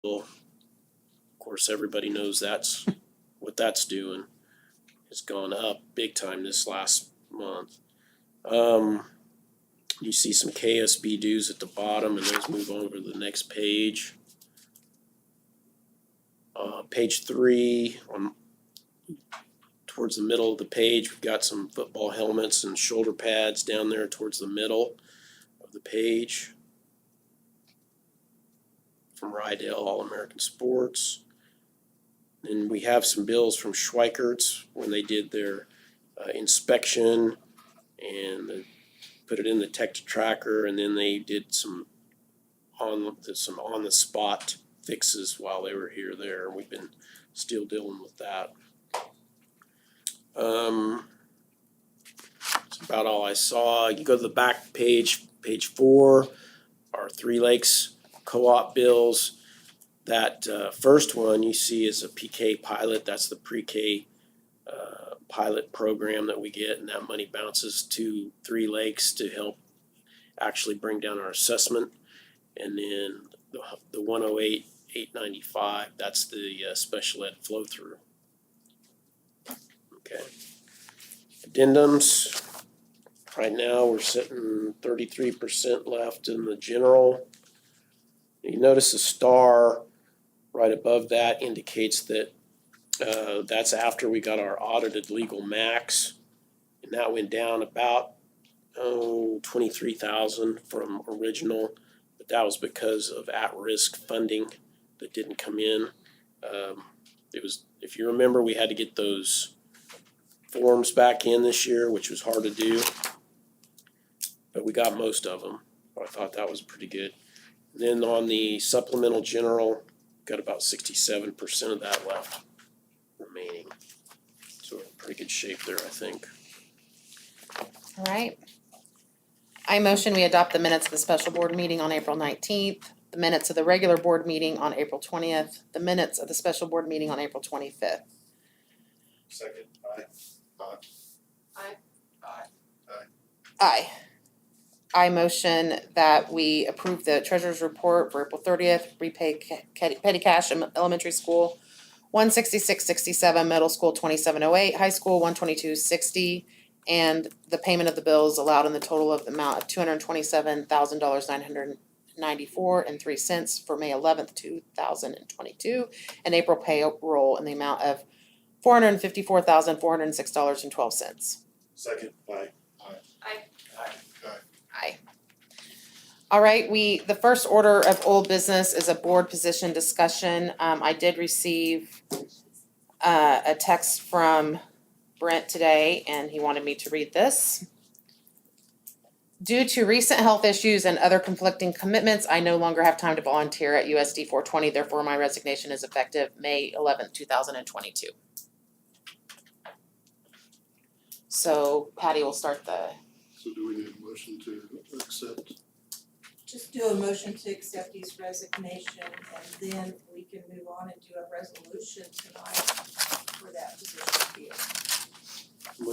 Of course, everybody knows that's what that's doing. It's gone up big time this last month. You see some KSB dues at the bottom, and those move over to the next page. Page 3, towards the middle of the page, we've got some football helmets and shoulder pads down there towards the middle of the page from Rydell All-American Sports. And we have some bills from Schweikert's when they did their inspection, and they put it in the Tech Tracker, and then they did some on the spot fixes while they were here there. We've been still dealing with that. That's about all I saw. You go to the back page, page 4, our Three Lakes co-op bills. That first one you see is a PK pilot. That's the pre-K pilot program that we get, and that money bounces to Three Lakes to help actually bring down our assessment. And then the 108,895, that's the special ed flow through. Okay. Addendums. Right now we're sitting 33% left in the general. You notice a star right above that indicates that that's after we got our audited legal max, and that went down about 23,000 from original, but that was because of at-risk funding that didn't come in. It was, if you remember, we had to get those forms back in this year, which was hard to do, but we got most of them. I thought that was pretty good. Then on the supplemental general, got about 67% of that left remaining. So we're in pretty good shape there, I think. All right. I motion we adopt the minutes of the special board meeting on April 19th, the minutes of the regular board meeting on April 20th, the minutes of the special board meeting on April 25th. Second. Aye. Aye. Aye. Aye. I motion that we approve the treasurer's report for April 30th, repay petty cash in elementary school, 166.67, middle school 2708, high school 122.60, and the payment of the bills allowed in the total of the amount of $227,994.03 for May 11th, 2022, and April payroll in the amount of $454,406.12. Second. Aye. Aye. All right, the first order of old business is a board position discussion. I did receive a text from Brent today, and he wanted me to read this. Due to recent health issues and other conflicting commitments, I no longer have time to volunteer at USD 420. Therefore, my resignation is effective May 11th, 2022. So Patty will start the. So do we need a motion to accept? Just do a motion to accept his resignation, and then we can move on and do a resolution tonight for that position. I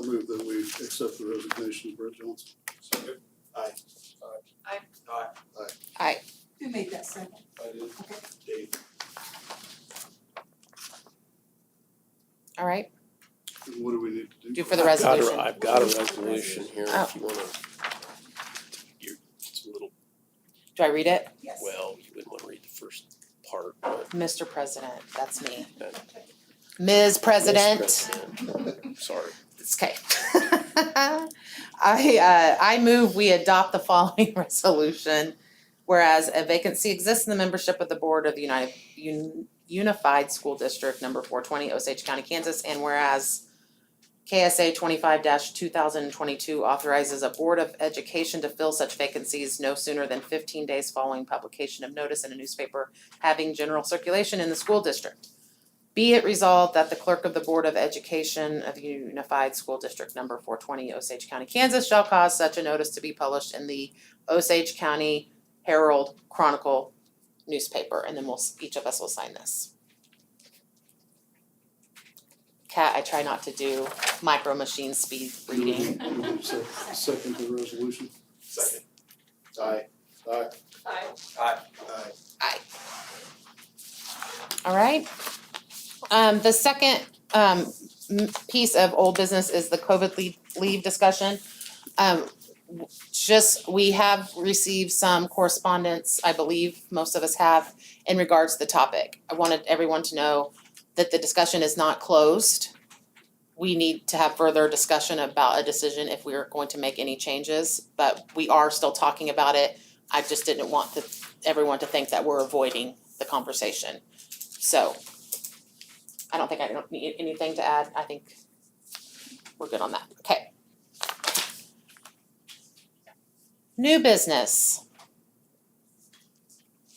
move that we accept the resignation of Brett Johnson. Second. Aye. Aye. Aye. Aye. Who made that second? I did. Okay. Dave. All right. And what do we need to do? Do for the resolution. I've got a resolution here Oh. if you wanna. It's a little, Do I read it? Yes. well, you wouldn't wanna read the first part, but. Mr. President, that's me. uh, Ms. President. President. Sorry. It's okay. I move we adopt the following resolution. Whereas a vacancy exists in the membership of the board of the Unified School District number 420, Osage County, Kansas, and whereas KSA 25-2022 authorizes a Board of Education to fill such vacancies no sooner than 15 days following publication of notice in a newspaper having general circulation in the school district. Be it resolved that the clerk of the Board of Education of the Unified School District number 420, Osage County, Kansas, shall cause such a notice to be published in the Osage County Herald Chronicle newspaper, and then each of us will sign this. Kat, I try not to do micro machine speed reading. Do we need to second the resolution? Second. Aye. Aye. Aye. Aye. Aye. All right. The second piece of old business is the COVID leave discussion. We have received some correspondence, I believe most of us have, in regards to the topic. I wanted everyone to know that the discussion is not closed. We need to have further discussion about a decision if we are going to make any changes, but we are still talking about it. I just didn't want everyone to think that we're avoiding the conversation. So I don't need anything to add. I think we're good on that. Okay. New business.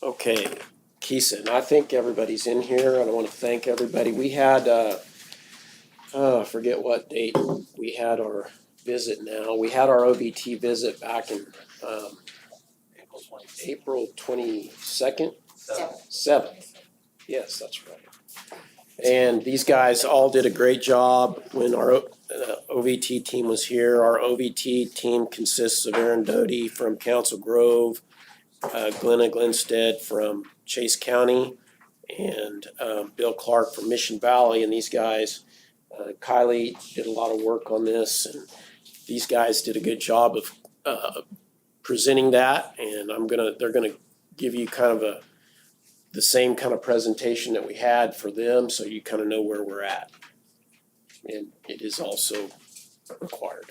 Okay, Keeson, I think everybody's in here, and I wanna thank everybody. We had, I forget what date we had our visit now. We had our OVT visit back in, April 22nd? 7th. Yes, that's right. And these guys all did a great job when our OVT team was here. Our OVT team consists of Aaron Doty from Council Grove, Glenna Glenstead from Chase County, and Bill Clark from Mission Valley. And these guys, Kylie did a lot of work on this, and these guys did a good job of presenting that. And they're gonna give you kind of the same kind of presentation that we had for them, so you kind of know where we're at. And it is also required.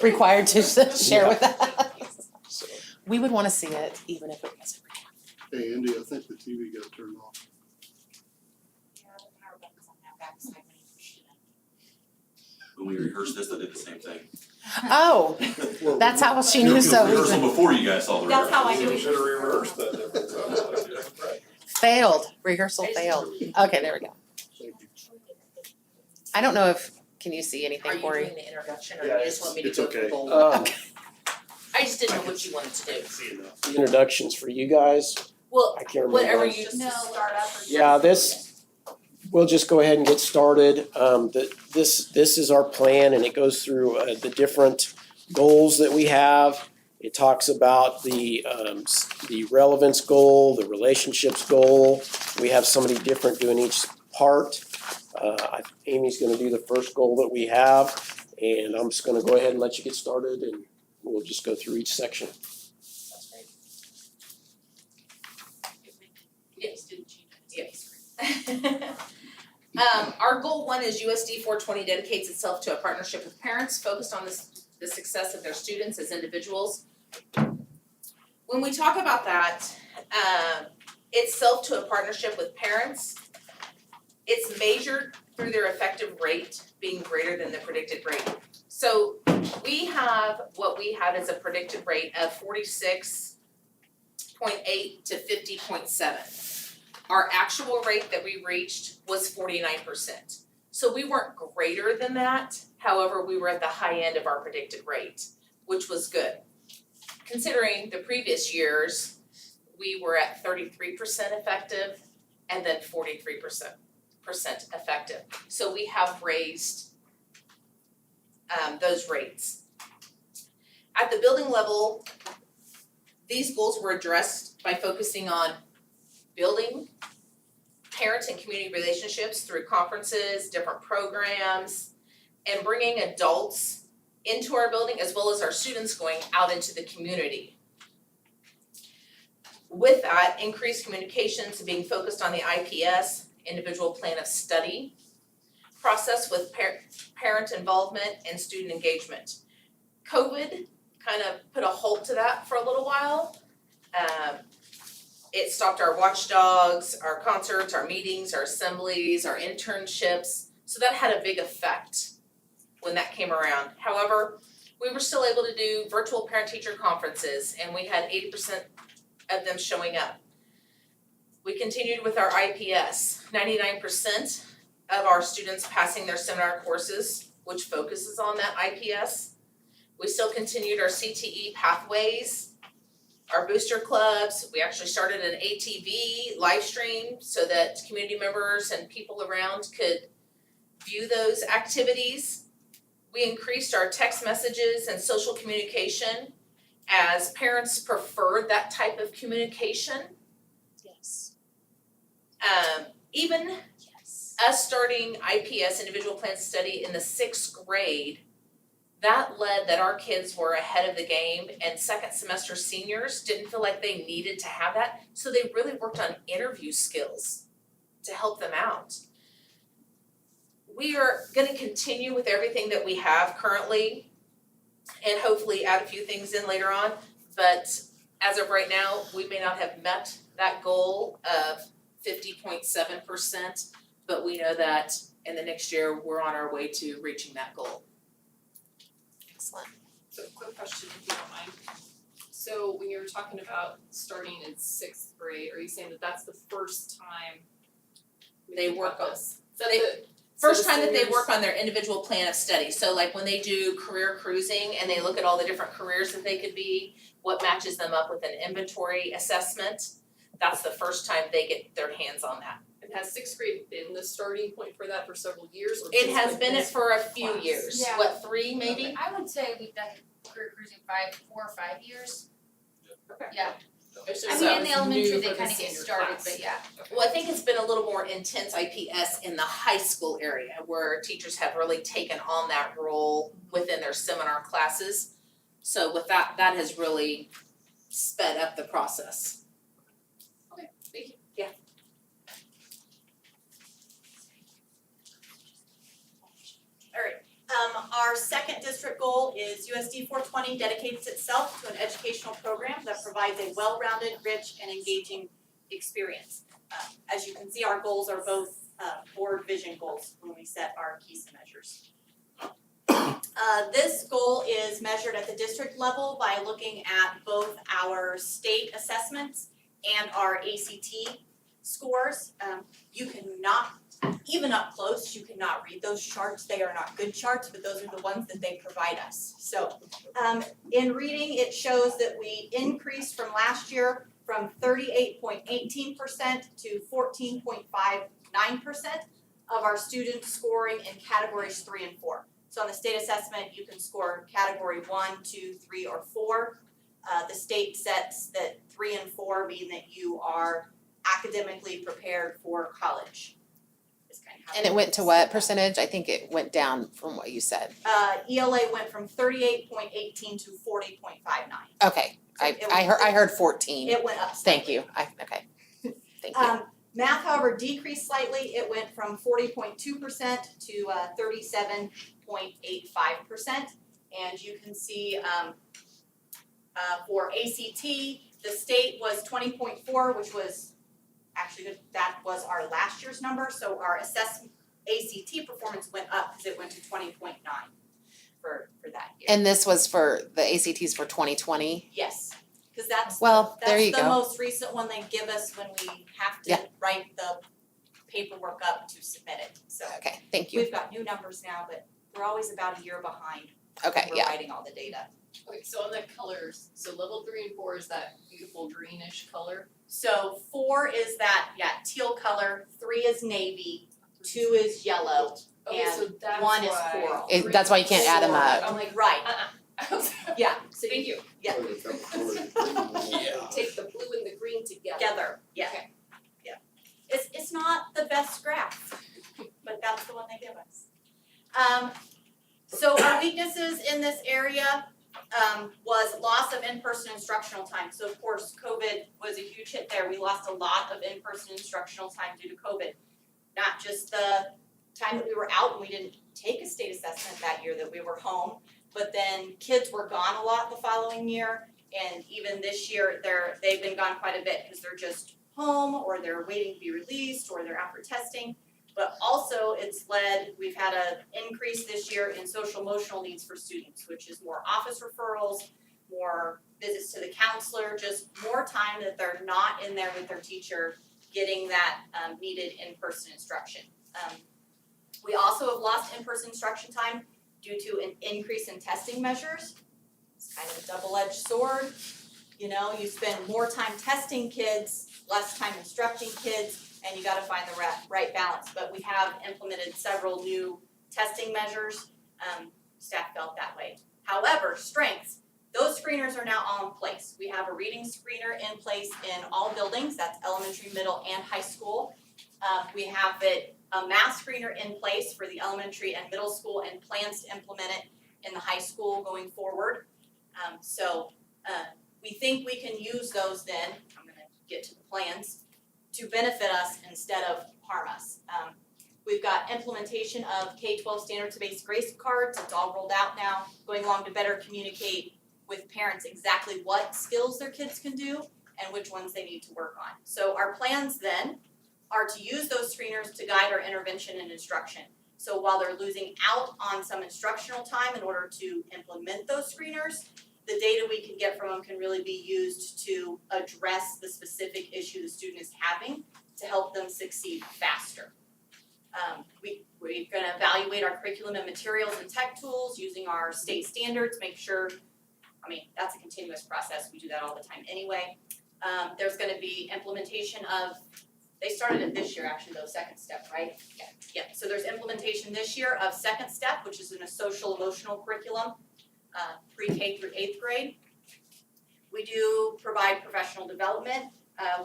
Required to share with us. So, We would want to see it, even if it wasn't. Hey, Andy, I think the TV got turned off. When we rehearsed this, I did the same thing. Oh, that's how she knew so. Rehearsal before you guys saw the rehearsal. That's how I knew. Should have reversed that. Failed, rehearsal failed. Okay, there we go. Thank you. I don't know if, can you see Are anything, you Corey? doing the introduction or Yeah, you just want me to it's go okay. through goals? I just didn't know what you wanted to do. See enough. the introductions for you guys, Well, I can't remember. whatever you. Start up or. Yeah, we'll just go ahead and get started. This is our plan, and it goes through the different goals that we have. It talks about the relevance goal, the relationships goal. We have somebody different doing each part. Amy's gonna do the first goal that we have, and I'm just gonna go ahead and let you get started, and we'll just go through each section. Yes. Our goal one is USD 420 dedicates itself to a partnership with parents focused on the success of their students as individuals. When we talk about that, itself to a partnership with parents, it's measured through their effective rate being greater than the predicted rate. So we have what we had as a predicted rate of 46.8 to 50.7. Our actual rate that we reached was 49%. So we weren't greater than that, however, we were at the high end of our predicted rate, which was good. Considering the previous years, we were at 33% effective and then 43% effective. So we have raised those rates. At the building level, these goals were addressed by focusing on building parent and community relationships through conferences, different programs, and bringing adults into our building as well as our students going out into the community. With that, increased communications being focused on the IPS, individual plan of study, process with parent involvement and student engagement. COVID kind of put a halt to that for a little while. It stopped our watchdogs, our concerts, our meetings, our assemblies, our internships. So that had a big effect when that came around. However, we were still able to do virtual parent-teacher conferences, and we had 80% of them showing up. We continued with our IPS, 99% of our students passing their seminar courses, which focuses on that IPS. We still continued our CTE pathways, our booster clubs. We actually started an ATV live stream so that community members and people around could view those activities. We increased our text messages and social communication as parents preferred that type of communication. Yes. even us starting IPS, individual plan study, in the 6th grade, that led that our kids were ahead of the game, and second semester seniors didn't feel like they needed to have that, so they really worked on interview skills to help them out. We are gonna continue with everything that we have currently and hopefully add a few things in later on, but as of right now, we may not have met that goal of 50.7%, but we know that in the next year, we're on our way to reaching that goal. Excellent. So quick question, if you don't mind. So when you're talking about starting in 6th grade, are you saying that that's the first time we They think work about on- this? Is that they- the- First so the time that they seniors- work on their individual plan of study, so like when they do career cruising and they look at all the different careers that they could be, what matches them up with an inventory assessment, that's the first time they get their hands on that. And has 6th grade been the starting point for that for several years, or It just has like been it this for a few class? years, Yeah. what, 3 maybe? Okay, I would say we've done career cruising 4 or 5 years. Okay. Yeah. It's I just mean, that in the was elementary, new they for the kind of get senior started, class. but yeah. Well, I think it's been a little more intense IPS in the high school area where teachers have really taken on that role within their seminar classes. So with that, that has really sped up the process. Okay, thank you. Our second district goal is USD 420 dedicates itself to an educational program that provides a well-rounded, rich, and engaging experience. As you can see, our goals are both board vision goals when we set our key measures. This goal is measured at the district level by looking at both our state assessments and our ACT scores. You cannot, even up close, you cannot read those charts. They are not good charts, but those are the ones that they provide us. So in reading, it shows that we increased from last year from 38.18% to 14.59% of our students scoring in categories 3 and 4. So on the state assessment, you can score category 1, 2, 3, or 4. The state sets that 3 and 4 mean that you are academically prepared for college. Is kind of how And it went to what percentage? I think it went down from what you said. ELA went from 38.18 to 40.59. Okay, I heard 14. It went up Thank slightly. you. Okay. Thank you. Math, however, decreased slightly. It went from 40.2% to 37.85%. And you can see for ACT, the state was 20.4, which was actually that was our last year's number. So our assessment ACT performance went up because it went to 20.9 for that year. And this was for the ACTs for 2020? Yes, because that's There you the go. most recent one they give us when we have to Yeah. write the paperwork up to submit it. So Okay, thank you. we've got new numbers now, but we're always about a year behind Okay, when we're yeah. writing all the data. Okay, so on the colors, so level 3 and 4 is that beautiful greenish color. So 4 is that, teal color, 3 is navy, 2 is yellow, Okay, so and that's 1 is why coral. That's why you can't add 'em up. I'm like, Right, yeah, so Thank you. Yeah. Take the blue and the green together. together, yeah. Okay. Yeah. It's not the best graph, but that's the one they give us. So our weaknesses in this area was loss of in-person instructional time. So of course, COVID was a huge hit there. We lost a lot of in-person instructional time due to COVID. Not just the time that we were out and we didn't take a state assessment that year that we were home, but then kids were gone a lot the following year. And even this year, they've been gone quite a bit because they're just home or they're waiting to be released or they're out for testing. But also we've had an increase this year in social emotional needs for students, which is more office referrals, more visits to the counselor, just more time that they're not in there with their teacher getting that needed in-person instruction. We also have lost in-person instruction time due to an increase in testing measures. It's kind of a double-edged sword. You know, you spend more time testing kids, less time instructing kids, and you gotta find the right balance. But we have implemented several new testing measures. Staff felt that way. However, strengths, those screeners are now all in place. We have a reading screener in place in all buildings, that's elementary, middle, and high school. We have a math screener in place for the elementary and middle school and plans to implement it in the high school going forward. We think we can use those then, I'm gonna get to the plans, to benefit us instead of harm us. We've got implementation of K-12 standards-based grace cards, it's all rolled out now, going along to better communicate with parents exactly what skills their kids can do and which ones they need to work on. So our plans then are to use those screeners to guide our intervention and instruction. So while they're losing out on some instructional time in order to implement those screeners, the data we can get from them can really be used to address the specific issue the student is having to help them succeed faster. We're gonna evaluate our curriculum and materials and tech tools using our state standards, make sure, that's a continuous process, we do that all the time anyway. There's gonna be implementation of, they started it this year actually though, second step, right? Yeah, so there's implementation this year of second step, which is in a social emotional curriculum, pre-K through 8th grade. We do provide professional development.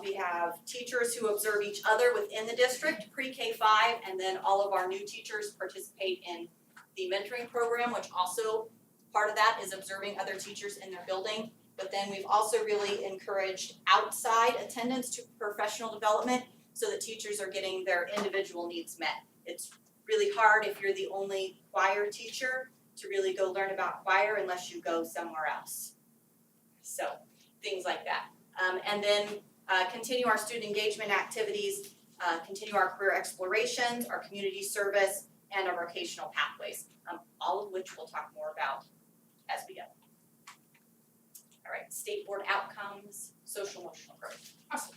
We have teachers who observe each other within the district, pre-K-5, and then all of our new teachers participate in the mentoring program, which also part of that is observing other teachers in their building. But then we've also really encouraged outside attendance to professional development so that teachers are getting their individual needs met. It's really hard if you're the only choir teacher to really go learn about choir unless you go somewhere else. So, things like that. And then continue our student engagement activities, continue our career explorations, our community service, and our vocational pathways, all of which we'll talk more about as we go. All right, state board outcomes, social emotional growth. Awesome.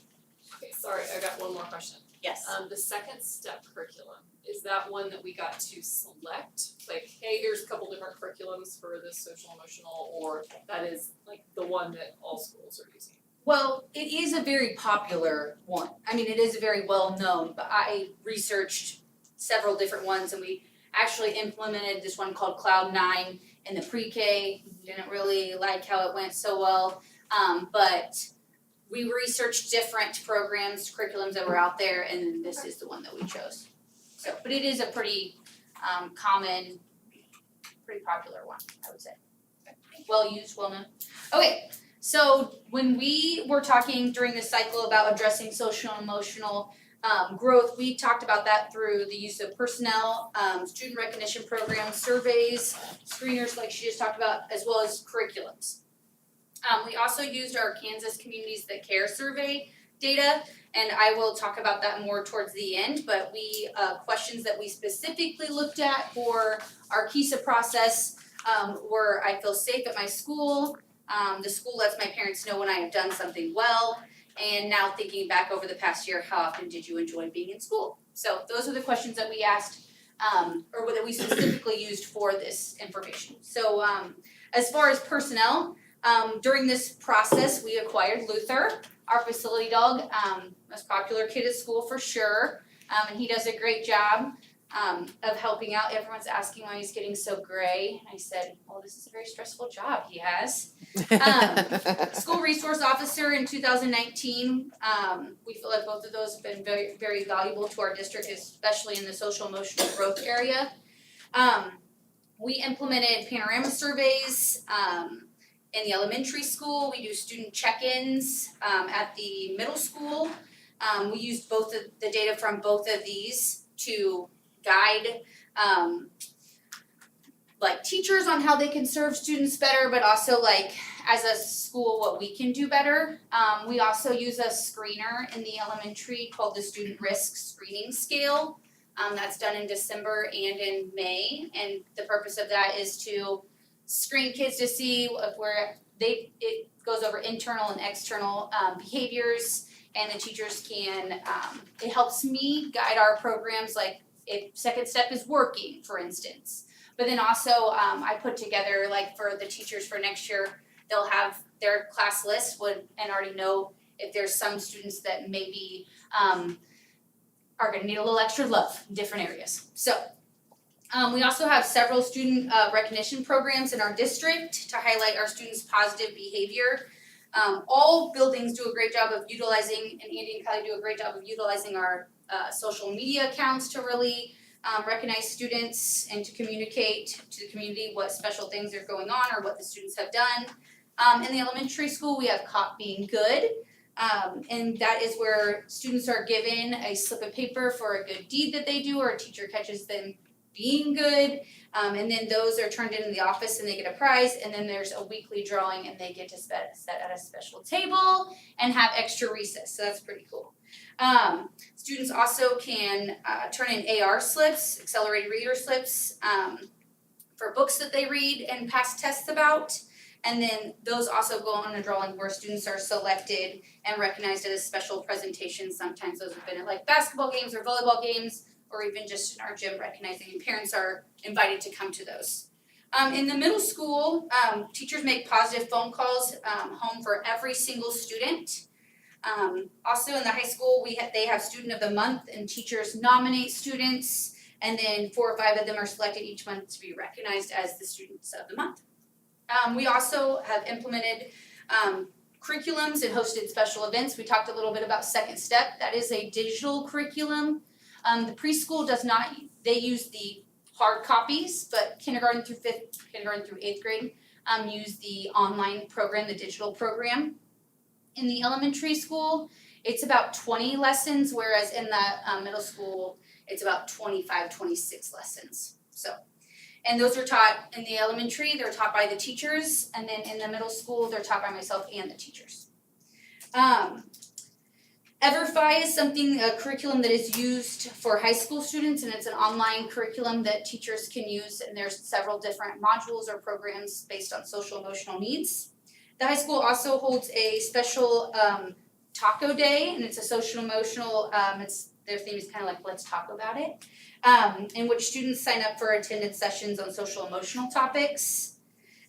Okay, sorry, I got one more question. Yes. The second step curriculum, is that one that we got to select? Like, hey, here's a couple different curriculums for this social emotional, or that is like the one that all schools are using? Well, it is a very popular one. I mean, it is very well known, but I researched several different ones and we actually implemented this one called Cloud9 in the pre-K. Didn't really like how it went so well, but we researched different programs, curriculums that were out there, and this is the one that we chose. So, but it is a pretty common, pretty popular one, I would say. Well used, well known. Okay, so when we were talking during this cycle about addressing social and emotional growth, we talked about that through the use of personnel, student recognition programs, surveys, screeners like she just talked about, as well as curriculums. We also used our Kansas Communities That Care survey data, and I will talk about that more towards the end, but we, questions that we specifically looked at for our KISA process were, I feel safe at my school, the school lets my parents know when I have done something well, and now thinking back over the past year, how often did you enjoy being in school? So those are the questions that we asked, or that we specifically used for this information. So as far as personnel, during this process, we acquired Luther, our facility dog, most popular kid at school for sure, and he does a great job of helping out. Everyone's asking why he's getting so gray, and I said, well, this is a very stressful job he has. School resource officer in 2019, we feel like both of those have been very, very valuable to our district, especially in the social emotional growth area. We implemented panorama surveys, in the elementary school. We do student check-ins at the middle school. We used both of the data from both of these to guide like teachers on how they can serve students better, but also like as a school what we can do better. We also use a screener in the elementary called the Student Risk Screening Scale. That's done in December and in May, and the purpose of that is to screen kids to see it goes over internal and external behaviors, and the teachers can, it helps me guide our programs, like if second step is working, for instance. But then also, I put together, like for the teachers for next year, they'll have their class list and already know if there's some students that maybe are gonna need a little extra love in different areas. So, we also have several student recognition programs in our district to highlight our students' positive behavior. All buildings do a great job of utilizing, and Andy and Kylie do a great job of utilizing our social media accounts to really recognize students and to communicate to the community what special things are going on or what the students have done. In the elementary school, we have Caught Being Good, and that is where students are given a slip of paper for a good deed that they do, or a teacher catches them being good, and then those are turned in the office and they get a prize, and then there's a weekly drawing and they get to sit at a special table and have extra recess, so that's pretty cool. Students also can turn in AR slips, accelerated reader slips, for books that they read and pass tests about. And then those also go on a drawing where students are selected and recognized at a special presentation. Sometimes those have been at like basketball games or volleyball games, or even just in our gym recognizing, and parents are invited to come to those. In the middle school, teachers make positive phone calls home for every single student. Also in the high school, they have student of the month, and teachers nominate students, and then 4 or 5 of them are selected each month to be recognized as the students of the month. We also have implemented curriculums and hosted special events. We talked a little bit about Second Step. That is a digital curriculum. The preschool does not, they use the hard copies, but kindergarten through 8th grade use the online program, the digital program. In the elementary school, it's about 20 lessons, whereas in the middle school, it's about 25, 26 lessons. So, and those are taught in the elementary, they're taught by the teachers, and then in the middle school, they're taught by myself and the teachers. Everfi is a curriculum that is used for high school students, and it's an online curriculum that teachers can use, and there's several different modules or programs based on social emotional needs. The high school also holds a special taco day, and it's a social emotional, their theme is kind of like let's talk about it, in which students sign up for attendance sessions on social emotional topics.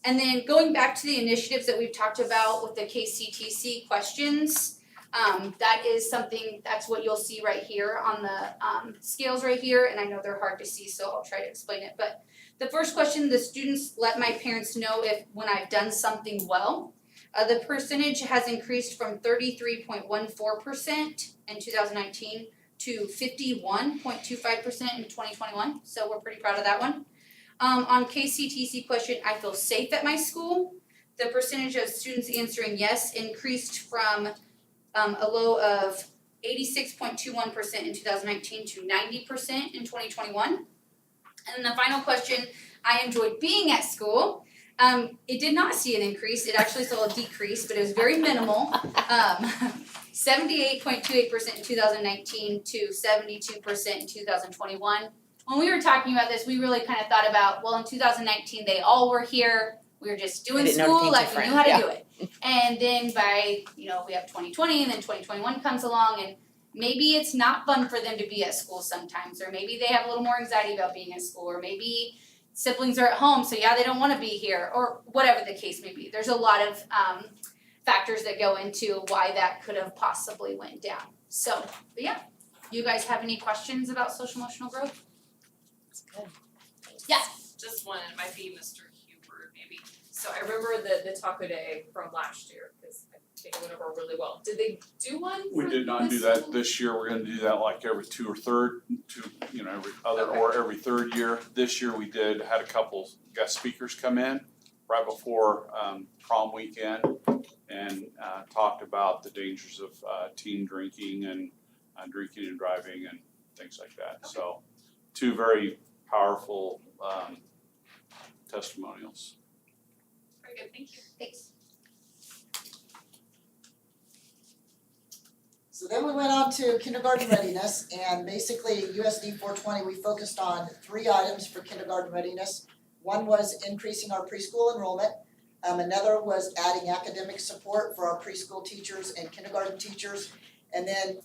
And then going back to the initiatives that we've talked about with the KCTC questions, that is something, that's what you'll see right here on the scales right here, and I know they're hard to see, so I'll try to explain it. But the first question, the students let my parents know when I've done something well. The percentage has increased from 33.14% in 2019 to 51.25% in 2021, so we're pretty proud of that one. On KCTC question, I feel safe at my school, the percentage of students answering yes increased from a low of 86.21% in 2019 to 90% in 2021. And then the final question, I enjoyed being at school. It did not see an increase, it actually saw a decrease, but it was very minimal. 78.28% in 2019 to 72% in 2021. When we were talking about this, we really kind of thought about, well, in 2019, they all were here. We were just doing school like we knew how to do it. And then by, we have 2020 and then 2021 comes along, and maybe it's not fun for them to be at school sometimes, or maybe they have a little more anxiety about being at school, or maybe siblings are at home, so they don't want to be here, or whatever the case may be. There's a lot of factors that go into why that could have possibly went down. So, but yeah, you guys have any questions about social emotional growth? That's good. Yeah. Just one, it might be Mr. Huber maybe. So I remember the taco day from last year, because I think it went over really well. Did they do one We for did not do this that school? this year, we're gonna do that like every every other or every third year. This year we had a couple guest speakers come in right before prom weekend and talked about the dangers of teen drinking and drinking and driving and things like that. Okay. So 2 very powerful testimonials. Very good, thank you. Thanks. So then we went on to kindergarten readiness, and basically USD 420, we focused on 3 items for kindergarten readiness. One was increasing our preschool enrollment. Another was adding academic support for our preschool teachers and kindergarten teachers, and then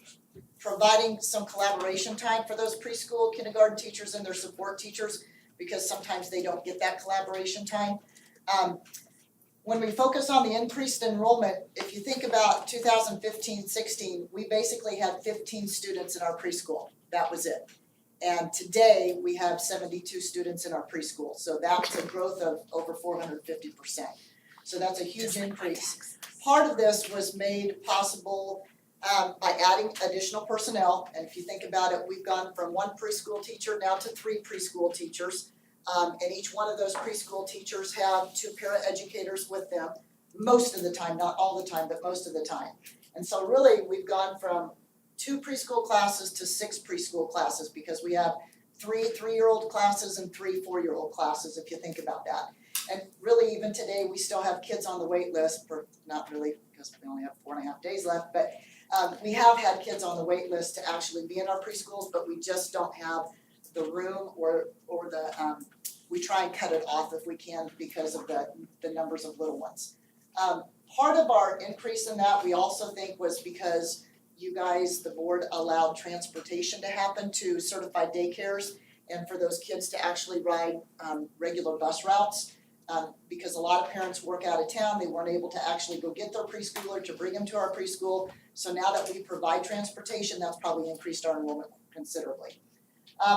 providing some collaboration time for those preschool kindergarten teachers and their support teachers, because sometimes they don't get that collaboration time. When we focus on the increased enrollment, if you think about 2015-16, we basically had 15 students in our preschool. That was it. And today, we have 72 students in our preschool. So that's a growth of over 450%. So that's a huge increase. Part of this was made possible by adding additional personnel, and if you think about it, we've gone from one preschool teacher now to 3 preschool teachers. And each one of those preschool teachers have 2 paraeducators with them, most of the time, not all the time, but most of the time. And so really, we've gone from 2 preschool classes to 6 preschool classes, because we have 3 3-year-old classes and 3 4-year-old classes, if you think about that. And really, even today, we still have kids on the wait list for, not really, because we only have 4.5 days left, but we have had kids on the wait list to actually be in our preschools, but we just don't have the room or the, we try and cut it off if we can because of the numbers of little ones. Part of our increase in that, we also think, was because you guys, the board, allowed transportation to happen to certified daycares and for those kids to actually ride regular bus routes. Because a lot of parents work out of town, they weren't able to actually go get their preschooler to bring them to our preschool. So now that we provide transportation, that's probably increased our enrollment considerably.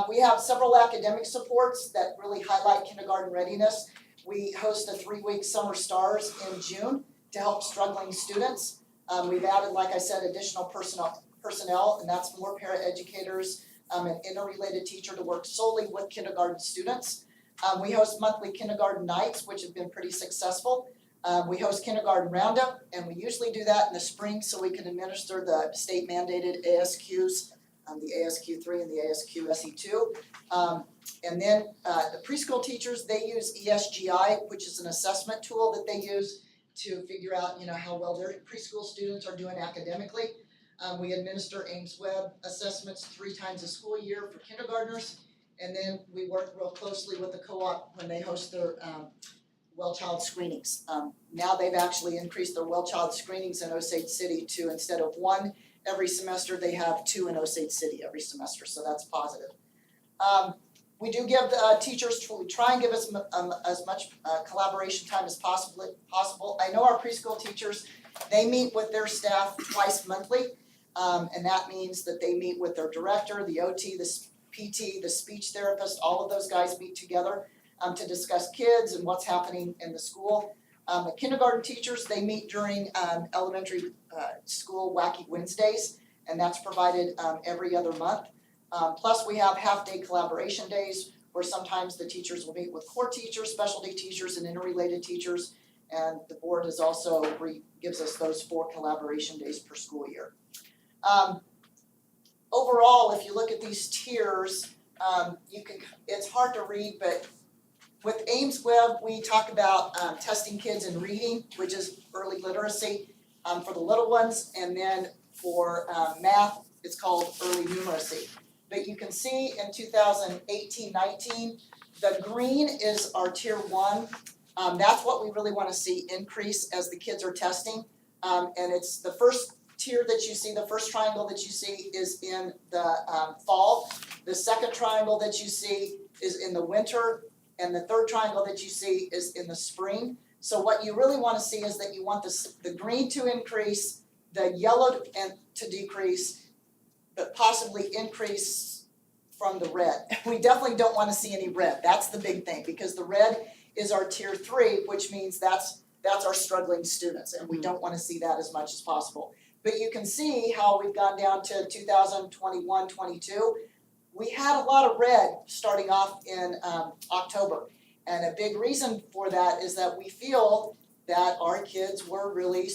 We have several academic supports that really highlight kindergarten readiness. We host a 3-week Summer Stars in June to help struggling students. We've added, like I said, additional personnel, and that's more paraeducators, an interrelated teacher to work solely with kindergarten students. We host monthly kindergarten nights, which have been pretty successful. We host kindergarten roundup, and we usually do that in the spring so we can administer the state mandated ASQs, the ASQ3 and the ASQ SE2. And then the preschool teachers, they use ESGI, which is an assessment tool that they use to figure out, how well their preschool students are doing academically. We administer Ames Web assessments 3 times a school year for kindergartners. And then we work real closely with the co-op when they host their well child screenings. Now they've actually increased their well child screenings in Osage City to, instead of 1 every semester, they have 2 in Osage City every semester, so that's positive. We do give teachers, we try and give us as much collaboration time as possible. I know our preschool teachers, they meet with their staff twice monthly, and that means that they meet with their director, the OT, the PT, the speech therapist, all of those guys meet together to discuss kids and what's happening in the school. The kindergarten teachers, they meet during elementary school Wacky Wednesdays, and that's provided every other month. Plus we have half-day collaboration days where sometimes the teachers will meet with core teachers, specialty teachers, and interrelated teachers, and the board is also gives us those 4 collaboration days per school year. Overall, if you look at these tiers, it's hard to read, but with Ames Web, we talk about testing kids in reading, which is early literacy for the little ones, and then for math, it's called early numeracy. But you can see in 2018-19, the green is our tier 1. That's what we really want to see increase as the kids are testing. And it's the first tier that you see, the first triangle that you see is in the fall. The second triangle that you see is in the winter, and the third triangle that you see is in the spring. So what you really want to see is that you want the green to increase, the yellow to decrease, but possibly increase from the red. We definitely don't want to see any red. That's the big thing, because the red is our tier 3, which means that's our struggling students, and we don't want to see that as much as possible. But you can see how we've gone down to 2021-22. We had a lot of red starting off in October. And a big reason for that is that we feel that our kids were really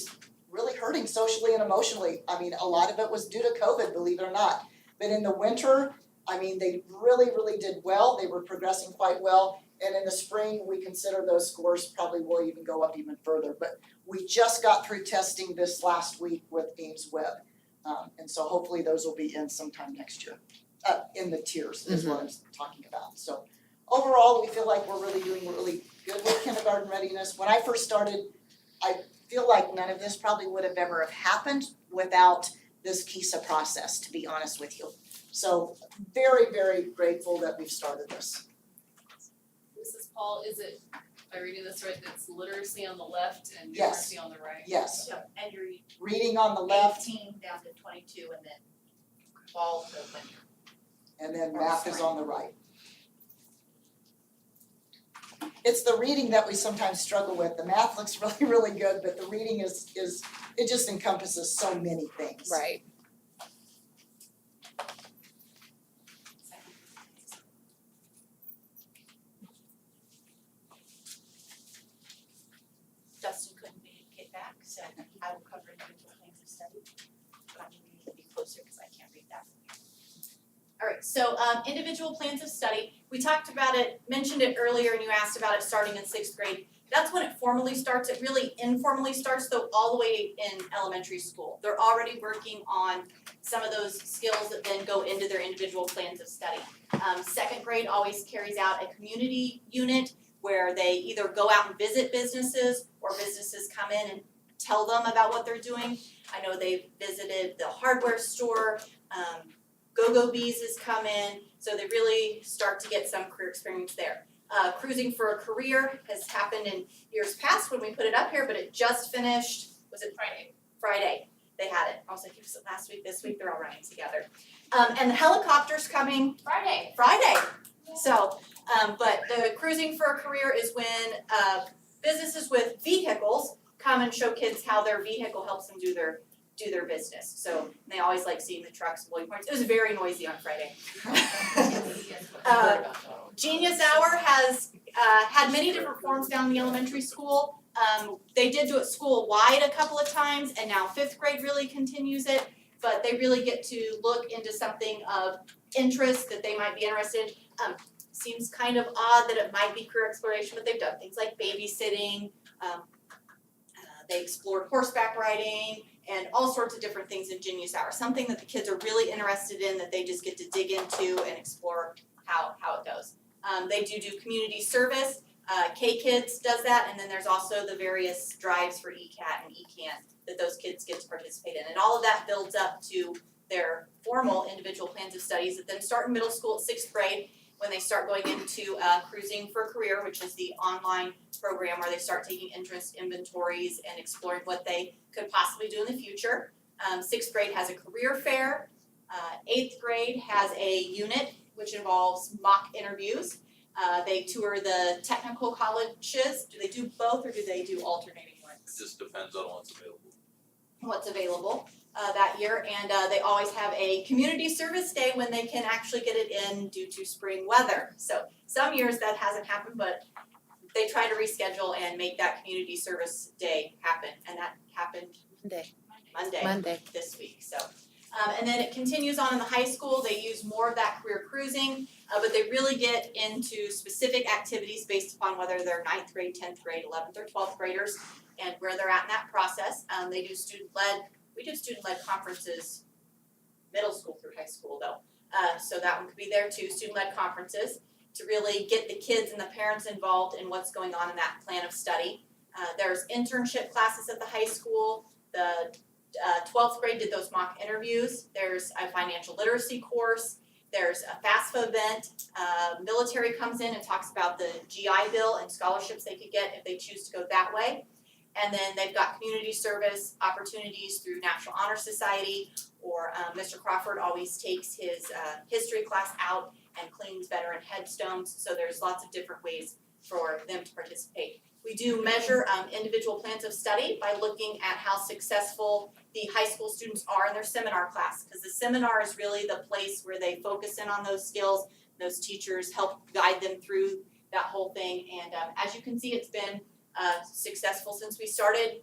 hurting socially and emotionally. I mean, a lot of it was due to COVID, believe it or not. But in the winter, I mean, they really did well. They were progressing quite well. And in the spring, we consider those scores probably will even go up even further. But we just got through testing this last week with Ames Web. And so hopefully those will be in sometime next year. In the tiers is what I'm talking about. So overall, we feel like we're doing really good with kindergarten readiness. When I first started, I feel like none of this probably would have ever have happened without this KISA process, to be honest with you. So very grateful that we've started this. Mrs. Paul, is it, am I reading this right, it's literacy on the left and Yes. numeracy on the right? Yes, Yep, and you're reading on the left 18 down to 22 and then fall to winter. and then math is on the right. it's the reading that we sometimes struggle with. The math looks really, really good, but the reading is, it just encompasses so many things. Right. Dustin couldn't get back, so I will cover individual plans of study. But I'm gonna need to be closer because I can't read that from here. Alright, so individual plans of study, we talked about it, mentioned it earlier, and you asked about it starting in 6th grade. That's when it formally starts. It really informally starts though all the way in elementary school. They're already working on some of those skills that then go into their individual plans of study. 2nd grade always carries out a community unit where they either go out and visit businesses or businesses come in and tell them about what they're doing. I know they've visited the hardware store, Go-Go Bees has come in, so they really start to get some career experience there. Cruising for a Career has happened in years past when we put it up here, but it just finished, was it Friday? Friday, they had it. I was like, it was last week, this week, they're all running together. And the helicopter's coming Friday. So, but the Cruising for a Career is when businesses with vehicles come and show kids how their vehicle helps them do their business. So they always like seeing the trucks, blowing points. It was very noisy on Friday. Genius Hour has had many different forms down in the elementary school. They did do it school-wide a couple of times, and now 5th grade really continues it. But they really get to look into something of interest that they might be interested in. Seems kind of odd that it might be career exploration, but they've done things like babysitting. They explored horseback riding and all sorts of different things in Genius Hour. Something that the kids are really interested in that they just get to dig into and explore how it goes. They do community service. K-Kids does that, and then there's also the various drives for ECAT and ECAN that those kids get to participate in. And all of that builds up to their formal individual plans of studies that then start in middle school at 6th grade when they start going into Cruising for a Career, which is the online program where they start taking interest inventories and exploring what they could possibly do in the future. 6th grade has a career fair. 8th grade has a unit which involves mock interviews. They tour the technical colleges. Do they do both or do they do alternating ones? It just depends on what's available. What's available that year, and they always have a community service day when they can actually get it in due to spring weather. So some years that hasn't happened, but they try to reschedule and make that community service day happen, and that happened Monday this week. So and then it continues on in the high school. They use more of that career cruising, but they really get into specific activities based upon whether they're 9th grade, 10th grade, 11th or 12th graders and where they're at in that process. They do we do student-led conferences middle school through high school though. So that one could be there too, student-led conferences to really get the kids and the parents involved in what's going on in that plan of study. There's internship classes at the high school. The 12th grade did those mock interviews. There's a financial literacy course. There's a FAFSA event. Military comes in and talks about the GI Bill and scholarships they could get if they choose to go that way. And then they've got community service opportunities through National Honor Society, or Mr. Crawford always takes his history class out and cleans veteran headstones. So there's lots of different ways for them to participate. We do measure individual plans of study by looking at how successful the high school students are in their seminar class, because the seminar is really the place where they focus in on those skills. Those teachers help guide them through that whole thing, and as you can see, it's been successful since we started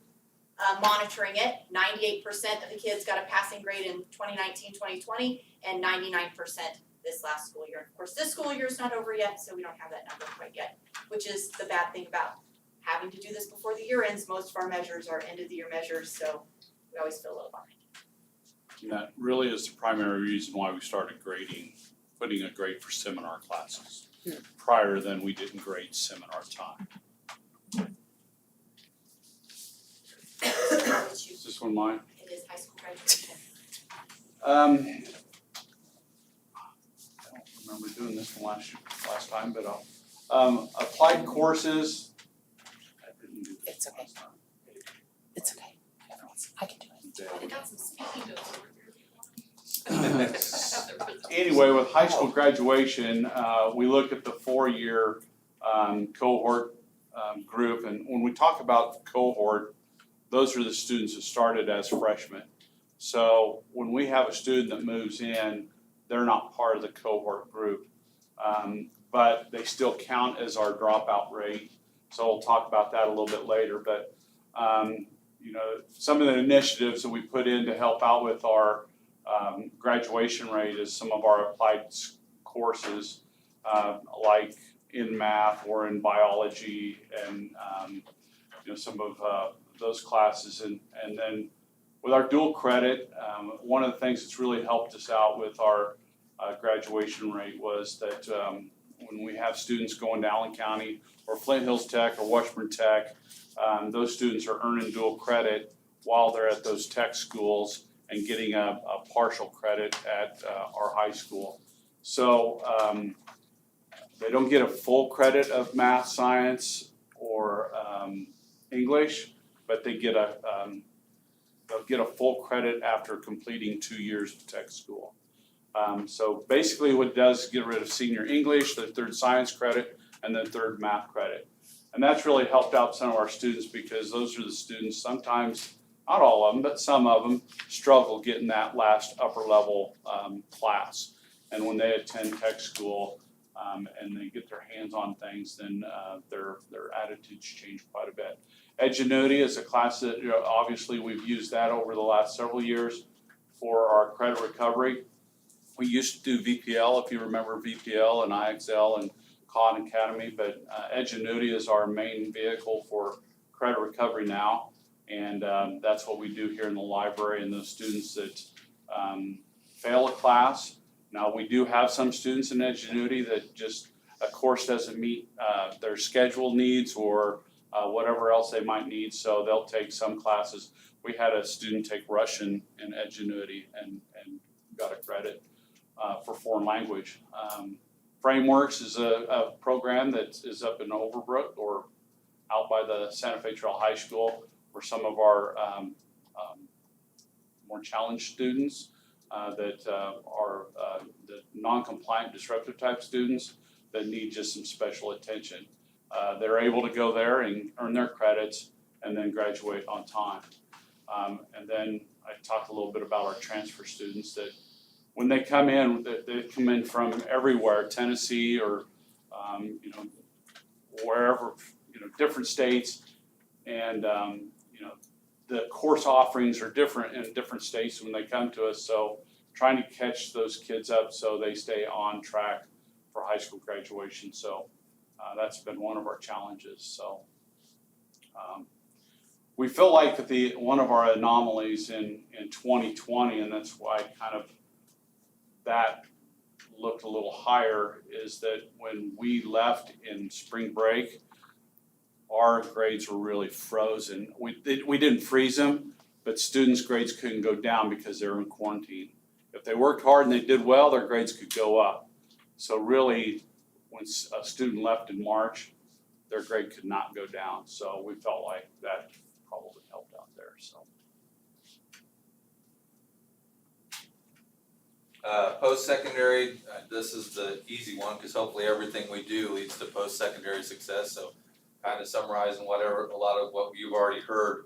monitoring it. 98% of the kids got a passing grade in 2019-2020 and 99% this last school year. Of course, this school year is not over yet, so we don't have that number quite yet, which is the bad thing about having to do this before the year ends. Most of our measures are end of the year measures, so we always feel a little behind. And that really is the primary reason why we started grading, putting a grade for seminar classes. Prior then, we didn't grade seminar time. Is this one mine? It is high school graduation. I don't remember doing this one last time, but I'll, applied courses. I didn't do this It's okay. last time. It's okay. I can do it. I got some speaking notes over here. Anyway, with high school graduation, we look at the 4-year cohort group. And when we talk about cohort, those are the students that started as freshmen. So when we have a student that moves in, they're not part of the cohort group, but they still count as our dropout rate. So we'll talk about that a little bit later. But you know, some of the initiatives that we put in to help out with our graduation rate is some of our applied courses, like in math or in biology, and you know, some of those classes. And then with our dual credit, one of the things that's really helped us out with our graduation rate was that when we have students going to Allen County or Flint Hills Tech or Washburn Tech, those students are earning dual credit while they're at those tech schools and getting a partial credit at our high school. So they don't get a full credit of math, science, or English, but they get they'll get a full credit after completing 2 years of tech school. So basically what it does is get rid of senior English, the third science credit, and then third math credit. And that's really helped out some of our students because those are the students, sometimes, not all of them, but some of them struggle getting that last upper level class. And when they attend tech school and they get their hands on things, then their attitudes change quite a bit. Edgenuity is a class that, you know, obviously we've used that over the last several years for our credit recovery. We used to do VPL, if you remember VPL and IXL and Khan Academy, but Edgenuity is our main vehicle for credit recovery now. And that's what we do here in the library. And those students that fail a class, now we do have some students in Edgenuity that just a course doesn't meet their schedule needs or whatever else they might need, so they'll take some classes. We had a student take Russian in Edgenuity and got a credit for foreign language. Frameworks is a program that is up in Overbrook or out by the Santa Fe Trail High School for some of our more challenged students that are the non-compliant disruptive type students that need just some special attention. They're able to go there and earn their credits and then graduate on time. And then I talked a little bit about our transfer students that when they come in, they come in from everywhere, Tennessee or you know, wherever, you know, different states, and you know, the course offerings are different in different states when they come to us. So trying to catch those kids up so they stay on track for high school graduation. So that's been one of our challenges. So we feel like one of our anomalies in 2020, and that's why kind of that looked a little higher, is that when we left in spring break, our grades were really frozen. We didn't freeze them, but students' grades couldn't go down because they were in quarantine. If they worked hard and they did well, their grades could go up. So really, when a student left in March, their grade could not go down. So we felt like that probably helped out there, so. Post-secondary, this is the easy one, because hopefully everything we do leads to post-secondary success. So kind of summarizing a lot of what you've already heard.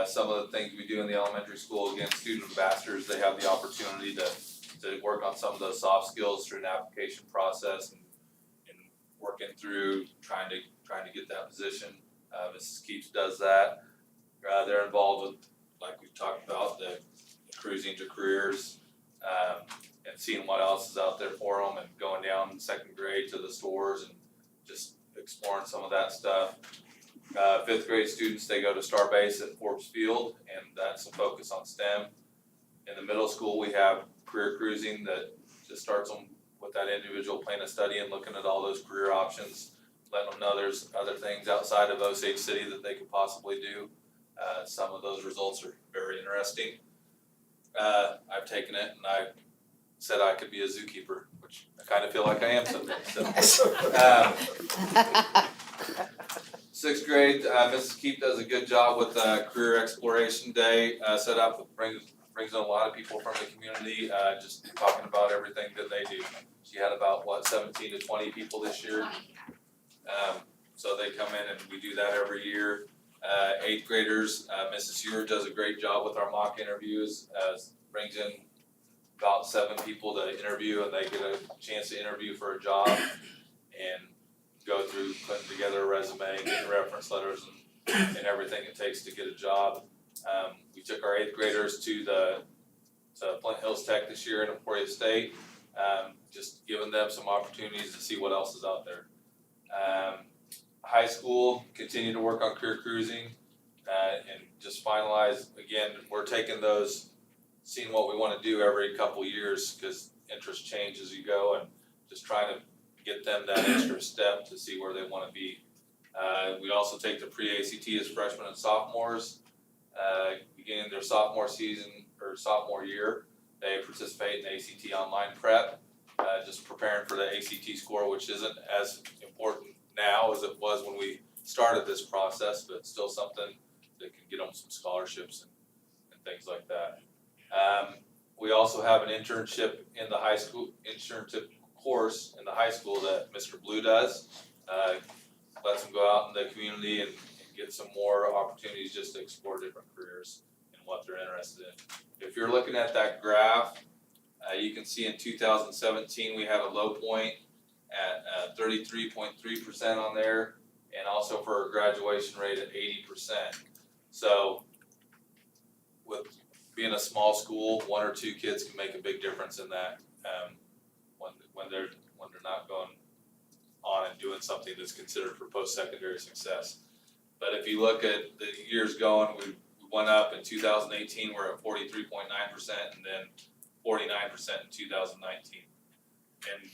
Some of the things we do in the elementary school, again, student ambassadors, they have the opportunity to work on some of those soft skills through an application process and working through trying to get that position. Mrs. Keeps does that. They're involved with, like we've talked about, the cruising to careers, and seeing what else is out there for them, and going down in second grade to the stores and just exploring some of that stuff. Fifth grade students, they go to Star Base at Forbes Field, and that's a focus on STEM. In the middle school, we have career cruising that just starts them with that individual plan of study and looking at all those career options, letting them know there's other things outside of Osage City that they could possibly do. Some of those results are very interesting. I've taken it and I said I could be a zookeeper, which I kind of feel like I am sometimes. So, sixth grade, Mrs. Keep does a good job with Career Exploration Day set up. Brings in a lot of people from the community, just talking about everything that they do. She had about 17 to 20 people this year. So they come in and we do that every year. 8th graders, Mrs. Heward does a great job with our mock interviews, brings in about 7 people to interview, and they get a chance to interview for a job and go through putting together a resume, getting reference letters and everything it takes to get a job. We took our 8th graders to Flint Hills Tech this year in Emporia State, just giving them some opportunities to see what else is out there. High school, continue to work on career cruising, and just finalize, again, we're taking those, seeing what we wanna do every couple years, cause interest change as you go, and just trying to get them that extra step to see where they wanna be. We also take the pre-ACT as freshmen and sophomores, beginning their sophomore season or sophomore year, they participate in the ACT online prep, just preparing for the ACT score, which isn't as important now as it was when we started this process, but it's still something that can get them some scholarships and things like that. We also have an internship in the high school, internship course in the high school that Mr. Blue does. Lets them go out in the community and get some more opportunities just to explore different careers and what they're interested in. If you're looking at that graph, you can see in 2017, we had a low point at 33.3% on there, and also for a graduation rate at 80%. So with being a small school, 1 or 2 kids can make a big difference in that, when they're not going on and doing something that's considered for post-secondary success. But if you look at the years going, we went up in 2018, we're at 43.9%, and then 49% in 2019. And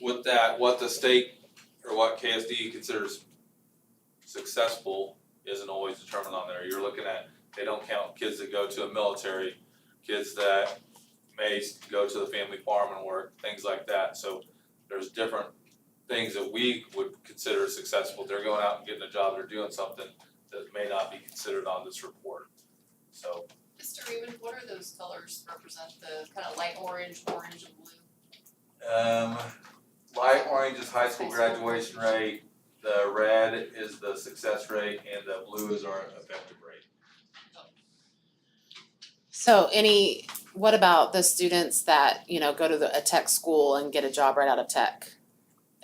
with that, what the state or what KSD considers successful isn't always determined on there. You're looking at, they don't count kids that go to a military, kids that may go to the family farm and work, things like that. So there's different things that we would consider successful. They're going out and getting a job, they're doing something that may not be considered on this report. So Mr. Raymond, what are those colors represent, the kind of light orange, orange and blue? light orange is high school graduation rate, the red is the success rate, and the blue is our effective rate. So what about the students that, go to a tech school and get a job right out of tech?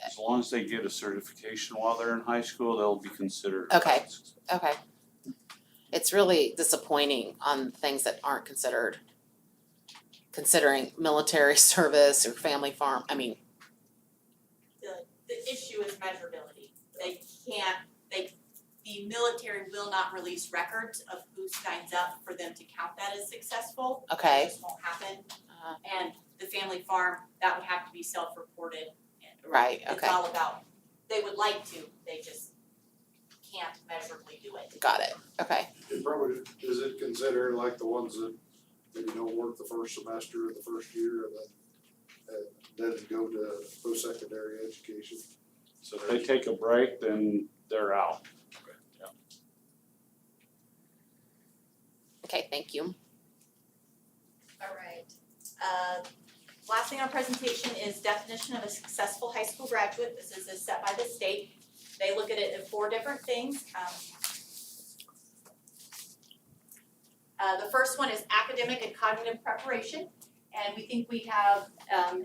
As long as they get a certification while they're in high school, they'll be considered. Okay. Okay. It's really disappointing on things that aren't considering military service or family farm, The issue is measurability. The military will not release records of who signs up for them to count that as successful. okay. It just won't happen. And the family farm, that would have to be self-reported. Right, It's okay, all about, they would like to, they just can't measurably do it. got it, okay. It probably, is it considered like the ones that maybe don't work the first semester or the first year and then go to post-secondary education? So if they take a break, then they're out. Okay, thank you. Alright, last thing on presentation is definition of a successful high school graduate. This is set by the state. They look at it in 4 different things. The first one is academic and cognitive preparation, and we think we have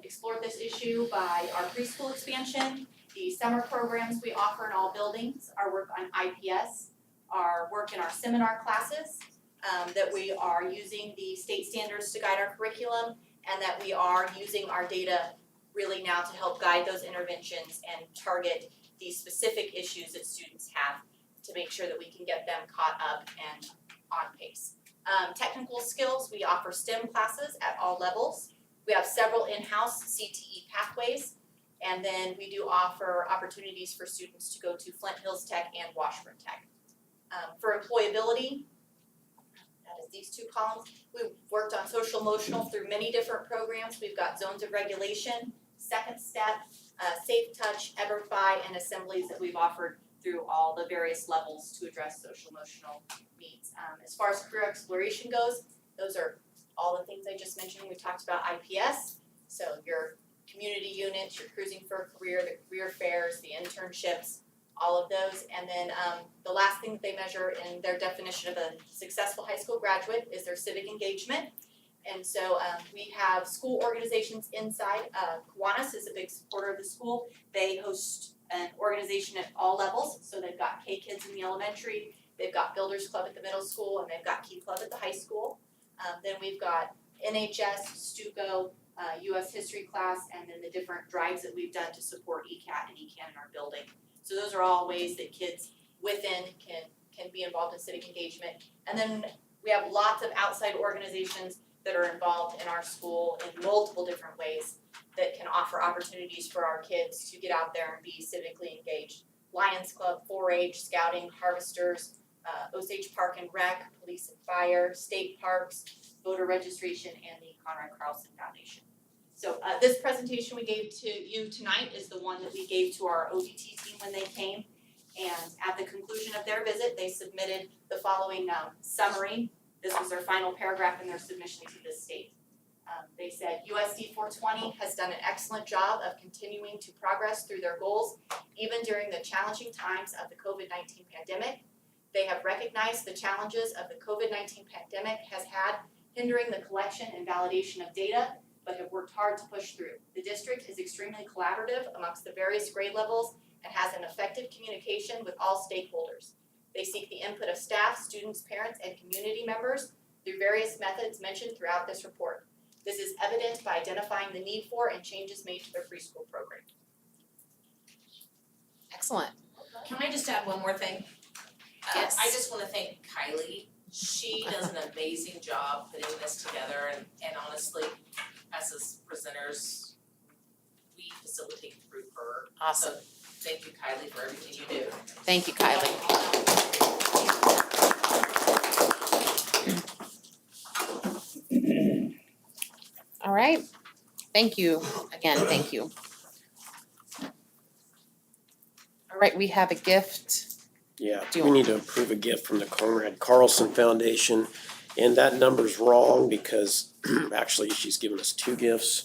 explored this issue by our preschool expansion, the summer programs we offer in all buildings, our work on IPS, our work in our seminar classes, that we are using the state standards to guide our curriculum, and that we are using our data really now to help guide those interventions and target the specific issues that students have to make sure that we can get them caught up and on pace. Technical skills, we offer STEM classes at all levels. We have several in-house CTE pathways, and then we do offer opportunities for students to go to Flint Hills Tech and Washburn Tech. For employability, that is these 2 columns. We've worked on social emotional through many different programs. We've got zones of regulation, second step, safe touch, EverFi, and assemblies that we've offered through all the various levels to address social emotional needs. As far as career exploration goes, those are all the things I just mentioned. We talked about IPS, so your community units, your cruising for a career, the career fairs, the internships, all of those. And then the last thing that they measure in their definition of a successful high school graduate is their civic engagement. And so we have school organizations inside. Kiwanis is a big supporter of the school. They host an organization at all levels. So they've got K Kids in the elementary, they've got Builders Club at the middle school, and they've got Key Club at the high school. Then we've got NHS, Stuco, US history class, and then the different drives that we've done to support ECAT and ECAN in our building. So those are all ways that kids within can be involved in civic engagement. And then we have lots of outside organizations that are involved in our school in multiple different ways that can offer opportunities for our kids to get out there and be civically engaged. Lions Club, 4-H, Scouting, Harvesters, Osage Park and Rec, Police and Fire, State Parks, voter registration, and the Conrad Carlson Foundation. So this presentation we gave to you tonight is the one that we gave to our ODT team when they came. And at the conclusion of their visit, they submitted the following summary. This was their final paragraph in their submission to the state. They said USD 420 has done an excellent job of continuing to progress through their goals, even during the challenging times of the COVID-19 pandemic. They have recognized the challenges of the COVID-19 pandemic has had, hindering the collection and validation of data, but have worked hard to push through. The district is extremely collaborative amongst the various grade levels and has an effective communication with all stakeholders. They seek the input of staff, students, parents, and community members through various methods mentioned throughout this report. This is evident by identifying the need for and changes made to their preschool program. Excellent. Can I just add one more thing? Yes. I just wanna thank Kylie. She does an amazing job putting this together and honestly, as presenters, we facilitate through her. Awesome. So thank you, Kylie, for everything you do. Thank you, Kylie. All right, thank you, again, thank you. All right, we have a gift. Yeah, Do you we want- need to approve a gift from the Conrad Carlson Foundation. And that number's wrong because actually she's given us two gifts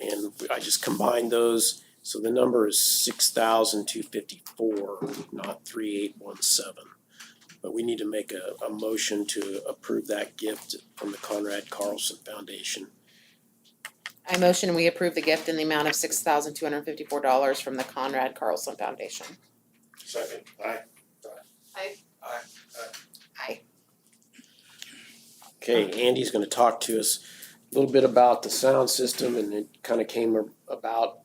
and I just combined those. So the number is $6,254, not 3,817. But we need to make a motion to approve that gift from the Conrad Carlson Foundation. I motion we approve the gift in the amount of $6,254 from the Conrad Carlson Foundation. Second. Aye. Okay, Andy's gonna talk to us a little bit about the sound system and it kind of came about,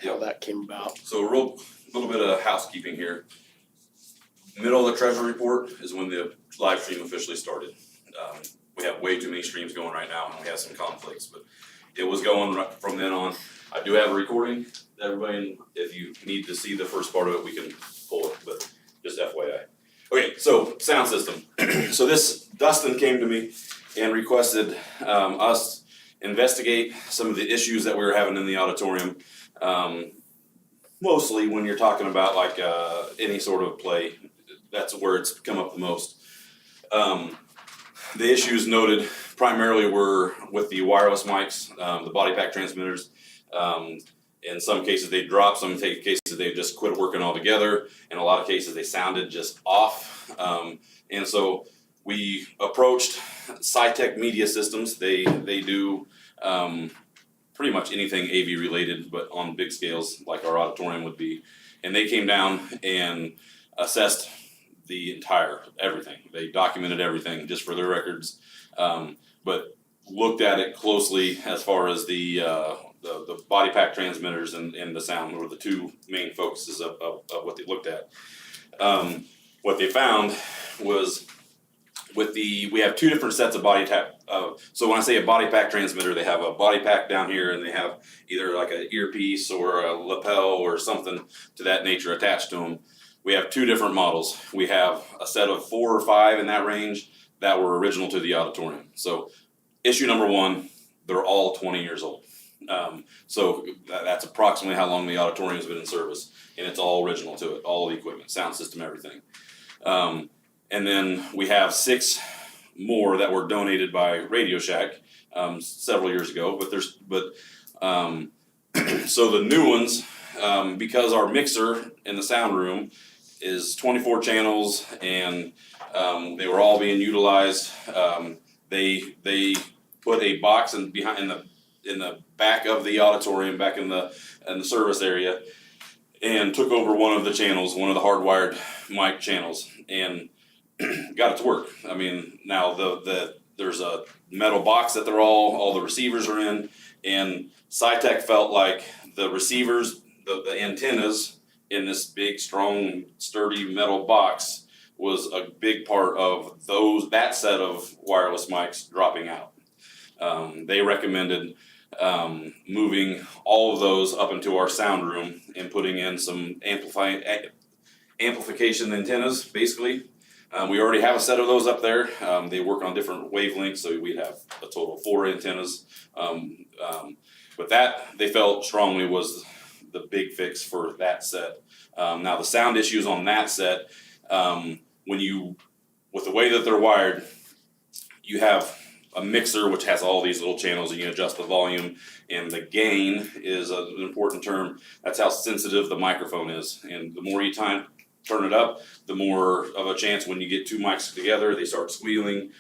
how that came about. So a little bit of housekeeping here. Middle of the treasury report is when the live stream officially started. We have way too many streams going right now and we have some conflicts, but it was going right from then on. I do have a recording, everybody, if you need to see the first part of it, we can pull it, but just FYI. Okay, so sound system. So Dustin came to me and requested us investigate some of the issues that we were having in the auditorium. Mostly when you're talking about like any sort of play, that's where it's come up the most. The issues noted primarily were with the wireless mics, the body pack transmitters. In some cases they dropped, some cases they just quit working altogether. In a lot of cases they sounded just off. And so we approached SciTech Media Systems. They do pretty much anything AV related, but on big scales like our auditorium would be. And they came down and assessed the entire everything. They documented everything just for their records, but looked at it closely as far as the body pack transmitters and the sound were the two main focuses of what they looked at. What they found was we have two different sets of body pack. So when I say a body pack transmitter, they have a body pack down here and they have either like an earpiece or a lapel or something to that nature attached to them. We have two different models. We have a set of 4 or 5 in that range that were original to the auditorium. So issue number 1, they're all 20 years old. So that's approximately how long the auditorium has been in service, and it's all original to it, all the equipment, sound system, everything. And then we have 6 more that were donated by Radio Shack several years ago. So the new ones, because our mixer in the sound room is 24 channels, and they were all being utilized. They put a box in the back of the auditorium, back in the service area, and took over one of the channels, one of the hardwired mic channels, and got it to work. I mean, now there's a metal box that all the receivers are in, and SciTech felt like the receivers, the antennas in this big, strong, sturdy metal box was a big part of that set of wireless mics dropping out. They recommended moving all of those up into our sound room and putting in some amplification antennas, basically. We already have a set of those up there. They work on different wavelengths, so we'd have a total of 4 antennas. But that, they felt strongly, was the big fix for that set. Now the sound issues on that set, with the way that they're wired, you have a mixer which has all these little channels, and you adjust the volume, and the gain is an important term. That's how sensitive the microphone is, and the more you turn it up, the more of a chance when you get 2 mics together, they start squealing,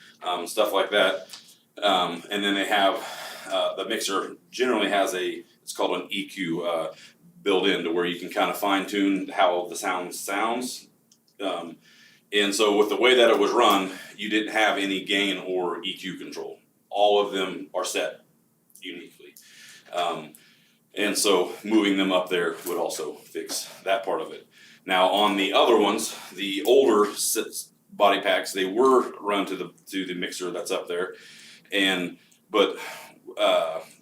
stuff like that. And then they have, the mixer generally has it's called an EQ built in, to where you can kind of fine tune how the sound sounds. And so with the way that it was run, you didn't have any gain or EQ control. All of them are set uniquely. And so moving them up there would also fix that part of it. Now on the other ones, the older body packs, they were run to the mixer that's up there, but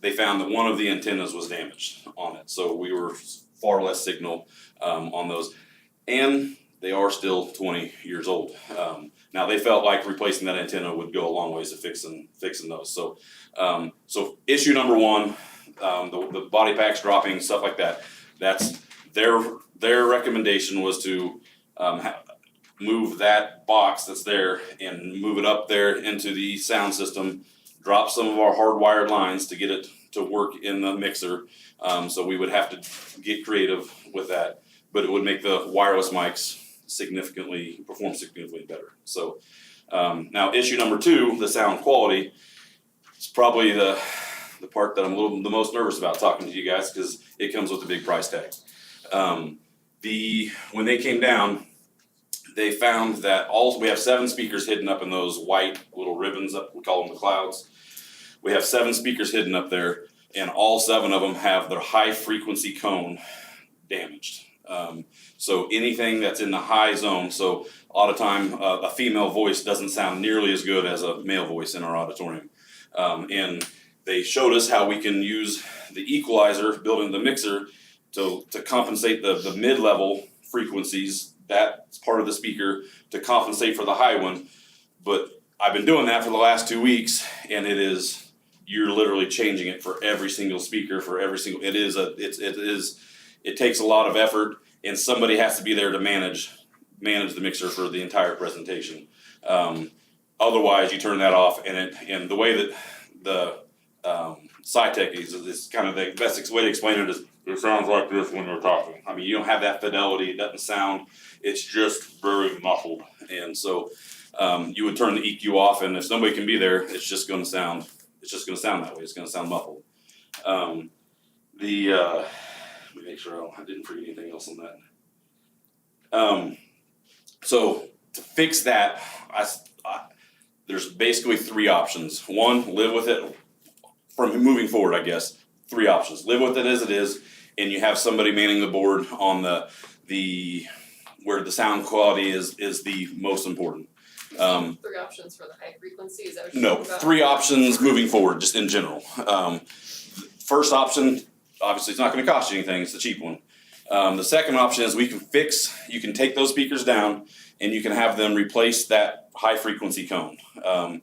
they found that one of the antennas was damaged on it, so we were far less signal on those, and they are still 20 years old. Now they felt like replacing that antenna would go a long ways to fixing those. So issue number 1, the body packs dropping, stuff like that. That's their recommendation was to move that box that's there and move it up there into the sound system, drop some of our hardwired lines to get it to work in the mixer. So we would have to get creative with that, but it would make the wireless mics perform significantly better. So now issue number 2, the sound quality, is probably the part that I'm the most nervous about talking to you guys, because it comes with a big price tag. When they came down, they found that we have 7 speakers hidden up in those white little ribbons up, we call them the clouds. We have 7 speakers hidden up there, and all 7 of them have their high frequency cone damaged. So anything that's in the high zone, so a lot of time a female voice doesn't sound nearly as good as a male voice in our auditorium. And they showed us how we can use the equalizer built into the mixer to compensate the mid-level frequencies, that's part of the speaker, to compensate for the high one. But I've been doing that for the last 2 weeks, and you're literally changing it for every single speaker, it takes a lot of effort, and somebody has to be there to manage the mixer for the entire presentation. Otherwise, you turn that off, and the way that the SciTech is kind of the best way to explain it is, it sounds like this when we're talking. I mean, you don't have that fidelity, it doesn't sound, it's just very muffled. And so you would turn the EQ off, and if somebody can be there, it's just gonna sound that way, it's gonna sound muffled. Let me make sure I didn't forget anything else on that. So to fix that, there's basically 3 options. 1, live with it from moving forward, I guess. 3 options. Live with it as it is, and you have somebody manning the board on the where the sound quality is the most important. 3 options for the high frequency, is that what you're No, talking about? 3 options moving forward, just in general. First option, obviously it's not gonna cost you anything, it's the cheap one. The second option is you can take those speakers down and you can have them replace that high frequency cone. I'm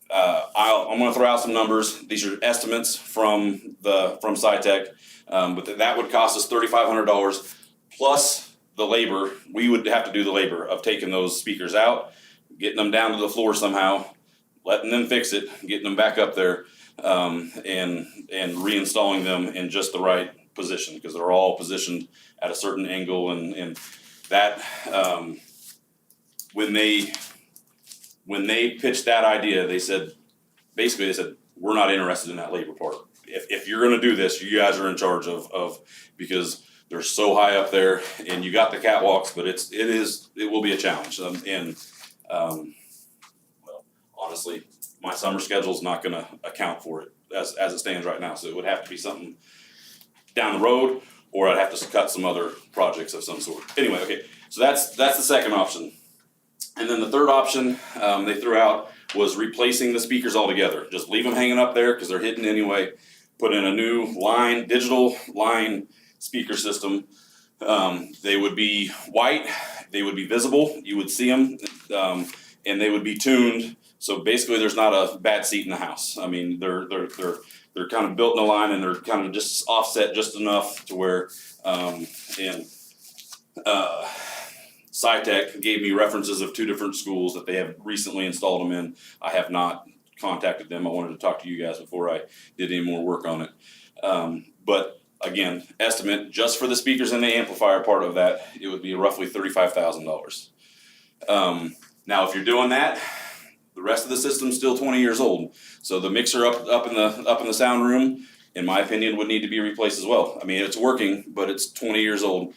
gonna throw out some numbers. These are estimates from SciTech, but that would cost us $3,500 plus the labor. We would have to do the labor of taking those speakers out, getting them down to the floor somehow, letting them fix it, getting them back up there, and reinstalling them in just the right position, because they're all positioned at a certain angle, and that, when they pitched that idea, they said, we're not interested in that labor part. If you're gonna do this, you guys are in charge of, because they're so high up there and you got the catwalks, but it will be a challenge. Well, honestly, my summer schedule's not gonna account for it as it stands right now, so it would have to be something down the road, or I'd have to cut some other projects of some sort. Anyway, okay, so that's the second option. And then the third option they threw out was replacing the speakers altogether. Just leave them hanging up there because they're hidden anyway. Put in a new digital line speaker system. They would be white, they would be visible, you would see them, and they would be tuned. So basically there's not a bad seat in the house. I mean, they're kind of built in a line and they're kind of just offset just enough to where, SciTech gave me references of 2 different schools that they have recently installed them in. I have not contacted them. I wanted to talk to you guys before I did any more work on it. But again, estimate just for the speakers and the amplifier part of that, it would be roughly $35,000. Now, if you're doing that, the rest of the system's still 20 years old. So the mixer up in the sound room, in my opinion, would need to be replaced as well. I mean, it's working, but it's 20 years old.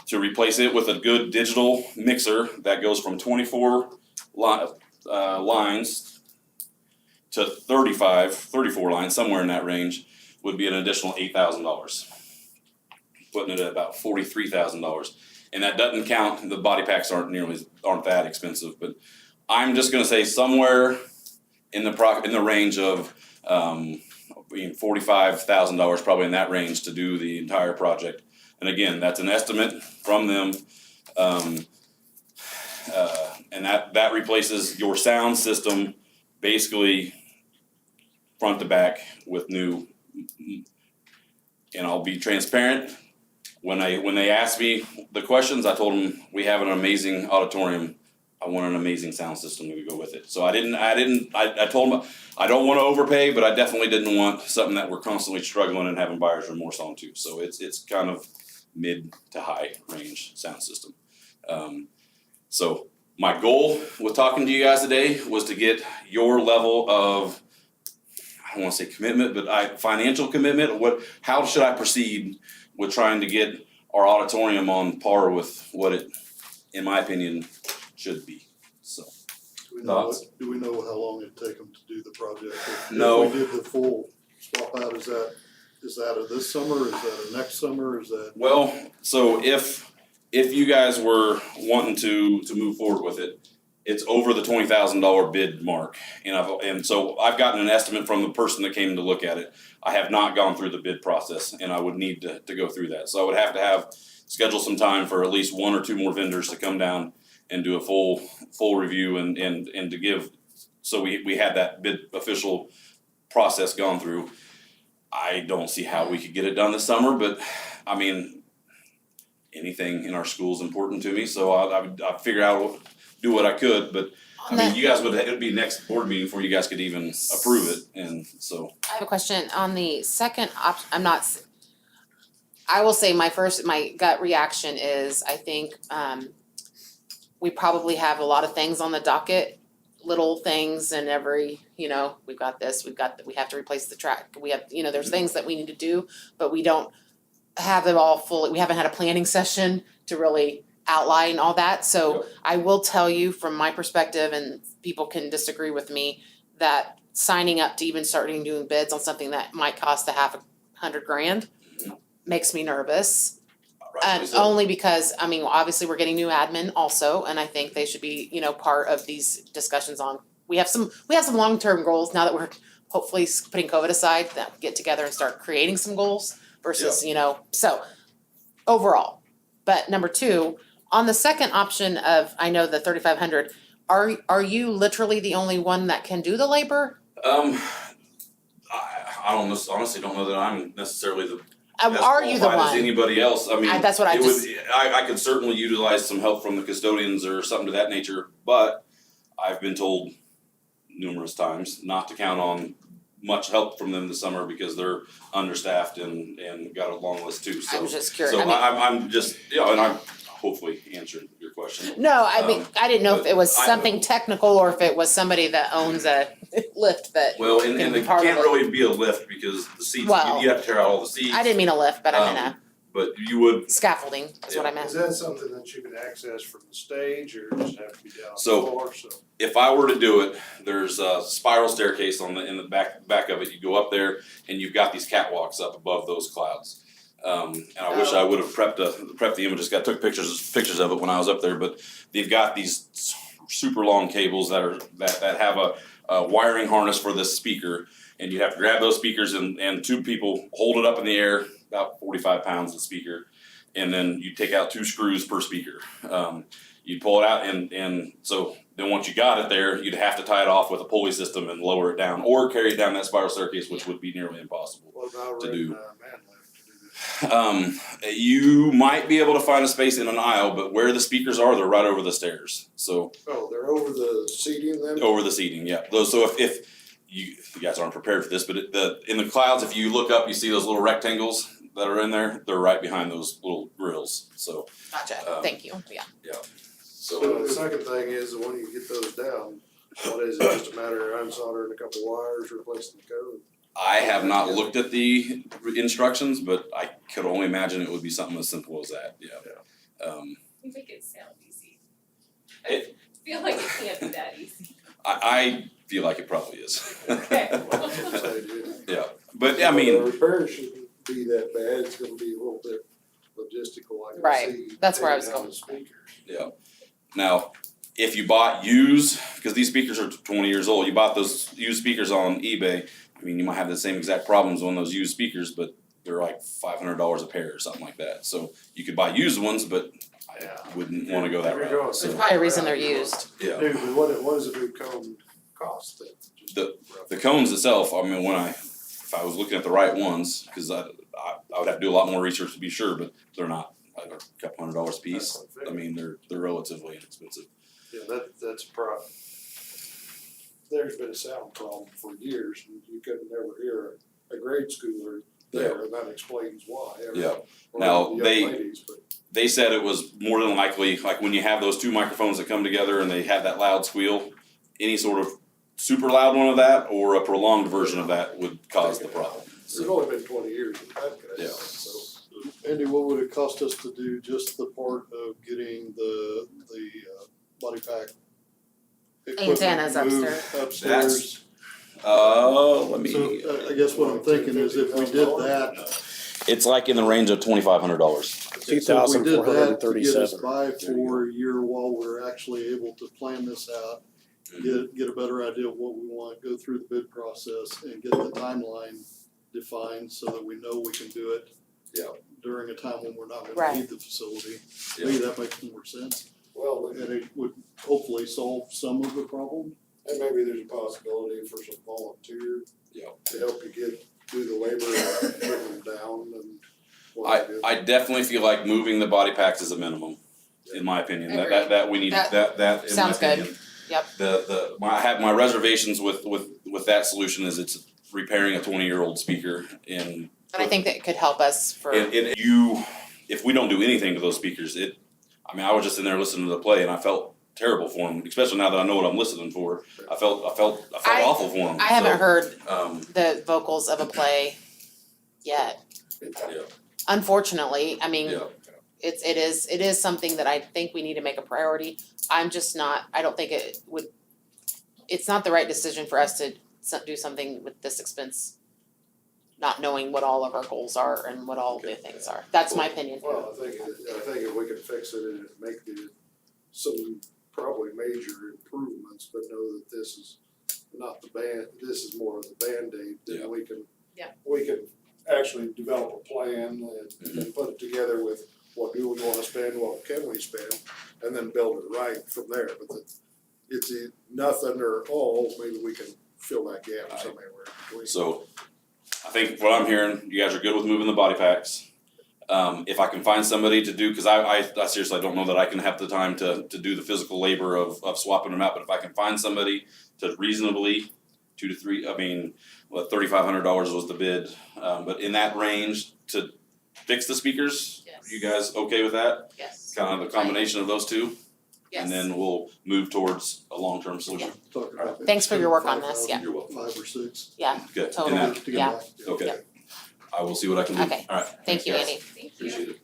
To replace it with a good digital mixer that goes from 24 lines to 34 lines, somewhere in that range, would be an additional $8,000. Putting it at about $43,000. And that doesn't count, the body packs aren't that expensive, but I'm just gonna say somewhere in the range of $45,000, probably in that range, to do the entire project. And again, that's an estimate from them, and that replaces your sound system basically front to back with new. And I'll be transparent. When they asked me the questions, I told them we have an amazing auditorium. I want an amazing sound system to go with it. So I told them I don't want to overpay, but I definitely didn't want something that we're constantly struggling and having buyer's remorse on too. So it's kind of mid to high range sound system. So my goal with talking to you guys today was to get your level of, I don't want to say commitment, but financial commitment. How should I proceed with trying to get our auditorium on par with what it, in my opinion, should be? So Do we know how long it'd take them to do the project? No. If we did the full swap out, is that of this summer, is that of next summer, is that? Well, so if you guys were wanting to move forward with it, it's over the $20,000 bid mark, and so I've gotten an estimate from the person that came to look at it. I have not gone through the bid process, and I would need to go through that. So I would have to schedule some time for at least 1 or 2 more vendors to come down and do a full review and to give, so we had that bid official process gone through. I don't see how we could get it done this summer, but I mean, anything in our school is important to me, so I figure out, do what I could, but I mean, you guys it would be next board meeting before you guys could even approve it, and so. I have a question on the second option. I will say my gut reaction is, I think, we probably have a lot of things on the docket, little things, and we've got this, we have to replace the track, we have, there's things that we need to do, but we don't have it all fully, we haven't had a planning session to really outline all that. So I will tell you from my perspective, and people can disagree with me, that signing up to even starting doing bids on something that might cost $100,000 makes me nervous. And only because, I mean, obviously we're getting new admin also, and I think they should be, part of these discussions on, we have some long-term goals now that we're hopefully putting COVID aside, that we get together and start creating some goals versus, so overall. But number 2, on the second option of, I know the 3,500, are you literally the only one that can do the labor? I honestly don't know that I'm necessarily the Are you the qualified one? as anybody else. I mean, that's what I could certainly utilize some help from the custodians or something to that nature, but I've been told numerous times not to count on much help from them this summer because they're understaffed and got a long list too. So I was just curious. So I'm just, and hopefully answered your question. No, I mean, I didn't know if it was I- something technical or if it was somebody that owns a lift that, Well, and Can it be part of can't it. really be a lift because the seats, Well, you have to tear out all the seats. I didn't mean a lift, but I meant But you would, a scaffolding is what I meant. Is that something that you can access from the stage or does it have to be down the So- floor, so? if I were to do it, there's a spiral staircase in the back of it. You go up there and you've got these catwalks up above those clouds. And I wish I would have prepped the images, took pictures of it when I was up there, but they've got these super long cables that have a wiring harness for this speaker, and you have to grab those speakers and two people hold it up in the air, about 45 pounds the speaker, and then you take out 2 screws per speaker. You pull it out and so then once you got it there, you'd have to tie it off with a pulley system and lower it down or carry it down that spiral staircase, which would be nearly impossible. What about To renting do. a man lift to do that? You might be able to find a space in an aisle, but where the speakers are, they're right over the stairs. So Oh, they're over the seating then? over the seating, yeah. Those, so if you guys aren't prepared for this, but in the clouds, if you look up, you see those little rectangles that are in there. They're right behind those little grills. So Gotcha, thank you, yeah. So the second thing is, that when you get those down, what is it, just a matter of unsoldering a couple wires, replacing the code? I have not looked at the instructions, but I could only imagine it would be something as simple as that. Yeah. You make it sound easy. It- I feel like it can't be that easy. I feel like it probably is. Okay. Yeah, but I mean. The repair shouldn't be that bad, it's gonna be a little bit logistical, I can Right, see. that's where I was taking down going. the speakers. Yeah. Now, if you bought used, because these speakers are 20 years old, you bought those used speakers on eBay, I mean, you might have the same exact problems on those used speakers, but they're like $500 a pair or something like that. So you could buy used ones, but I wouldn't want to go that If you're going- route. There's So, probably a reason they're used. yeah. Dude, but what does a new cone cost then? Just The roughly. cones itself, I mean, if I was looking at the right ones, because I would have to do a lot more research to be sure, but they're not. They're a couple $100 a piece. That's what I I figured. mean, they're relatively inexpensive. Yeah, that's a problem. There's been a sound problem for years, and you could never hear a grade schooler there, and that explains why. Yeah. Or Now, the young they- ladies, but They said it was more than likely, like when you have those 2 microphones that come together and they have that loud squeal, any sort of super loud one of that or a prolonged version of that would cause the problem. there's only been 20 years of that kind of Yeah. stuff, so. Andy, what would it cost us to do just the part of getting the body pack equipment Antennas moved upstairs. upstairs? Let me. So I guess what I'm thinking is if we did that, It's like in the range of $2,500. so if we did that to get us $2,437. by for a year while we're actually able to plan this out, get a better idea of what we want, go through the bid process and get the timeline defined so that we know we can do it Yeah. during a time when we're not gonna Right. need the facility. Maybe that makes more sense. Well, And it would hopefully solve some of the problem. and maybe there's a possibility for some volunteer. Yeah. To help you do the labor of getting them down and. what have you. I definitely feel like moving the body packs is a minimum, in my opinion. That we need, that in my Sounds good. opinion. Yep. I have my reservations with that solution is it's repairing a 20-year-old speaker and. But I think that could help us for, And if we don't do anything to those speakers, I was just in there listening to the play and I felt terrible for them, especially now that I know what I'm listening for. I felt awful for them. I haven't heard Um, the vocals of a play yet. Yeah. Unfortunately, I mean, yeah, it is something that I think we need to make a priority. I'm just not, I don't think it's not the right decision for us to do something with this expense, not knowing what all of our goals are and what all the things are. That's my opinion. Well, I think if we can fix it and make some probably major improvements, but know that this is not this is more of the Band-Aid, Yeah. then we can. Yeah. We can actually develop a plan and put it together with what do we wanna spend, what can we spend, and then build it right from there, but it's nothing or all, maybe we can fill that gap somewhere in between. so I think what I'm hearing, you guys are good with moving the body packs. If I can find somebody to do, cause I seriously don't know that I can have the time to do the physical labor of swapping them out, but if I can find somebody to reasonably, $3,500 was the bid, but in that range to fix the speakers, Yes. You guys okay with that? Yes. Kind of a combination of those two? Yes. And then we'll move towards a long-term solution. Talk about maybe Thanks for your work on this, 5,000, yeah. You're welcome. 5 or 6. Yeah, Good. totally. And To get Yeah. back. that- okay. I will see what I can do. Okay. All right. Thank you, Thanks, Andy. guys. Thank you. Appreciate it.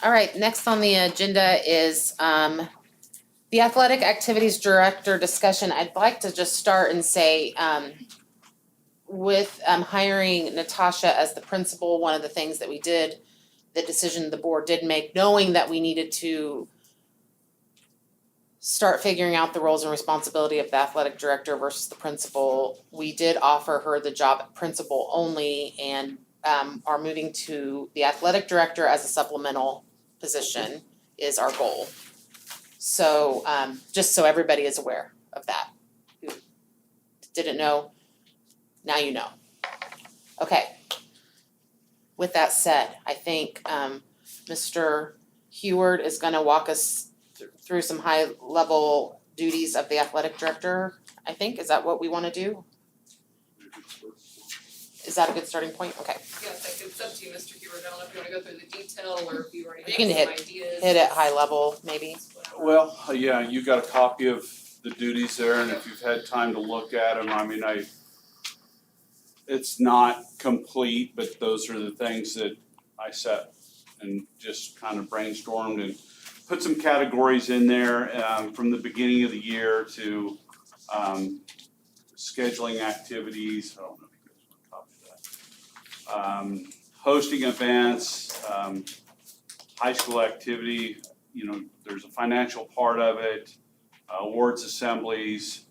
All right, next on the agenda is the athletic activities director discussion. I'd like to just start and say with hiring Natasha as the principal, one of the things that we did, the decision the board did make, knowing that we needed to start figuring out the roles and responsibility of the athletic director versus the principal, we did offer her the job at principal only and are moving to the athletic director as a supplemental position is our goal. So just so everybody is aware of that. Who didn't know, now you know. Okay. With that said, I think Mr. Heward is gonna walk us through some high level duties of the athletic director, I think. Is that what we wanna do? Is that a good starting point? Okay. Yes, I can, it's up to you, Mr. Heward, I don't know if you wanna go through the detail or if you already You can have some ideas. Hit it high level, maybe. Well, yeah, you got a copy of the duties there, and if you've had time to look at them, I mean, it's not complete, but those are the things that I set and just kind of brainstormed and put some categories in there, from the beginning of the year to, scheduling activities, I don't know if you guys want to copy that. Hosting events, high school activity, you know, there's a financial part of it, awards assemblies.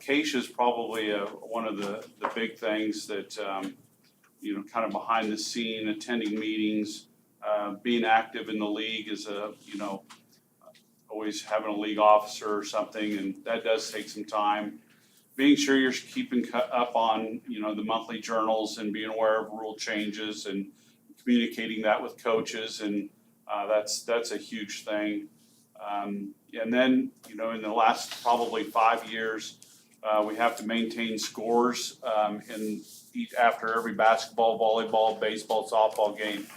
Keisha's probably one of the big things that, you know, kind of behind the scene, attending meetings, being active in the league is you know, always having a league officer or something, and that does take some time. Being sure you're keeping up on, you know, the monthly journals and being aware of rule changes and communicating that with coaches, and that's a huge thing. And then, you know, in the last probably 5 years, we have to maintain scores after every basketball, volleyball, baseball, softball game.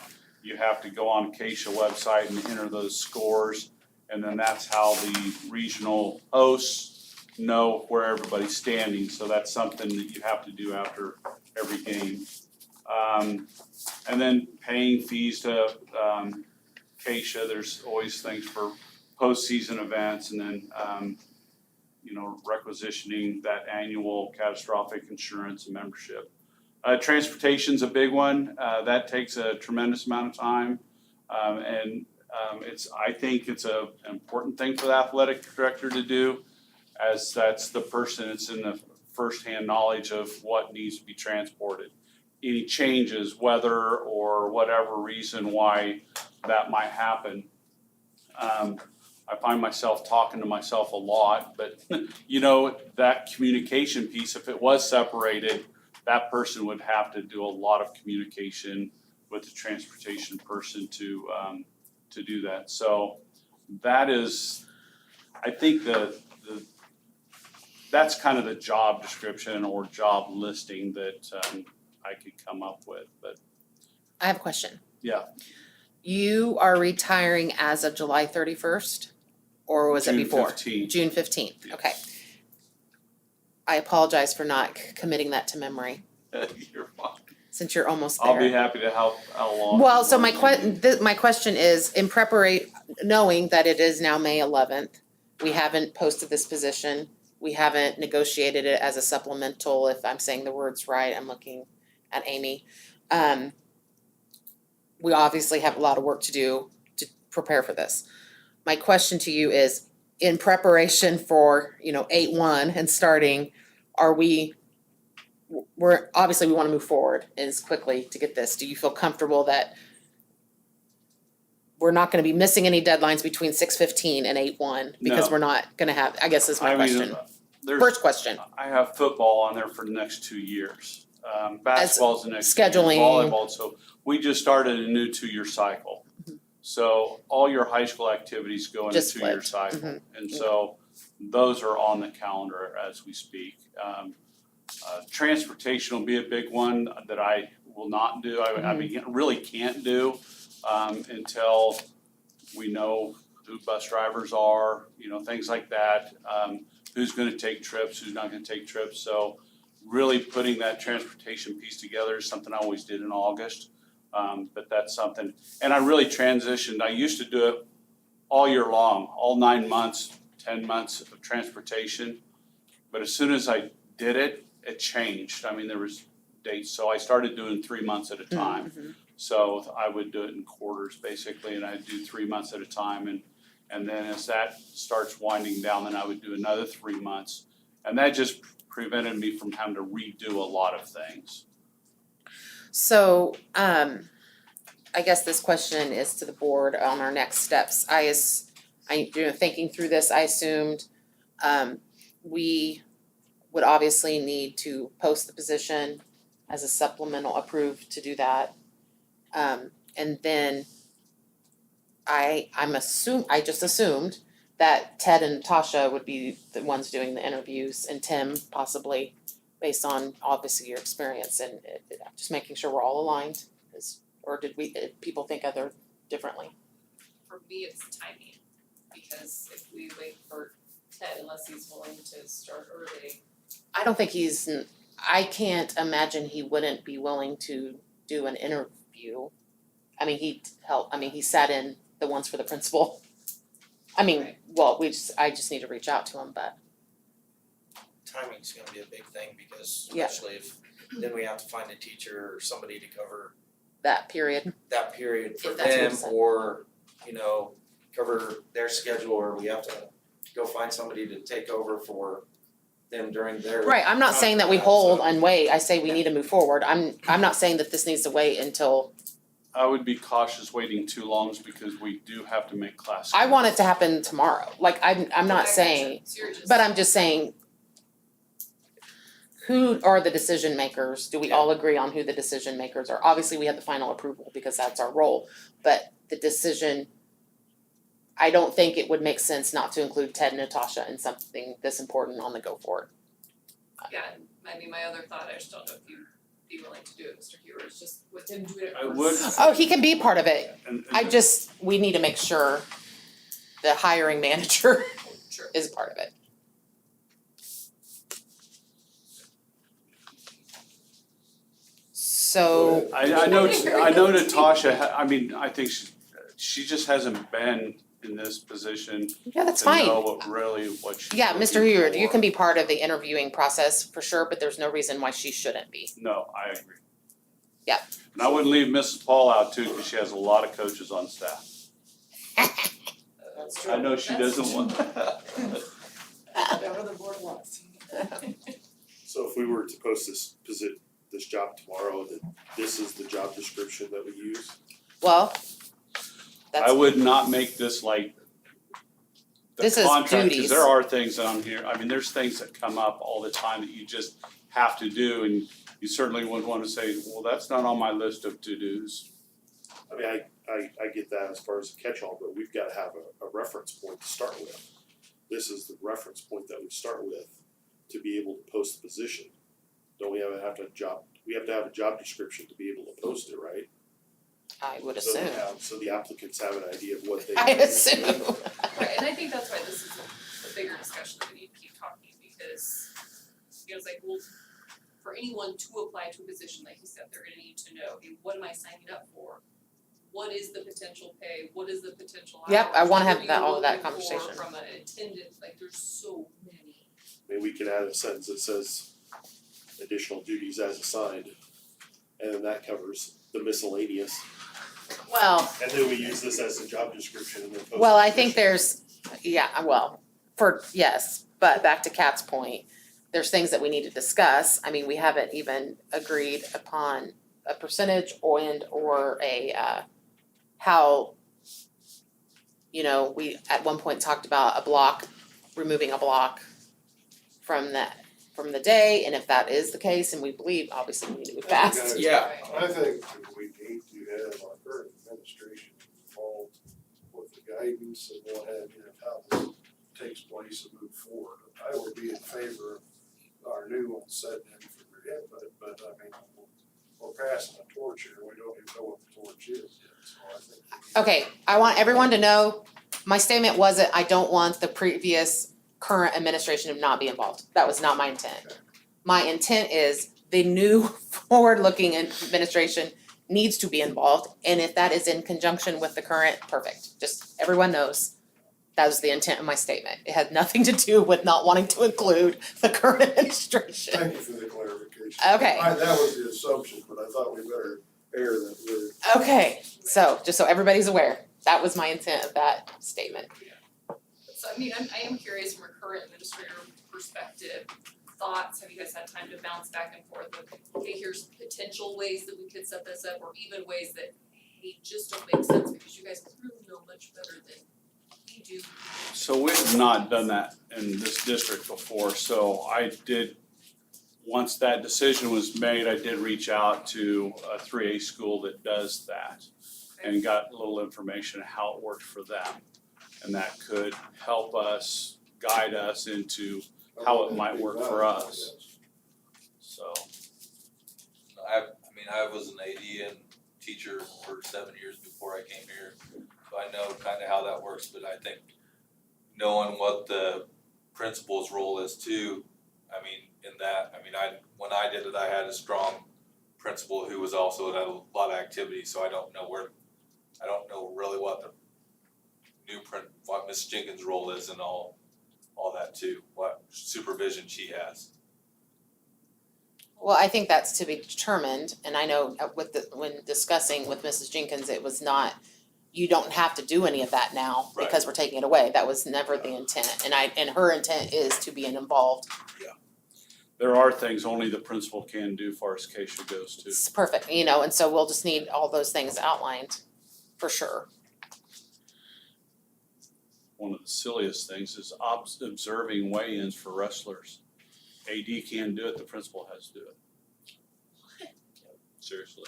You have to go on Keisha website and enter those scores, and then that's how the regional hosts know where everybody's standing. So that's something that you have to do after every game. And then paying fees to Keisha. There's always things for postseason events, and then you know, requisitioning that annual catastrophic insurance and membership. Transportation's a big one. That takes a tremendous amount of time, and I think it's an important thing for the athletic director to do, as that's the person that's in the firsthand knowledge of what needs to be transported. Any changes, weather or whatever reason why that might happen. I find myself talking to myself a lot, but you know, that communication piece, if it was separated, that person would have to do a lot of communication with the transportation person to do that. So that is, I think that's kind of the job description or job listing that I could come up with, but I have a question. yeah. You are retiring as of July 31st? Or was it before? June 15th. June 15th, Yes. okay. I apologize for not committing that to memory, You're fine. since you're almost there. I'll be happy to help along. Well, so my question is, in preparation, knowing that it is now May 11th, we haven't posted this position, we haven't negotiated it as a supplemental, if I'm saying the words right, I'm looking at Amy. We obviously have a lot of work to do to prepare for this. My question to you is, in preparation for, you know, 8/1 and starting, we're obviously we want to move forward as quickly to get this. Do you feel comfortable that we're not going to be missing any deadlines between 6/15 and 8/1 because No. we're not going to have, I guess is my question. First question. I have football on there for the next 2 years. Basketball's the next 2 years, scheduling. volleyball, so we just started a new 2-year cycle. So all your high school activities go in a Just 2-year flipped. cycle, and so those are on the calendar as we speak. Transportation will be a big one that I will not do, I mean, really can't do, until we know who bus drivers are, you know, things like that. Who's gonna take trips, who's not gonna take trips, so really putting that transportation piece together is something I always did in August. But that's something, and I really transitioned, I used to do it all year long, all 9 months, 10 months of transportation. But as soon as I did it, it changed, I mean, there was dates, so I started doing 3 months at a time. Mhm. So I would do it in quarters basically, and I'd do 3 months at a time, and then as that starts winding down, then I would do another 3 months. And that just prevented me from having to redo a lot of things. So, I guess this question is to the board on our next steps. Thinking through this, I assumed, we would obviously need to post the position as a supplemental approved to do that. And then I just assumed that Ted and Tasha would be the ones doing the interviews and Tim possibly based on obviously your experience and just making sure we're all aligned. Or did people think other differently? For me, it's timing, because if we wait for Ted, unless he's willing to start early. I don't think I can't imagine he wouldn't be willing to do an interview. I mean, he sat in the ones for the principal. I mean, well, I just need to reach out to him, but Timing's gonna be a big thing because Yeah. especially if then we have to find a teacher or somebody to cover that period. that period for If that's what them he said. or, cover their schedule or we have to go find somebody to take over for them during their. Right, I'm not saying that we time, hold so- and wait, I say we need to move forward. I'm not saying that this needs to wait until, I would be cautious waiting too long because we do have to make class. I want it to happen tomorrow. Like, I'm not saying, So you're just. but I'm just saying, who are the decision makers? Do we all agree on who the decision makers are? Obviously, we have the final approval because that's our role, but the decision, I don't think it would make sense not to include Ted and Natasha in something this important on the go forward. Yeah, and I mean, my other thought, I just don't know if you'd be willing to do it, Mr. Hewer, is just with him doing it I first. would. Oh, he can be part of it. And We need to make sure the hiring manager Sure. is part of it. So, I know Natasha, I think she just hasn't been in this position yeah, that's to fine. know what she's Yeah, Mr. looking Hewitt, you for. can be part of the interviewing process for sure, but there's no reason why she shouldn't be. No, I agree. Yeah. And I wouldn't leave Mrs. Paul out too, because she has a lot of coaches on staff. That's true. I know she That's doesn't want. Whatever the board wants. So if we were to post this job tomorrow, then this is the job description that we use? Well, I that's, would not make this like the This is contract, duties. because there are things on here, I mean, there's things that come up all the time that you just have to do, and you certainly wouldn't want to say, well, that's not on my list of to-dos. I mean, I get that as far as a catch-all, but we've gotta have a reference point to start with. This is the reference point that we start with to be able to post the position. Don't we have to have a job description to be able to post it, right? I would So assume. so the applicants have an idea of what they. I assume. Right, and I think that's why this is a bigger discussion that we need to keep talking, because, it's like, well, for anyone to apply to a position, like you said, they're gonna need to know, hey, what am I signing up for? What is the potential pay? What is the potential hours? Yep, I wanna have What are you all of that looking for conversation. from an attendant, like, there's so many. Maybe we can add a sentence that says additional duties as assigned, and then that covers the miscellaneous. Well, And then we use this as a job description and then post. well, the I think position. yes, but back to Kat's point, there's things that we need to discuss. I mean, we haven't even agreed upon a percentage or a, how, we at one point talked about removing a block from the day, and if that is the case, and we believe, obviously, we need to move fast. Yeah. I think we need to have our current administration involved with the guidance and what have you, of how this takes place and move forward. I would be in favor of our new one setting in for their input, but I mean, we're passing a torch here, we don't even know what the torch is yet, so I think. Okay, I want everyone to know, my statement wasn't, I don't want the previous current administration to not be involved. That was not my intent. My intent is the new forward-looking administration needs to be involved, and if that is in conjunction with the current, perfect. Just, everyone knows, that was the intent of my statement. It had nothing to do with not wanting to include the current administration. Thank you for the clarification. Okay. That was the assumption, but I thought we better air that word. Okay, so, just so everybody's aware, that was my intent of that statement. So I mean, I am curious from a current administrator perspective, thoughts, have you guys had time to bounce back and forth with, okay, here's potential ways that we could set this up, or even ways that, hey, just don't make sense because you guys clearly know much better than we do. So we have not done that in this district before, so I did, once that decision was made, I did reach out to a 3A school that does that and got a little information on how it worked for them. And that could help us, guide us into how it might work for us. So, I was an AD and teacher for 7 years before I came here, so I know kind of how that works, but I think knowing what the principal's role is too, when I did it, I had a strong principal who was also at a lot of activities, so I don't know really what the what Ms. Jenkins' role is and all that too, what supervision she has. Well, I think that's to be determined, and I know when discussing with Mrs. Jenkins, it was not, you don't have to do any of that now Right. because we're taking it away. That was never the intent, and her intent is to be involved. there are things only the principal can do far as Keisha goes too. It's perfect, and so we'll just need all those things outlined, for sure. One of the silliest things is observing weigh-ins for wrestlers. AD can't do it, the principal has to do it. Seriously.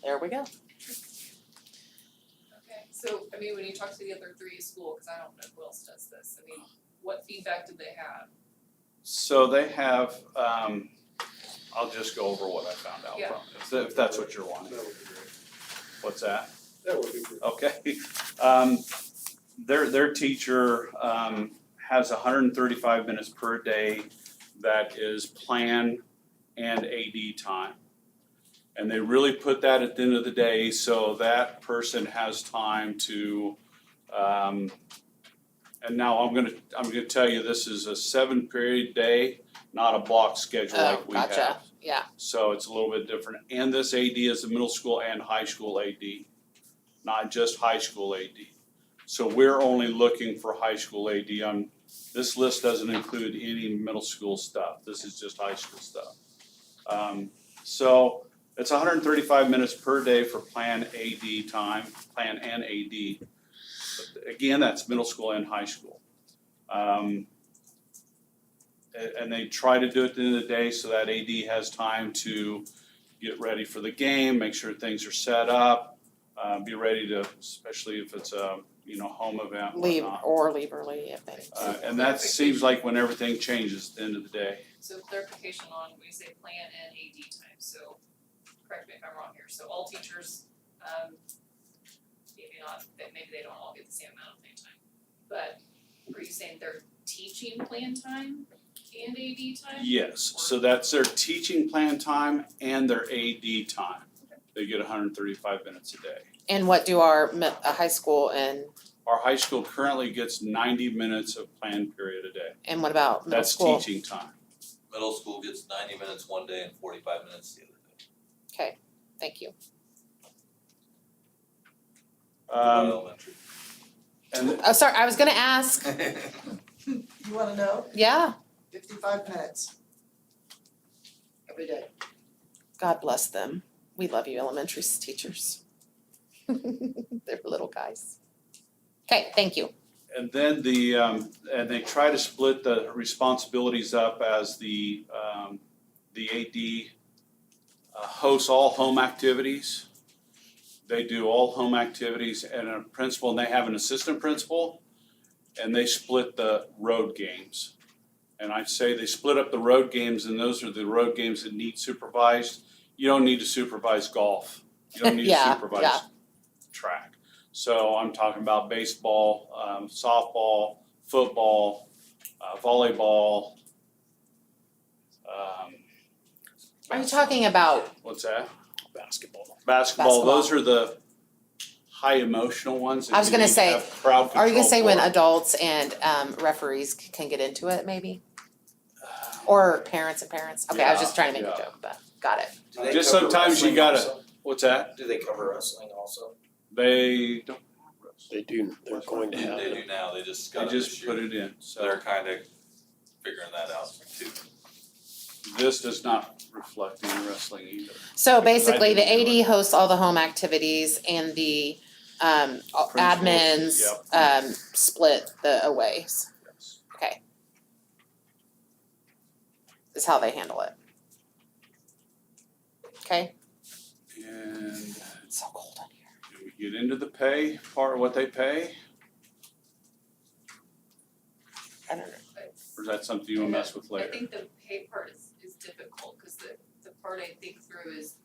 There we go. Okay, so I mean, when you talk to the other 3 school, cause I don't know who else does this, I mean, what feedback did they have? So they have, I'll just go over what I found out Yeah. from, if that's what you're wanting. That would be great. What's that? That would be great. Okay. Their teacher, has 135 minutes per day that is plan and AD time. And they really put that at the end of the day, so that person has time to, and now I'm gonna tell you, this is a 7-period day, not a block schedule like we have. Gotcha, yeah. So it's a little bit different, and this AD is a middle school and high school AD, not just high school AD. So we're only looking for high school AD. This list doesn't include any middle school stuff, this is just high school stuff. So it's 135 minutes per day for plan AD time, plan and AD. But again, that's middle school and high school. And they try to do it at the end of the day so that AD has time to get ready for the game, make sure things are set up, be ready to, especially if it's a, home event, whatnot. Leave early if they. And that seems like when everything changes at the end of the day. So clarification on when you say plan and AD time, so correct me if I'm wrong here, so all teachers, maybe not, maybe they don't all get the same amount of plan time. But are you saying they're teaching plan time and AD time? Yes, so that's their teaching plan time and their AD time. They get 135 minutes a day. And what do our high school and Our high school currently gets 90 minutes of planned period a day. what about middle That's school? teaching time. Middle school gets 90 minutes one day and 45 minutes the other day. Okay, thank you. Elementary. And Oh, sorry, I was gonna ask, You wanna know? yeah, 55 minutes. Every day. God bless them. We love you, elementary teachers. They're little guys. Okay, thank you. And then and they try to split the responsibilities up as the AD hosts all home activities. They do all home activities, and a principal, and they have an assistant principal, and they split the road games. And I'd say they split up the road games, and those are the road games that need supervised. You don't need to supervise golf. You don't need to Yeah, supervise yeah. track. So I'm talking about baseball, softball, football, volleyball. Are you talking about, What's that? Basketball. Basketball, those are the high emotional ones. that I was you gonna need to say, have crowd are you gonna control say when for. adults and referees can get into it maybe? Or parents and parents? Okay, I was just trying to make a Yeah. joke, but got it. Do they Just cover sometimes you wrestling gotta- also? What's that? Do they cover wrestling also? They don't. They do, they're going to have They it. do now, they just They got it just this year. put it in, So so they're kinda figuring that out too. this does not reflect any wrestling either. So Because I basically, the didn't do AD hosts all the home activities and the admins Yep. split the aways. Yes. Okay. Is how they handle it. Okay, And it's so cold in here. do we get into the pay part of what they pay, I don't know. or is that something you wanna mess with I later? think the pay part is difficult, cause the part I think through is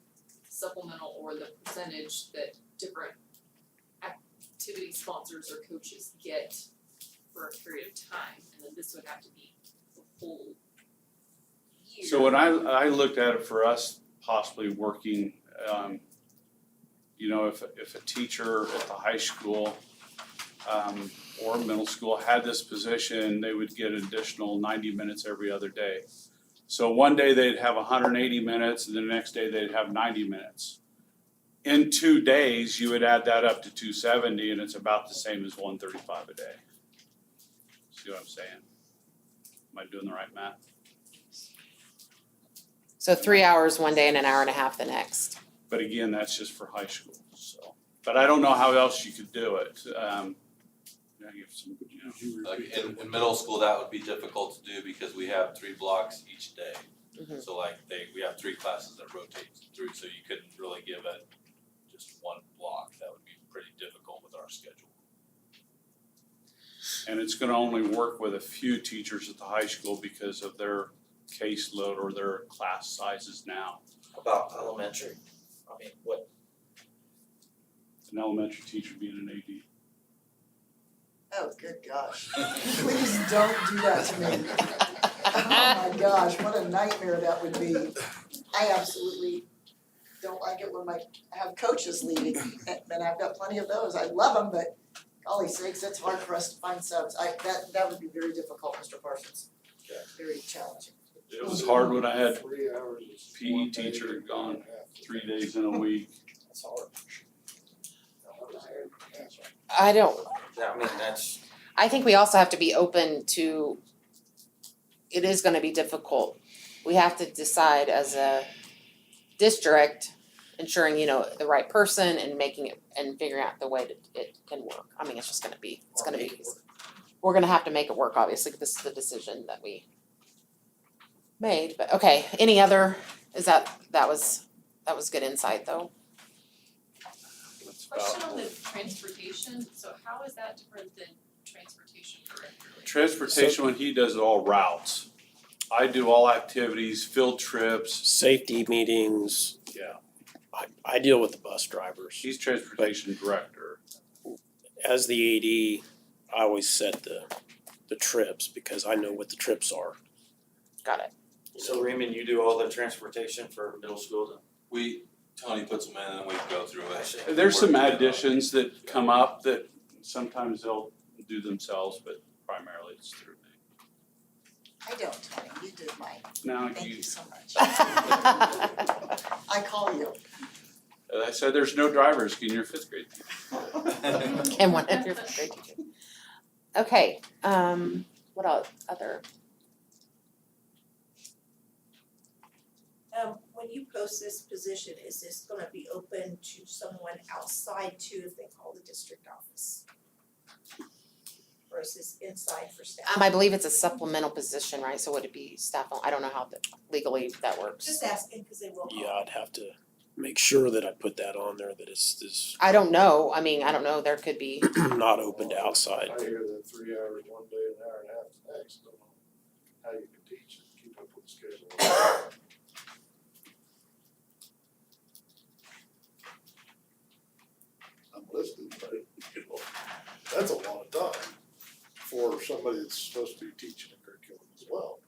supplemental or the percentage that different activity sponsors or coaches get for a period of time, and then this would have to be the whole year. So when I looked at it for us possibly working, you know, if a teacher at the high school or middle school had this position, they would get an additional 90 minutes every other day. So one day they'd have 180 minutes, and the next day they'd have 90 minutes. In 2 days, you would add that up to 270, and it's about the same as 135 a day. See what I'm saying? Am I doing the right math? So 3 hours one day and an hour and a half the next. But again, that's just for high school, so. But I don't know how else you could do it. Yeah, you have some, you know. Like in middle school, that would be difficult to do because we have 3 blocks each day. Mhm. So like we have 3 classes that rotate through, so you couldn't really give it just one block. That would be pretty difficult with our schedule. And it's gonna only work with a few teachers at the high school because of their caseload or their class sizes now. About elementary? I mean, what, An elementary teacher being an AD. Oh, good gosh. Please don't do that to me. Oh my gosh, what a nightmare that would be. I absolutely don't like it when I have coaches leaving, and I've got plenty of those. I love them, but golly sakes, it's hard for us to find subs. That would be very difficult, Mr. Parsons. Very challenging. It was hard when I had 3 hours is PE one day teacher and gone a half. 3 days in a week. that's hard. I don't, I mean, that's, I think we also have to be open to, it is gonna be difficult. We have to decide as a district, ensuring, you know, the right person and making it, and figuring out the way that it can work. I mean, it's just gonna be, we're gonna have to make it work, obviously, this is the decision that we made, but okay, any other, that was good insight though. That's about- Question on the transportation, so how is that different than transportation director? Transportation, when he does all routes. I do all activities, field trips, Safety meetings, yeah. I deal with the bus drivers. He's transportation director. As the AD, I always set the trips because I know what the trips are. Got it. so Raymond, you do all the transportation for middle school Tony puts them in and we go through it. There's some Work it out. additions that come up that sometimes they'll do themselves, but primarily it's through me. I don't, Tony, you did mine. Now, Thank you, you so much. I call you. as I said, there's no drivers in your 5th grade. And one of your grade teachers. Okay, what else, other, When you post this position, is this gonna be open to someone outside too if they call the district office? Or is this inside for staff? I believe it's a supplemental position, right, so would it be staff, I don't know how legally that works. Just asking, cause they will call. Yeah, I'd have to make sure that I put that on there, that it's I don't know, I mean, I don't know, there could be, not open to outside. I hear that 3 hours one day, an hour and a half the next, don't know how you can teach and keep up with the schedule. I'm listening, but you know, that's a lot of time for somebody that's supposed to be teaching a curriculum as well.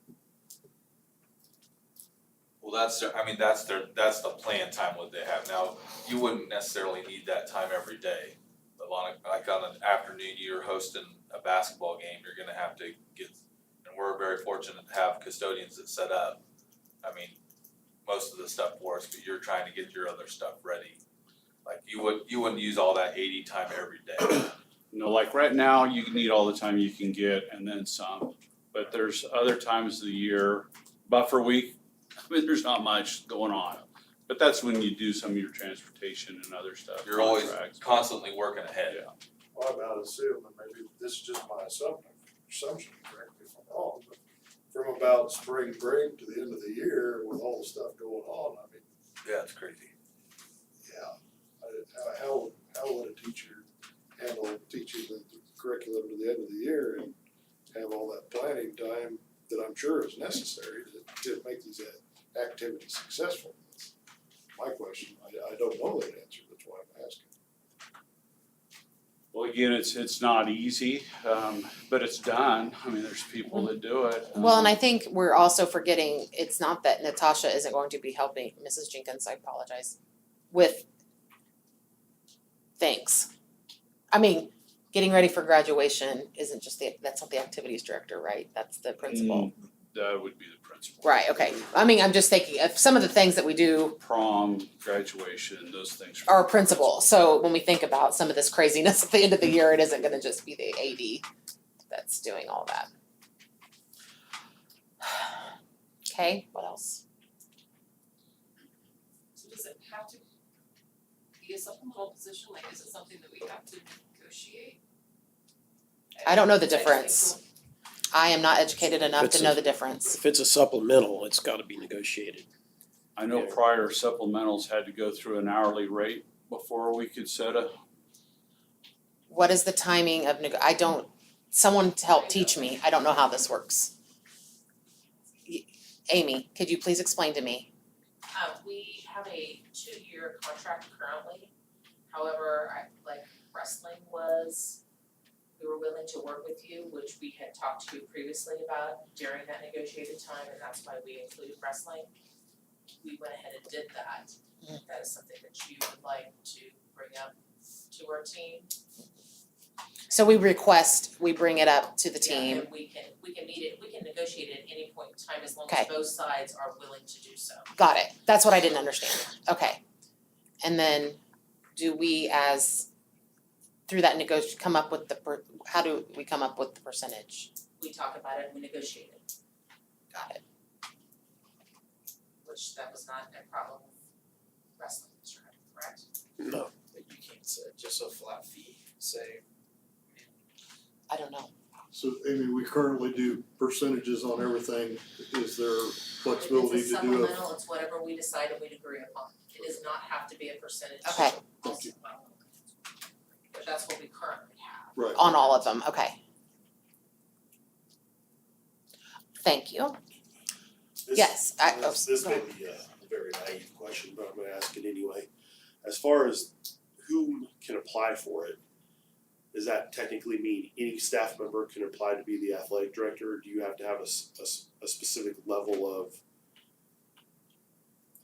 Well, that's the plan time what they have. Now, you wouldn't necessarily need that time every day. But like on an afternoon, you're hosting a basketball game, you're gonna have to get, and we're very fortunate to have custodians that set up. I mean, most of the stuff for us, but you're trying to get your other stuff ready. Like you wouldn't use all that 80 time every day. You know, like right now, you can need all the time you can get and then some. But there's other times of the year, buffer week, I mean, there's not much going on. But that's when you do some of your transportation and other stuff. You're always contracts. constantly working ahead. Yeah. Well, I'm about to assume, and maybe this is just my assumption, correct me if I'm wrong, but from about spring break to the end of the year with all the stuff going on, I mean, Yeah, it's crazy. yeah. How would a teacher handle teaching the curriculum to the end of the year and have all that planning time that I'm sure is necessary to make these activities successful? That's my question. I don't know that answer, that's why I'm asking. Well, again, it's not easy, but it's done. I mean, there's people that do it. Well, and I think we're also forgetting, it's not that Natasha isn't going to be helping, Mrs. Jenkins, I apologize, with things. I mean, getting ready for graduation isn't just that's not the activities director, right? That's the principal. That would be the principal. Right, okay. I mean, I'm just thinking of some of the things that we do Prom, graduation, those things. are principal. So when we think about some of this craziness at the end of the year, it isn't gonna just be the AD that's doing all that. Okay, what else? So does it have to be a supplemental position, like is it something that we have to negotiate? I don't know the I just think difference. I am not educated enough to know the difference. If it's a supplemental, it's gotta be negotiated. I know Yeah. prior supplementals had to go through an hourly rate before we could set a, What is the timing of someone to help teach me, I don't know how this works. Amy, could you please explain to me? We have a 2-year contract currently. However, like wrestling was, we were willing to work with you, which we had talked to you previously about during that negotiated time, and that's why we included wrestling. We went ahead and did that. If that is something that you would like to bring up to our team. So we bring it up to the team. Yeah, and we can meet it, we can negotiate it at any point in time as long Okay. as both sides are willing to do so. Got it. That's what I didn't understand. Okay. And then do we through that come up with how do we come up with the percentage? We talk about it and we negotiate it, Got it. which that was not a problem with wrestling, Mr. Hunt, correct? No. You can't say just a flat fee, say. I don't know. So Amy, we currently do percentages on everything. Is there flexibility If it's a to do it? supplemental, it's whatever we decide and we'd agree upon. It does not have to be a percentage. Okay. Thank you. But that's what we currently have. Right. On all of them, okay. Thank you. Yes, This may be a very naive question, but I'm gonna ask it anyway. As far as who can apply for it, does that technically mean any staff member can apply to be the athletic director, or do you have to have a specific level of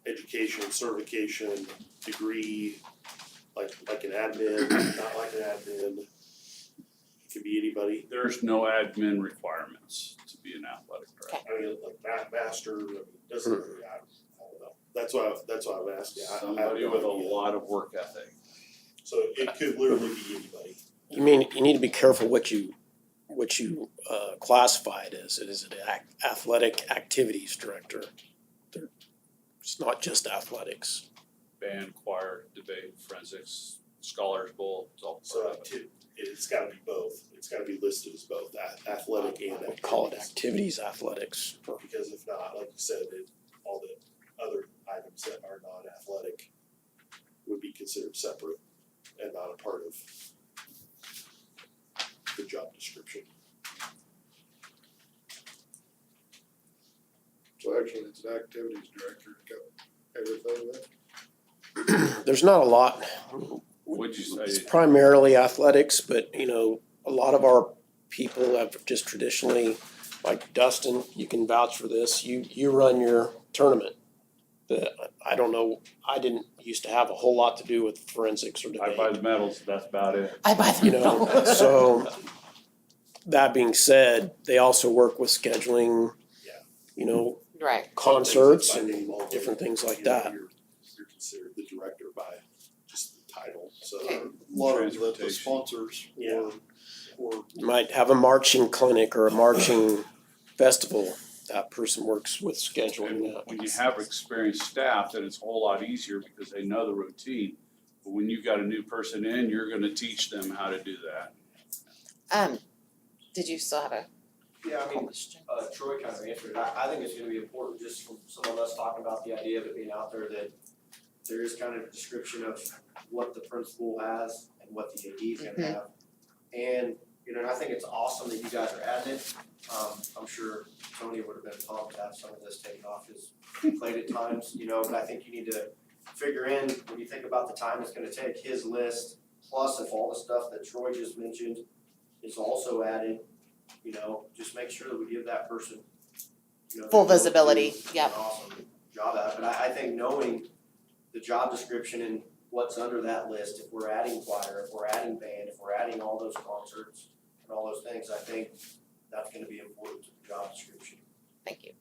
education, certification, degree, like an admin, not like an admin? It can be anybody. there's no admin requirements to be an athletic director. I mean, like master, I mean, doesn't really, I don't know. That's why I'm asking. I have Somebody no with a idea. lot of work ethic. So it could literally be anybody. You need to be careful what you classify it as. It is an athletic activities director. It's not just athletics. Band, choir, debate, forensics, scholars bowl, it's all So part of it. it's gotta be both. It's gotta be listed as both, athletic and We call it activities. activities athletics. Because if not, like you said, all the other items that are non-athletic would be considered separate and not a part of the job description. So actually, it's an activities director to cover everything there. There's not a lot. Would you It's say, primarily athletics, but a lot of our people have just traditionally, like Dustin, you can vouch for this, you run your tournament. I don't know, I didn't used to have a whole lot to do with forensics or I buy debate, the medals, that's about it. I buy them. so that being said, they also work with scheduling, Right. concerts Some and things by name different only, things like you know, that. You're considered the director by just the title, so. Okay. A lot of the Transportation. sponsors Yeah. or You might have a marching clinic or a marching festival, that person works with scheduling And that. when you have experienced staff, then it's a whole lot easier because they know the routine. But when you've got a new person in, you're gonna teach them how to do that. Did you still have a Yeah, I mean, question? Troy kind of answered it. I think it's gonna be important just from some of us talking about the idea of it being out there that there is kind of a description of what the principal has and what the AD is gonna have. And, and I think it's awesome that you guys are adding it. I'm sure Tony would have been pumped to have some of this taken off his plate at times, but I think you need to figure in, when you think about the time it's gonna take, his list, plus if all the stuff that Troy just mentioned is also added, just make sure that we give that person, Full the ability to visibility, do yep. an awesome job at it. But I think knowing the job description and what's under that list, if we're adding choir, if we're adding band, if we're adding all those concerts and all those things, I think that's gonna be important to the job description. Thank you.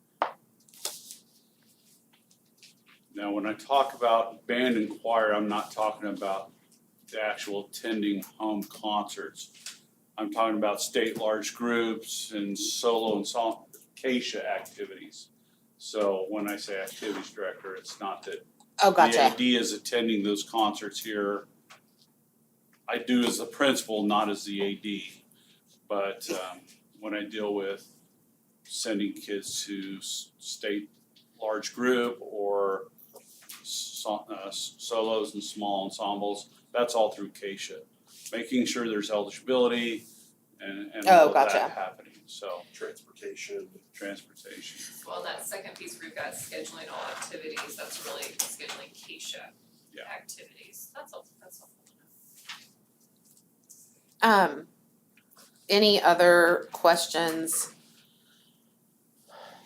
Now, when I talk about band and choir, I'm not talking about the actual attending home concerts. I'm talking about state large groups and solo and song, Acacia activities. So when I say activities director, it's not that Oh, the gotcha. AD is attending those concerts here. I do as the principal, not as the AD. But when I deal with sending kids to state large group or solos and small ensembles, that's all through Acacia. Making sure there's eligibility and all of gotcha. that happening, so. Transportation. Well, that second piece where you've got scheduling all activities, that's really scheduling Keisha Yeah. activities. That's all to know. Any other questions?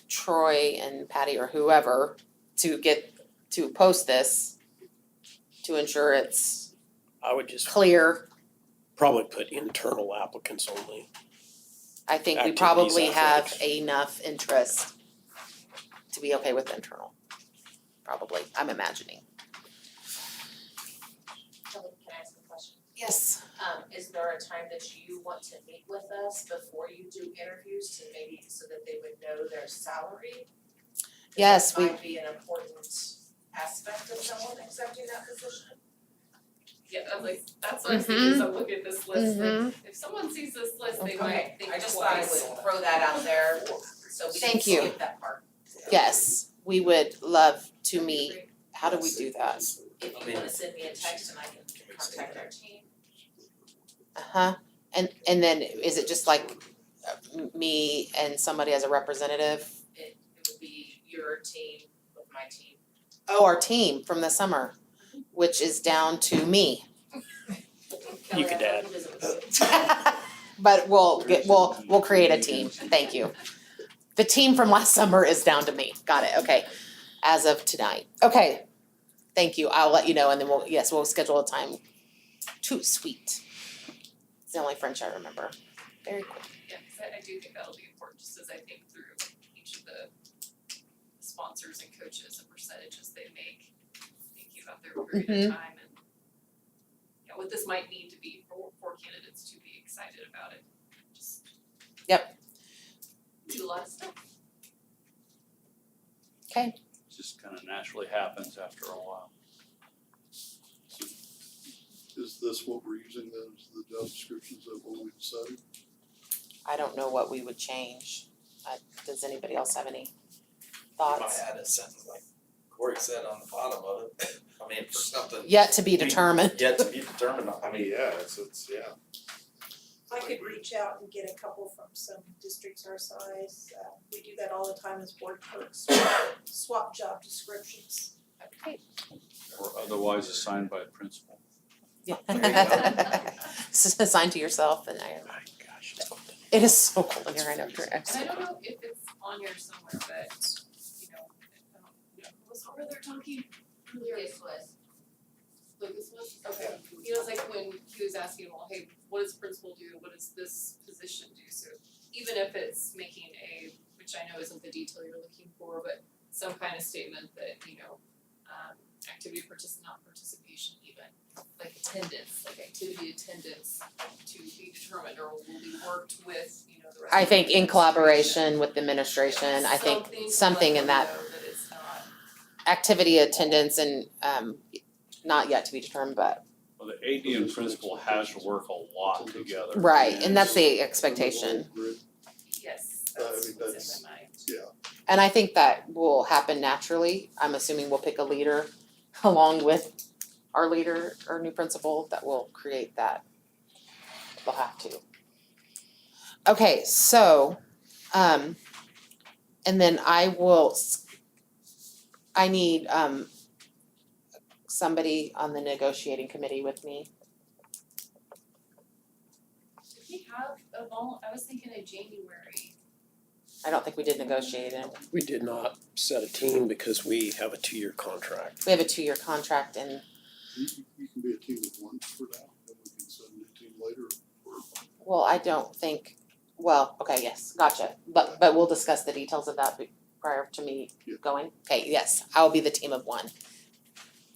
Troy and Patty or whoever to post this to ensure it's I would just clear. probably put internal applicants only. I think we Activities, probably have athletics. enough interest to be okay with internal. Probably, I'm imagining. Kelly, can I ask a question? Yes. Is there a time that you want to meet with us before you do interviews to maybe so that they would know their salary? Yes, That might be an important aspect of someone accepting that position. Yeah, I'm like, that's what I'm saying, is I'm looking at this list, Mhm. like, if someone sees this list, they Okay, might think I just thought I twice. would throw that out there, so we didn't Thank you. skip that part. Yes, we would love to meet. How do we do that? If you wanna send me a text and I can contact our team. Uh-huh. And then is it just like me and somebody as a representative? It would be your team with my team. Oh, our team from the summer, which is down to me. Kelly, could I'd love add. to visit with you. But we'll create a team. Thank you. The team from last summer is down to me. Got it, okay. As of tonight. Okay. Thank you. I'll let you know and then we'll schedule a time. Too sweet. It's the only French I remember. Very cool. Yeah, cause I do think that'll be important, just as I think through each of the sponsors and coaches and percentages they make, thinking about their period of time and what this might mean to be for candidates to be excited about it. Just do a lot of stuff. Okay. It just kind of naturally happens after a while. is this what we're using as the job descriptions of what we decided? I don't know what we would change. Does anybody else have any You thoughts? might add a sentence like Corey said on the bottom of it, I mean, for something Yet to be determined. yet to be determined, I mean, yeah, it's, yeah. I could reach out and get a couple from some districts our size. We do that all the time as board clerks, swap job descriptions. Or otherwise assigned by a principal. Yeah. There you go. Assign to yourself and I, My gosh, it's cold. it is so cold in here right now. And I don't know if it's on here somewhere, but, you know, was over there talking earlier? This was. Lucas was, okay, you know, it's like when he was asking, well, hey, what does principal do, what does this position do, so even if it's making a, which I know isn't the detail you're looking for, but some kind of statement that, you know, activity not participation even, like attendance, like activity attendance to be determined or will be worked with, you know, the rest of the I think in administration. collaboration with the administration, I think something in that to let them know that it's not. activity attendance and not yet to be determined, but Well, the AD and principal has to work a lot together. right, and that's the expectation. Yes, I that's mean, what's that's- in my mind. And I think that will happen naturally. I'm assuming we'll pick a leader along with our leader or new principal that will create that. They'll have to. Okay, so, and then I need, somebody on the negotiating committee with me. Did we have I was thinking of January. I don't think we did negotiate it. We did not set a team because we have a 2-year contract. We have a 2-year contract and, You can be a team of one for now, and we can send a team later. well, I don't think, well, okay, yes, gotcha. But we'll discuss the details of that prior to me Yeah. going. Okay, yes, I'll be the team of one.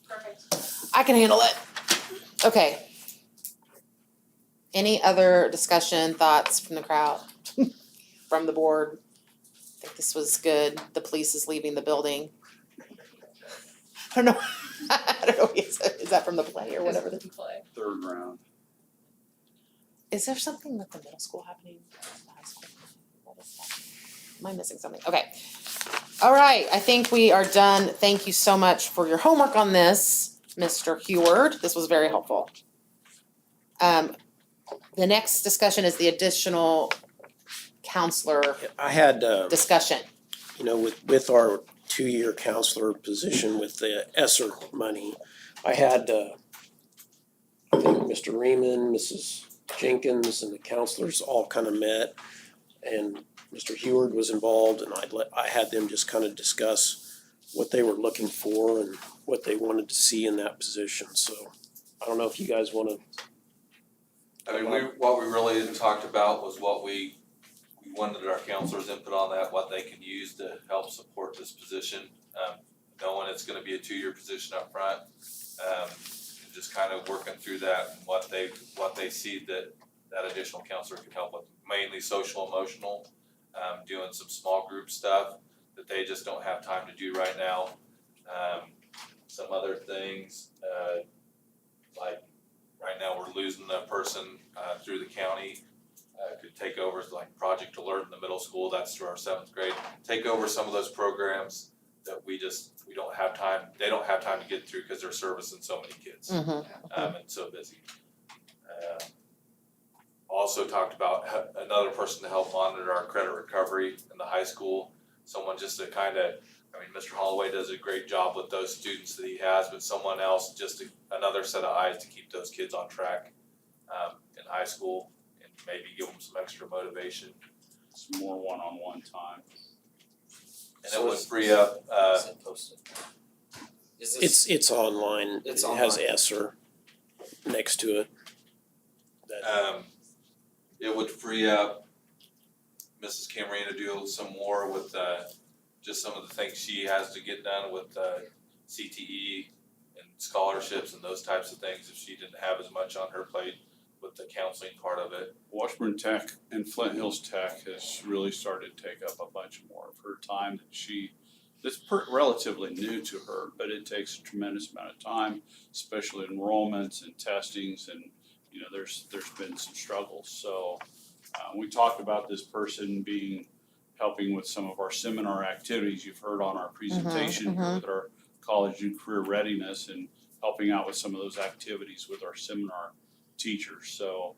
Perfect. I can handle it. Okay. Any other discussion, thoughts from the crowd, from the board? I think this was good. The police is leaving the building. I don't know. I don't know. Is that from the play or whatever? Play. Third round. Is there something with the middle school happening? The high school? What is that? Am I missing something? Okay. All right, I think we are done. Thank you so much for your homework on this, Mr. Heward. This was very helpful. The next discussion is the additional counselor I had, discussion. you know, with our 2-year counselor position with the ESSER money, I had, I think Mr. Reaman, Mrs. Jenkins, and the counselors all kind of met, and Mr. Heward was involved, and I had them just kind of discuss what they were looking for and what they wanted to see in that position, so I don't know if you guys wanna. I mean, what we really talked about was what we wanted our counselors' input on that, what they can use to help support this position. Knowing it's gonna be a 2-year position up front, and just kind of working through that and what they see that additional counselor can help with, mainly social emotional, doing some small group stuff that they just don't have time to do right now. Some other things, like right now we're losing a person through the county, could take over like Project Alert in the middle school, that's through our 7th grade. Take over some of those programs that we don't have time, they don't have time to get through because they're servicing so many kids. And so busy. Also talked about another person to help monitor our credit recovery in the high school. Someone just to kind of, I mean, Mr. Holloway does a great job with those students that he has, but someone else, another set of eyes to keep those kids on track in high school and maybe give them some extra motivation. Some more one-on-one time. And it would free up, It's online, it It's has online. ESSER next to it. it would free up Mrs. Cameron to do some more with just some of the things she has to get done with CTE and scholarships and those types of things if she didn't have as much on her plate with the counseling part of it. Washburn Tech and Flint Hills Tech has really started to take up a bunch more of her time that's relatively new to her, but it takes a tremendous amount of time, especially enrollments and testings, and you know, there's been some struggles. So we talked about this person helping with some of our seminar activities you've heard on our presentation here with our college and career readiness, and helping out with some of those activities with our seminar teachers. So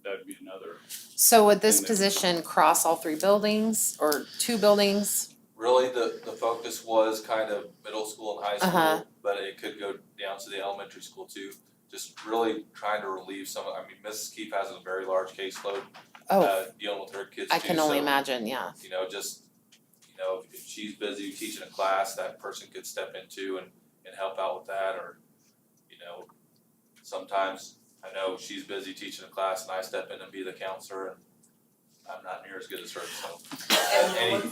that'd be another. So would this And then- position cross all 3 buildings or 2 buildings? Really, the focus was kind of middle school and high Uh-huh. school, but it could go down to the elementary school too. Just really trying to relieve some, I mean, Mrs. Keefe has a very large caseload, Oh, dealing with her kids I too, can only so, imagine, yeah. you know, just, you know, if she's busy teaching a class, that person could step into and help out with that, or, you know, sometimes I know she's busy teaching a class and I step in and be the counselor, and I'm not near as good as her, so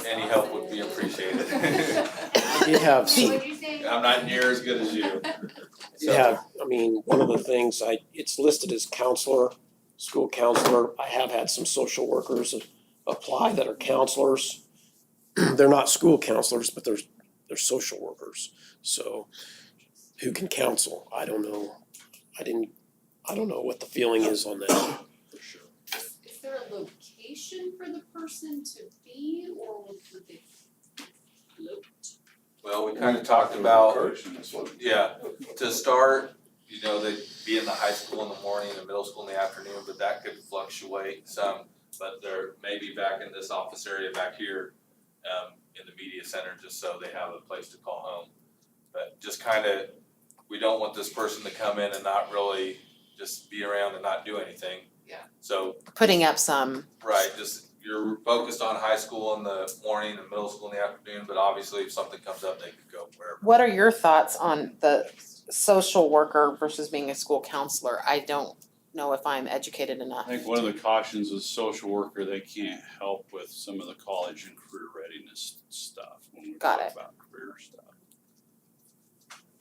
any help would be appreciated. You have some, What'd you say? I'm not near as good as you. yeah, I mean, one of the things it's listed as counselor, school counselor. I have had some social workers apply that are counselors. They're not school counselors, but they're social workers. So who can counsel? I don't know. I don't know what the feeling is on that. For sure. Is there a location for the person to be, or would they float? Well, we kind of talked about, Encouraging this one. yeah, to start, you know, they'd be in the high school in the morning and middle school in the afternoon, but that could fluctuate some. But they're maybe back in this office area back here, in the media center, just so they have a place to call home. But just kind of, we don't want this person to come in and not really just be around and not do anything. Yeah. So, Putting up some, right, just, you're focused on high school in the morning and middle school in the afternoon, but obviously if something comes up, they could go wherever. what are your thoughts on the social worker versus being a school counselor? I don't know if I'm educated enough. I think one of the cautions is social worker, they can't help with some of the college and career readiness stuff when we Got talk it. about career stuff.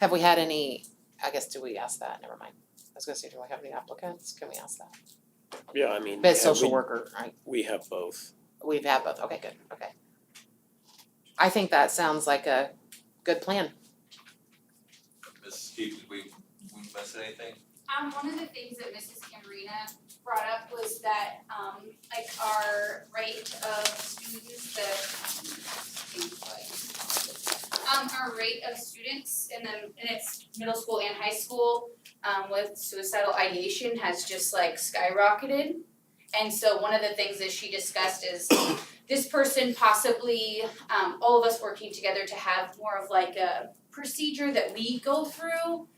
Have we had any, I guess, do we ask that? Never mind. I was gonna say, do I have any applicants? Can we ask that? Yeah, I mean. But yeah, social we- worker, right? We have both. We've had both. Okay, good. Okay. I think that sounds like a good plan. Mrs. Keefe, did we miss anything? One of the things that Mrs. Camarina brought up was that, like our rate of students our rate of students in its middle school and high school, with suicidal ideation has just like skyrocketed. And so one of the things that she discussed is this person possibly, all of us working together to have more of like a procedure that we go through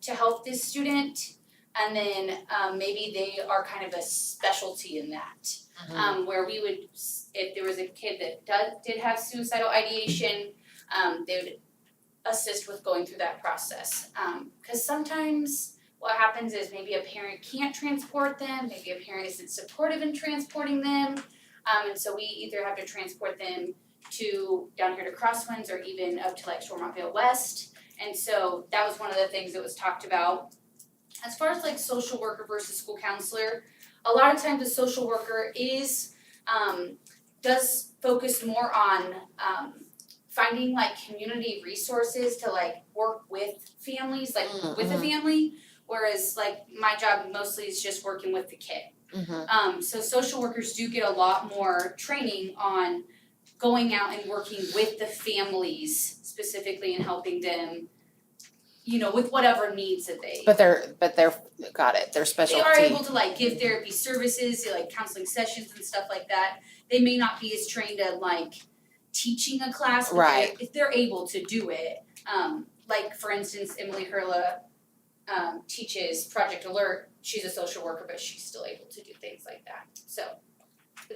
to help this student, and then maybe they are kind of a specialty in that. Where we would, if there was a kid that did have suicidal ideation, they would assist with going through that process. Cause sometimes what happens is maybe a parent can't transport them, maybe a parent isn't supportive in transporting them, and so we either have to transport them to down here to Crosswinds or even up to like Stormontville West. And so that was one of the things that was talked about. As far as like social worker versus school counselor, a lot of times a social worker is does focus more on finding like community resources to like work with families, like with a family, whereas like my job mostly is just working with the kid. So social workers do get a lot more training on going out and working with the families specifically and helping them, you know, with whatever needs that they. But they're, got it, their specialty. They are able to like give therapy services, like counseling sessions and stuff like that. They may not be as trained at like teaching a class, but Right. if they're able to do it. Like for instance, Emily Hurla teaches Project Alert. She's a social worker, but she's still able to do things like that. So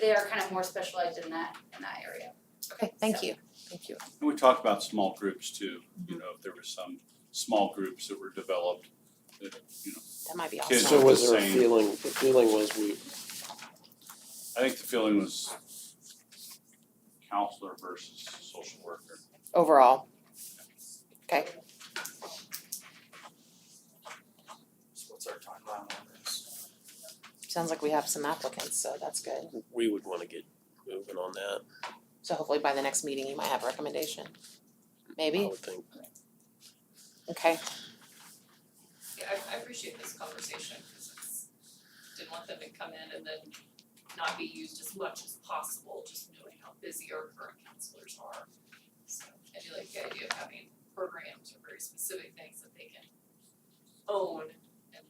they are kind of more specialized in that area. Okay, thank you. And we talked about small groups too, you know, if there were some small groups that were developed, that, you know. That might be Kids awesome. So was there a Same. feeling, the feeling was I think the feeling was counselor versus social worker. Overall. Okay. So what's our timeline on this? Sounds like we have some applicants, so that's good. we would wanna get moving on that, So hopefully by the next meeting you might have a recommendation. I Maybe? would think. Okay. Yeah, I appreciate this conversation, cause didn't want them to come in and then not be used as much as possible, just knowing how busy our current counselors are. So I do like the idea of having programs or very specific things that they can own, and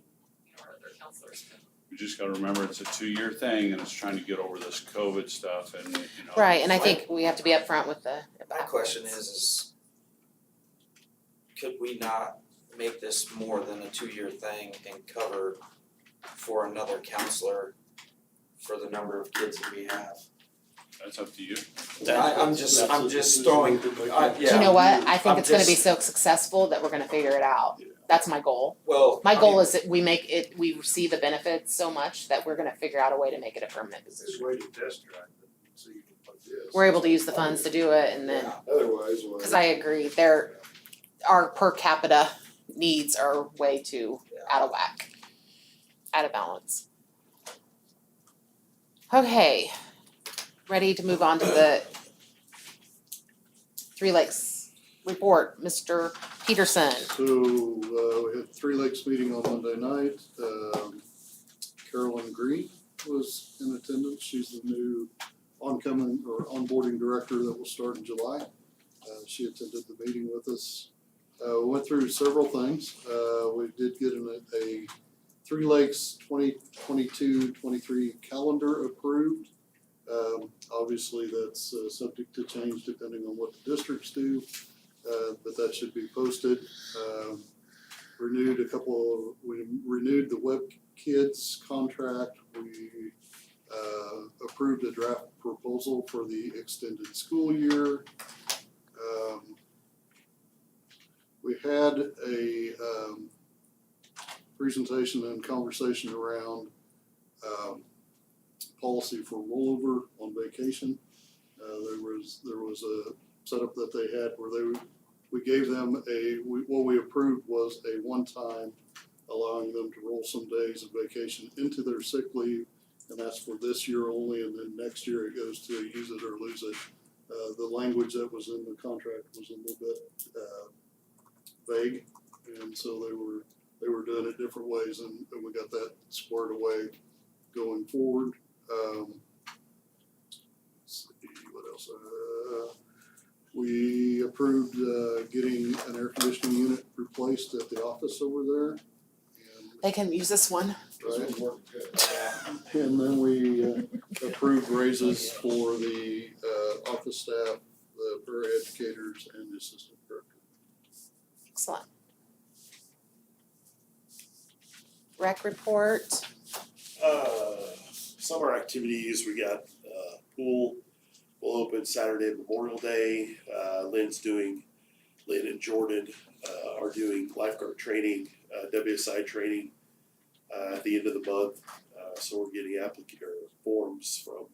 you know, our other counselors can We just gotta remember it's a 2-year thing and it's trying to get over this COVID stuff and, you know. Right, and I think we have to be upfront with the. My question is could we not make this more than a 2-year thing and cover for another counselor for the number of kids that we have? That's up to you. I'm just throwing, yeah. You know what, I think I'm it's gonna be just- so successful that we're gonna figure it out. That's my goal. Well, My I goal mean, is that we see the benefits so much that we're gonna figure out a way to make it a permanent position. This way to test drive it, see like this. We're able to use the funds to do it and then, Otherwise, well. cause I agree, our per capita needs are way too out of whack, out of balance. Okay, ready to move on to the Three Lakes report, Mr. Peterson. So, we had Three Lakes meeting on Monday night. Carolyn Green was in attendance. She's the new oncoming or onboarding director that will start in July. She attended the meeting with us. We went through several things. We did get a Three Lakes 2022-23 calendar approved. Obviously, that's subject to change depending on what the districts do, but that should be posted. We renewed the Web Kids contract. We approved a draft proposal for the extended school year. We had a presentation and conversation around policy for rollover on vacation. There was a setup that they had where we gave them what we approved was a one-time allowing them to roll some days of vacation into their sick leave, and that's for this year only, and then next year it goes to use it or lose it. The language that was in the contract was a little bit vague, and so they were doing it different ways, and we got that squared away going forward. Let's see, what else? We approved getting an air conditioning unit replaced at the office over there. They can use this one. Right. And then we approved raises for the office staff, the paraeducators, and the assistant director. Excellent. Rec report. Summer activities, we got pool will open Saturday, Memorial Day. Lynn and Jordan are doing lifeguard training, WSI training at the end of the month. So we're getting forms from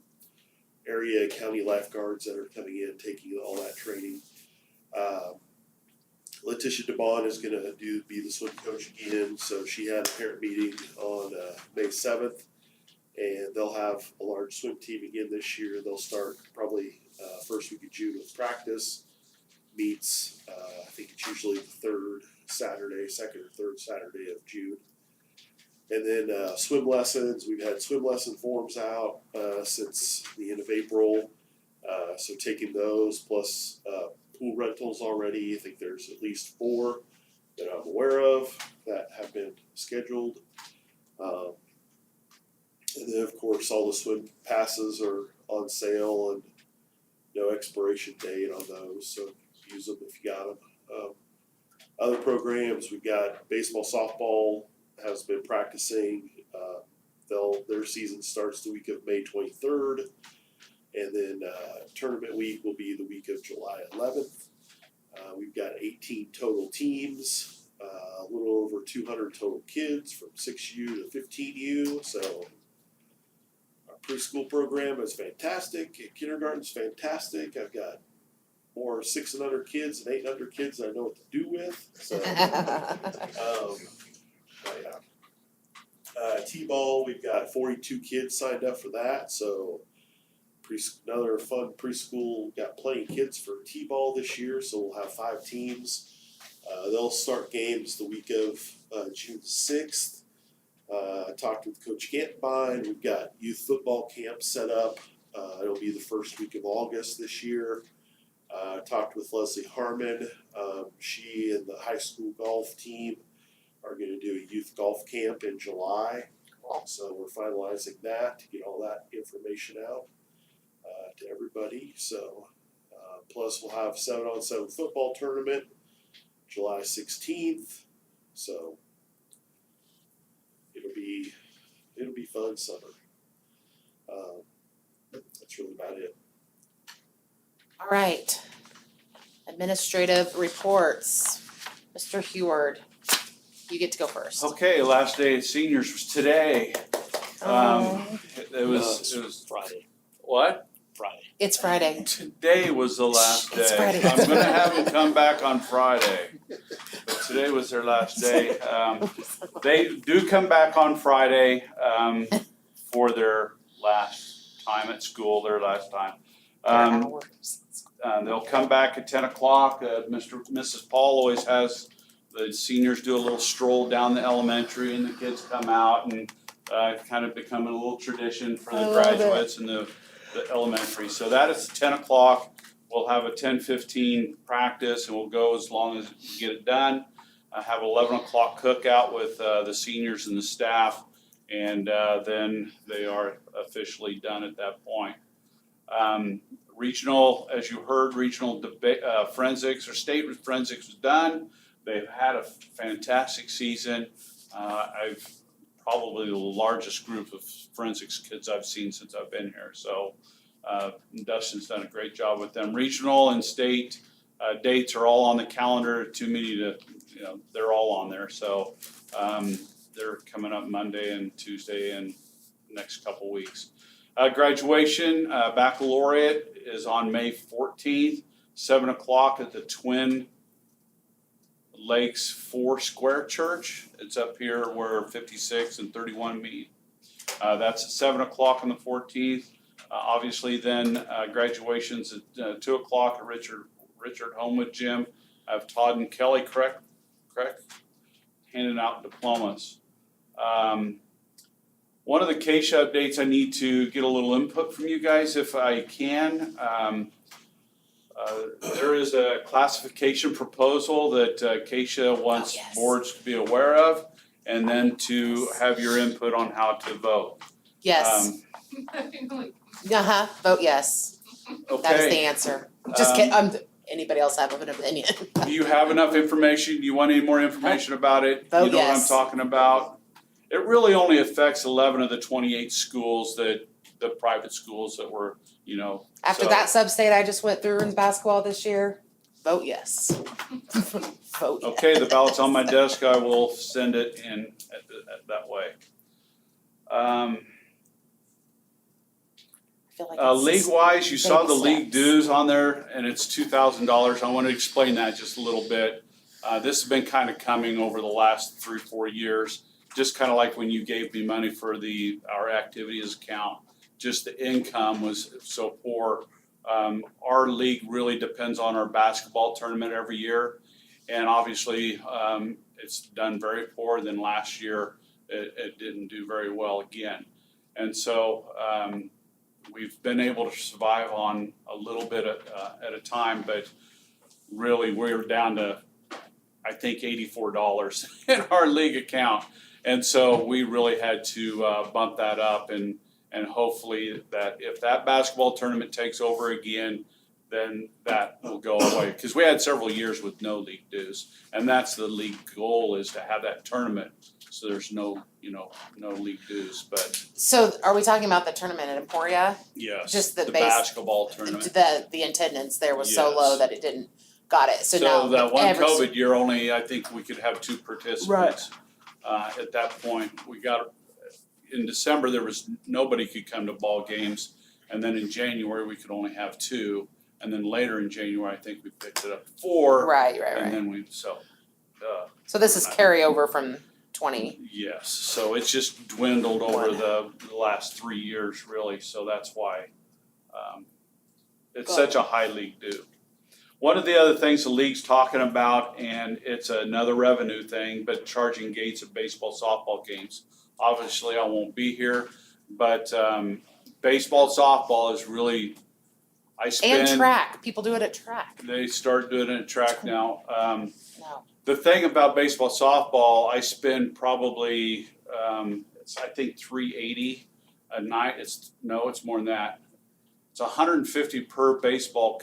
area county lifeguards that are coming in, taking all that training. Letitia DeBon is gonna be the swim coach again, so she had a parent meeting on May 7th. And they'll have a large swim team again this year. They'll start probably first week of June with practice meets. I think it's usually the second or third Saturday of June. And then swim lessons. We've had swim lesson forms out since the end of April. So taking those plus pool rentals already. I think there's at least 4 that I'm aware of that have been scheduled. And then, of course, all the swim passes are on sale and no expiration date on those, so use them if you got them. Other programs, we've got baseball, softball has been practicing. Their season starts the week of May 23rd, and then tournament week will be the week of July 11th. We've got 18 total teams, a little over 200 total kids from 6U to 15U, so preschool program is fantastic. Kindergarten's fantastic. I've got more 6 and under kids and 8 and under kids I know what to do with. So, T-ball, we've got 42 kids signed up for that. So another fun preschool. Got plenty of kids for T-ball this year. So we'll have 5 teams. They'll start games the week of June 6th. I talked with Coach Gantbine. We've got youth football camp set up. It'll be the first week of August this year. Talked with Leslie Harmon. She and the high school golf team are going to do a youth golf camp in July. So we're finalizing that to get all that information out to everybody. So plus we'll have 7-on-7 football tournament July 16th. So it'll be fun summer. That's really about it. All right. Administrative reports. Mr. Heward, you get to go first. Okay, last day of seniors was today. It was Friday. what? Friday. It's Friday. Today was the last day. It's Friday. I'm gonna have them come back on Friday, but today was their last day. They do come back on Friday, for their last time at school, their last time. They'll come back at 10 o'clock. Mrs. Paul always has the seniors do a little stroll down the elementary and the kids come out and kind of become a little tradition for the graduates and the elementary. So that is 10 o'clock. We'll have a 10:15 practice and we'll go as long as we get it done. I have 11 o'clock cookout with the seniors and the staff, and then they are officially done at that point. Regional, as you heard, regional debate, forensics or state forensics was done. They've had a fantastic season. I've probably the largest group of forensics kids I've seen since I've been here. So Dustin's done a great job with them. Regional and state dates are all on the calendar. Too many to, they're all on there. So they're coming up Monday and Tuesday and next couple weeks. Graduation, baccalaureate is on May 14th, 7 o'clock at the Twin Lakes Four Square Church. It's up here where 56 and 31 meet. That's at 7 o'clock on the 14th. Obviously then graduation's at 2 o'clock at Richard Homewood Gym. I have Todd and Kelly, correct? Handing out diplomas. One of the Keisha updates, I need to get a little input from you guys if I can. There is a classification proposal that Keisha wants boards to be aware of, and then to have your input on how to vote. Yes. Vote yes. Okay. That is the answer. Just kidding. Anybody else have an opinion? Do you have enough information? Do you want any more information about it? Vote you know yes. what I'm talking about? It really only affects 11 of the 28 schools the private schools that were, After that sub-state I just went through in basketball this year, vote yes. Vote yes. Okay, the ballot's on my desk. I will send it in that way. I feel like League-wise, you saw the baby league steps. dues on there, and it's $2,000. I want to explain that just a little bit. This has been kind of coming over the last 3-4 years. Just kind of like when you gave me money for our activities account, just the income was so poor. Our league really depends on our basketball tournament every year. And obviously, it's done very poor. Then last year, it didn't do very well again. And so we've been able to survive on a little bit at a time, but really we're down to, I think, $84 in our league account. And so we really had to bump that up, and hopefully that if that basketball tournament takes over again, then that will go away. Because we had several years with no league dues, and that's the league goal, is to have that tournament so there's no league dues. But So are we talking about the tournament at Emporia? yes, Just the base- basketball tournament. The attendance there was so Yes. low that it didn't, got it. So now that one every- COVID year only, I think we could have 2 participants. At that point, we got, in December, there was, nobody could come to ball games. And then in January, we could only have 2. And then later in January, I think we picked it up to 4. Right. And then So this is carryover from 20. yes, so it's just dwindled over the last 3 years, really. So that's why it's such a high league due. One of the other things the league's talking about, and it's another revenue thing, but charging gates at baseball, softball games. Obviously, I won't be here, but baseball, softball is really, I spend. And track, people do it at track. They start doing it at track now. No. The thing about baseball, softball, I spend probably it's, I think, $380 a night. It's more than that. It's $150 per baseball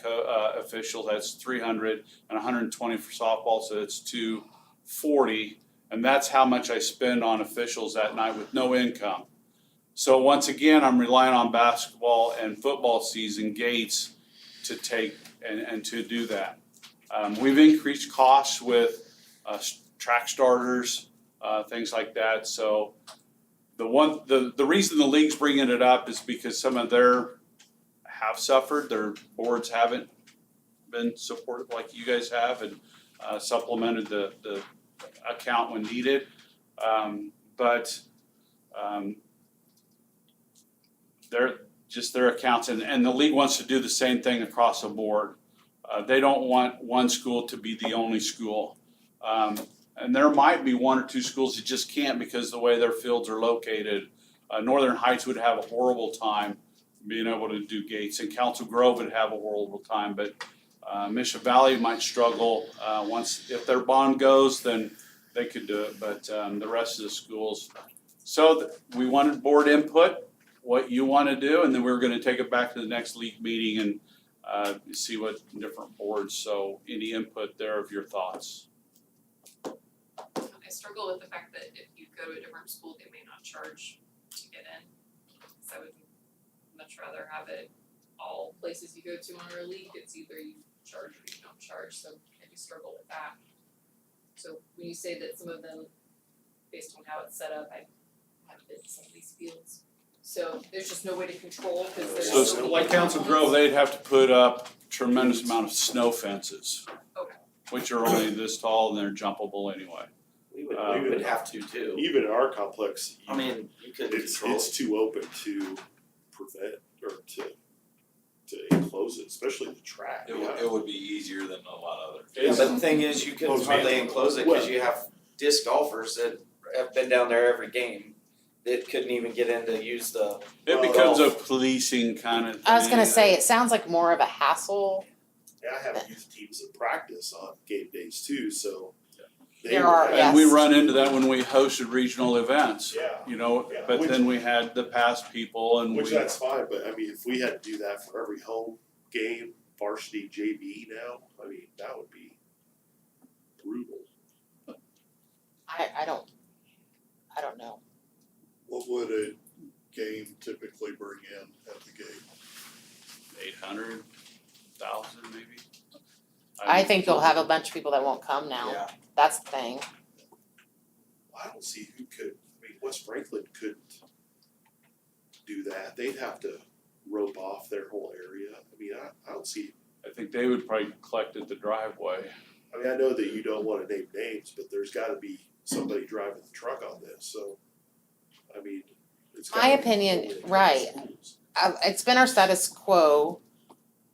official, that's $300, and $120 for softball, so it's $240. And that's how much I spend on officials that night with no income. So once again, I'm relying on basketball and football season gates to take and to do that. We've increased costs with track starters, things like that. So the reason the league's bringing it up is because some of their boards haven't been supported like you guys have, and supplemented the account when needed. They're just their accounts, and the league wants to do the same thing across the board. They don't want one school to be the only school. And there might be one or two schools that just can't because the way their fields are located. Northern Heights would have a horrible time being able to do gates, and Council Grove would have a horrible time, but Mission Valley might struggle. If their bond goes, then they could do it, but the rest of the schools. So we wanted board input, what you want to do, and then we're going to take it back to the next league meeting and see what different boards, so any input there of your thoughts. I struggle with the fact that if you go to a different school, they may not charge to get in. So I would much rather have it all places you go to on our league, it's either you charge or you don't charge, so I do struggle with that. So when you say that some of them, based on how it's set up, I haven't been to some of these fields. So there's just no way to control because there's So so many like Council different Grove, ones. they'd have to put up tremendous amount of snow fences. Okay. Which are only this tall and they're jumpable anyway. We would have to too. Even in our complex, I mean, you could it's control. it's too open to prevent or to enclose it, especially the track. It would be easier than a lot of other. Yeah, but the thing is, you couldn't hardly enclose it because you have disc golfers that have been down there every game that couldn't even get in to use the. It becomes a policing kind of thing. I was gonna say, it sounds like more of a hassle. Yeah, I have youth teams in practice on game days too, so. There are, And we yes. run into that when we hosted regional events, Yeah. you know, Yeah. but then we had the past people and Which we, that's fine, but I mean, if we had to do that for every home game, varsity JV now, I mean, that would be brutal. I don't know. What would a game typically bring in at the gate? 800,000 maybe. I think you'll have a bunch of people that won't come now. Yeah. That's the thing. I don't see who could, I mean, West Franklin couldn't do that, they'd have to rope off their whole area, I mean, I don't see. I think they would probably collect at the driveway. I mean, I know that you don't wanna name names, but there's gotta be somebody driving the truck on this, so, I mean, it's My gotta be opinion, only the right. schools. It's been our status quo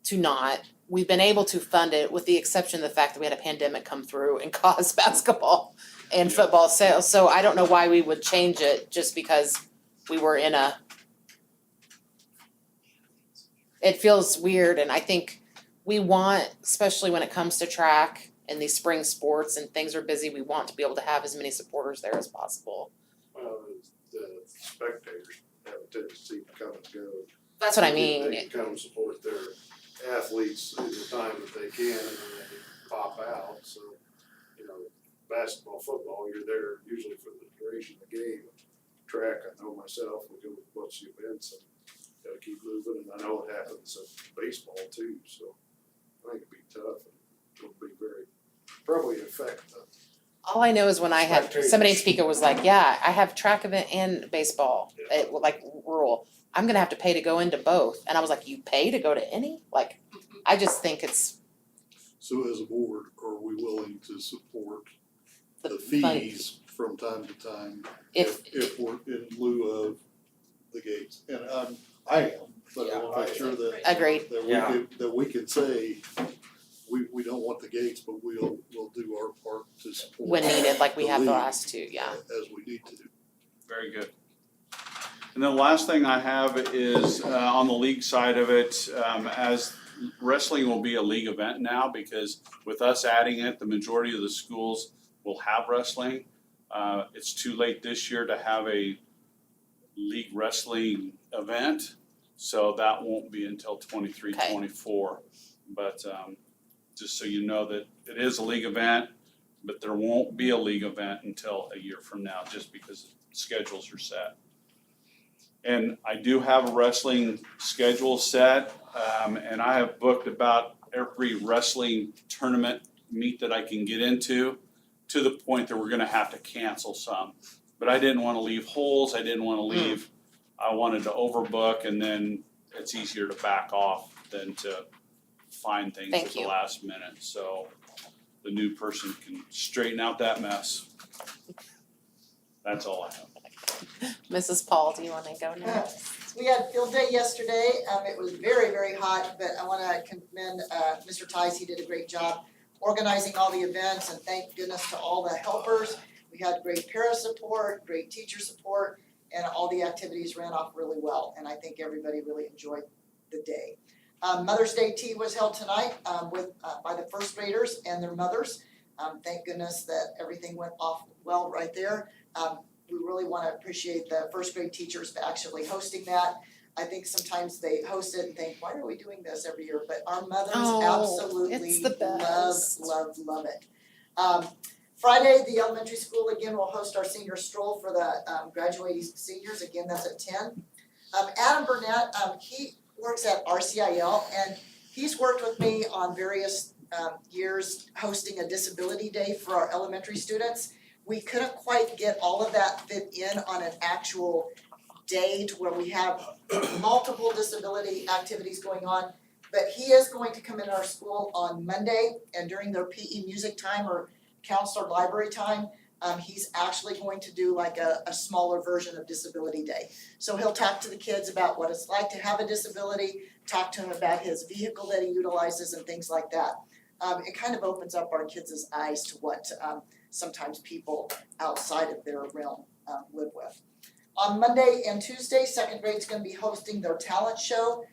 to not. We've been able to fund it with the exception of the fact that we had a pandemic come through and cause basketball and football sales. So I don't know why we would change it just because we were in a. It feels weird, and I think we want, especially when it comes to track and these spring sports and things are busy, we want to be able to have as many supporters there as possible. Well, the spectators have a tendency to come and go. That's what I mean. They come support their athletes in the time that they can, and then they pop out, so, you know, basketball, football, you're there usually for the duration of the game. Track, I know myself, we go watch the events and gotta keep moving, and I know it happens in baseball too, so I think it'd be tough, and it'll be probably affect the. All I know is when I had, somebody in speaker was like, yeah, I have track event and baseball, like rural. I'm gonna have to pay to go into both. And I was like, you pay to go to any? Like, I just think it's So as a board, are we willing to support the the fun- fees from time to time If, if we're in lieu of the gates? And I am, but I wanna make sure that agreed. that we can say, we don't want the gates, but we'll do our part to support. When needed, like we the have the league last two, yeah. As we need to. Very good. And then the last thing I have is on the league side of it, as wrestling will be a league event now because with us adding it, the majority of the schools will have wrestling. It's too late this year to have a league wrestling event. So that won't be until 23, Okay. 24. But just so you know that it is a league event, but there won't be a league event until a year from now, just because schedules are set. And I do have a wrestling schedule set, and I have booked about every wrestling tournament meet that I can get into, to the point that we're gonna have to cancel some. But I didn't wanna leave holes, I didn't wanna leave, I wanted to overbook, and then it's easier to back off than to find things Thank at the you. last minute, so the new person can straighten out that mess. That's all I have. Mrs. Paul, do you wanna go next? We had field day yesterday, it was very, very hot, but I wanna commend, Mr. Tice, he did a great job organizing all the events, and thank goodness to all the helpers. We had great para support, great teacher support, and all the activities ran off really well, and I think everybody really enjoyed the day. Mother's Day tea was held tonight, by the first graders and their mothers. Thank goodness that everything went off well right there. We really wanna appreciate the first grade teachers for actually hosting that. I think sometimes they host it and think, why are we doing this every year? But our mothers Oh, absolutely it's the best. love it. Friday, the elementary school again will host our senior stroll for the graduating seniors, again, that's at 10. Adam Burnett, he works at RCIL, and he's worked with me on various years hosting a disability day for our elementary students. We couldn't quite get all of that fit in on an actual day to where we have multiple disability activities going on. But he is going to come in our school on Monday, and during their PE music time or counselor library time, he's actually going to do like a smaller version of Disability Day. So he'll talk to the kids about what it's like to have a disability, talk to them about his vehicle that he utilizes and things like that. It kind of opens up our kids' eyes to what sometimes people outside of their realm live with. On Monday and Tuesday, second grade's gonna be hosting their talent show.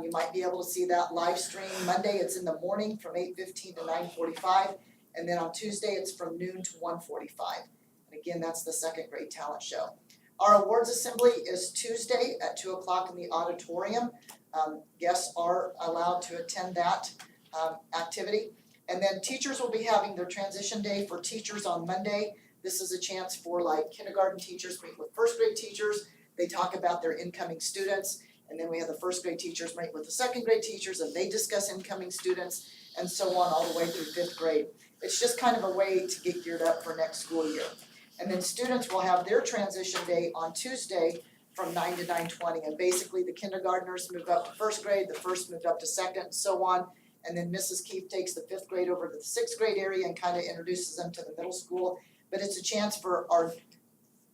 You might be able to see that live stream. Monday, it's in the morning from 8:15 to 9:45. And then on Tuesday, it's from noon to 1:45. And again, that's the second grade talent show. Our awards assembly is Tuesday at 2:00 in the auditorium. Guests are allowed to attend that activity. And then teachers will be having their transition day for teachers on Monday. This is a chance for like kindergarten teachers meet with first grade teachers. They talk about their incoming students. And then we have the first grade teachers meet with the second grade teachers, and they discuss incoming students, and so on all the way through fifth grade. It's just kind of a way to get geared up for next school year. And then students will have their transition day on Tuesday from 9 to 9:20. And basically the kindergartners move up to first grade, the first moved up to second, and so on. And then Mrs. Keefe takes the fifth grade over to the sixth grade area and kind of introduces them to the middle school. But it's a chance for our